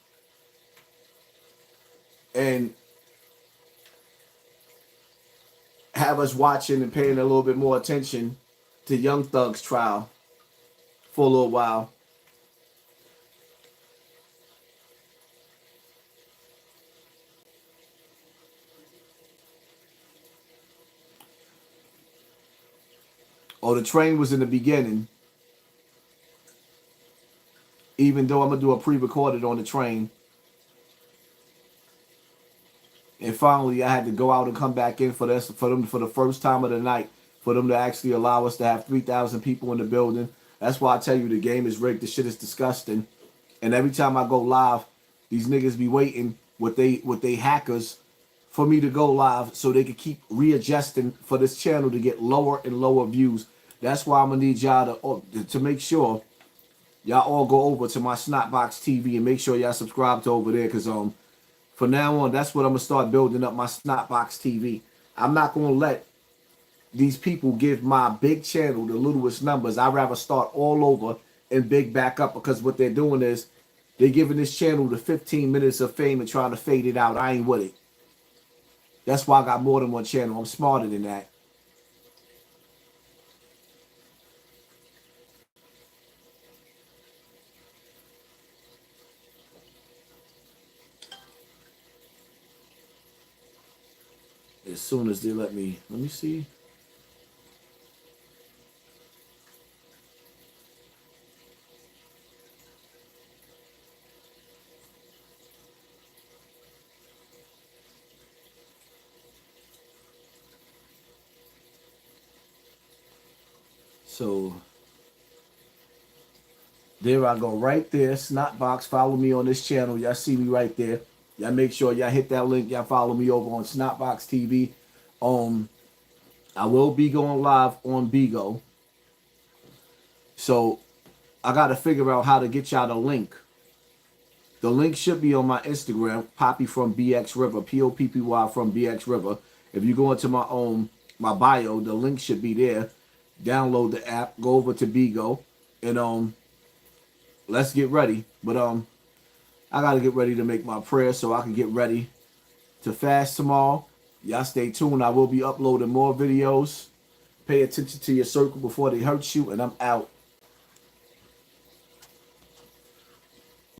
and have us watching and paying a little bit more attention to Young Thug's trial for a little while. Oh, the train was in the beginning. Even though I'm going to do a pre-recorded on the train. And finally, I had to go out and come back in for them for the first time of the night, for them to actually allow us to have 3,000 people in the building. That's why I tell you the game is rigged. The shit is disgusting. And every time I go live, these niggas be waiting with they hackers for me to go live so they could keep readjusting for this channel to get lower and lower views. That's why I'm gonna need y'all to make sure y'all all go over to my Snotbox TV and make sure y'all subscribe to over there, because from now on, that's what I'm gonna start building up, my Snotbox TV. I'm not gonna let these people give my big channel the littlest numbers. I'd rather start all over and big back up, because what they're doing is they're giving this channel the 15 minutes of fame and trying to fade it out. I ain't with it. That's why I got more than one channel. I'm smarter than that. As soon as they let me see. So there I go, right there. Snotbox. Follow me on this channel. Y'all see me right there. Y'all make sure y'all hit that link. Y'all follow me over on Snotbox TV. I will be going live on Bigo. So I got to figure out how to get y'all the link. The link should be on my Instagram, Poppy from BX River, Poppy from BX River. If you go into my bio, the link should be there. Download the app, go over to Bigo, and let's get ready. But I gotta get ready to make my prayer so I can get ready to fast tomorrow. Y'all stay tuned. I will be uploading more videos. Pay attention to your circle before they hurt you, and I'm out.